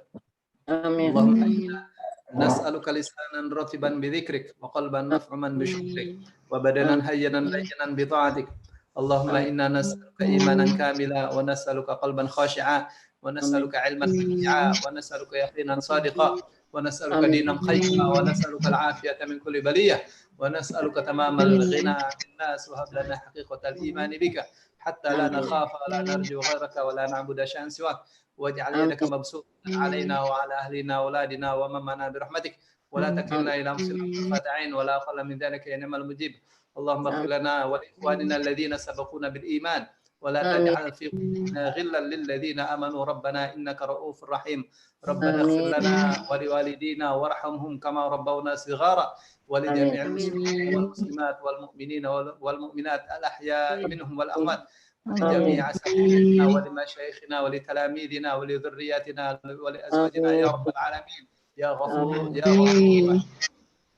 Allahumma inna nas'aluka lisanan ratiban bidzikrik wa qalban maf'uman bi syukrik wa badanan hayyanan layyinan bi ta'atik. Allahumma inna nas'aluka imanan kamila wa nas'aluka qalban khashi'a wa nas'aluka 'ilman nafi'a wa nas'aluka yaqinan sadiqa wa nas'aluka dinan qayyima wa nas'aluka al-'afiyata min kulli baliyah wa nas'aluka tamamal ghina 'anil nas wa hab lana haqiqatal iman bika hatta la nakhafa wa la narju ghayraka wa la na'budu shay'an siwak. واجعل يدك مبسوطة علينا وعلى أهلنا وأولادنا وممنا برحمتك ولا تكلنا إلى أنفسنا طرفة عين ولا أقل من ذلك يا نعم المجيب. اللهم اغفر لنا ولإخواننا الذين سبقونا بالإيمان ولا تجعل في قلوبنا غلا للذين آمنوا ربنا إنك رؤوف رحيم. ربنا اغفر لنا ولوالدينا وارحمهم كما ربونا صغارا ولجميع المسلمين والمسلمات والمؤمنين والمؤمنات الأحياء منهم والأموات ولجميع أساتذتنا ولمشايخنا ولتلاميذنا ولذرياتنا ولأزواجنا يا رب العالمين يا غفور يا غفور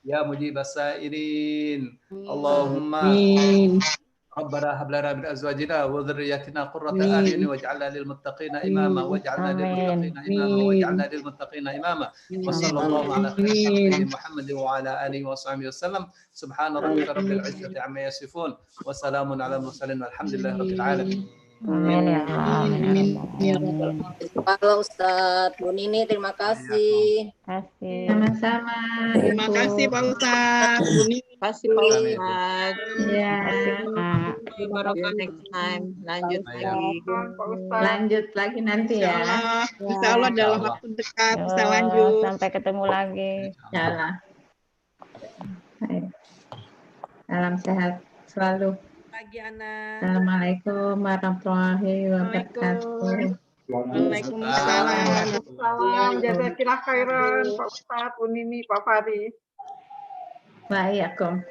يا مجيب السائلين. اللهم ربنا هب لنا من أزواجنا وذرياتنا قرة أعين واجعلنا للمتقين إماما واجعلنا للمتقين إماما واجعلنا للمتقين إماما. وصلى الله على خير خلقه محمد وعلى آله وصحبه وسلم. سبحان ربك رب العزة عما يصفون وسلام على المرسلين والحمد لله رب العالمين. Halo Ustadz, Bu Nini terima kasih. Sama-sama. Terima kasih Pak Ustadz. Bu Nini. Terima kasih Pak Ustadz. Ya. Barokah next time. Lanjut lagi. Lanjut lagi nanti ya. Insya Allah dalam waktu dekat bisa lanjut. Sampai ketemu lagi. Insyaallah. Salam sehat selalu. Pagi Ana. Assalamualaikum warahmatullahi wabarakatuh. Waalaikumsalam. Jazakallah khairan Pak Ustadz, Bu Nini, Pak Fahri. Waalaikumsalam.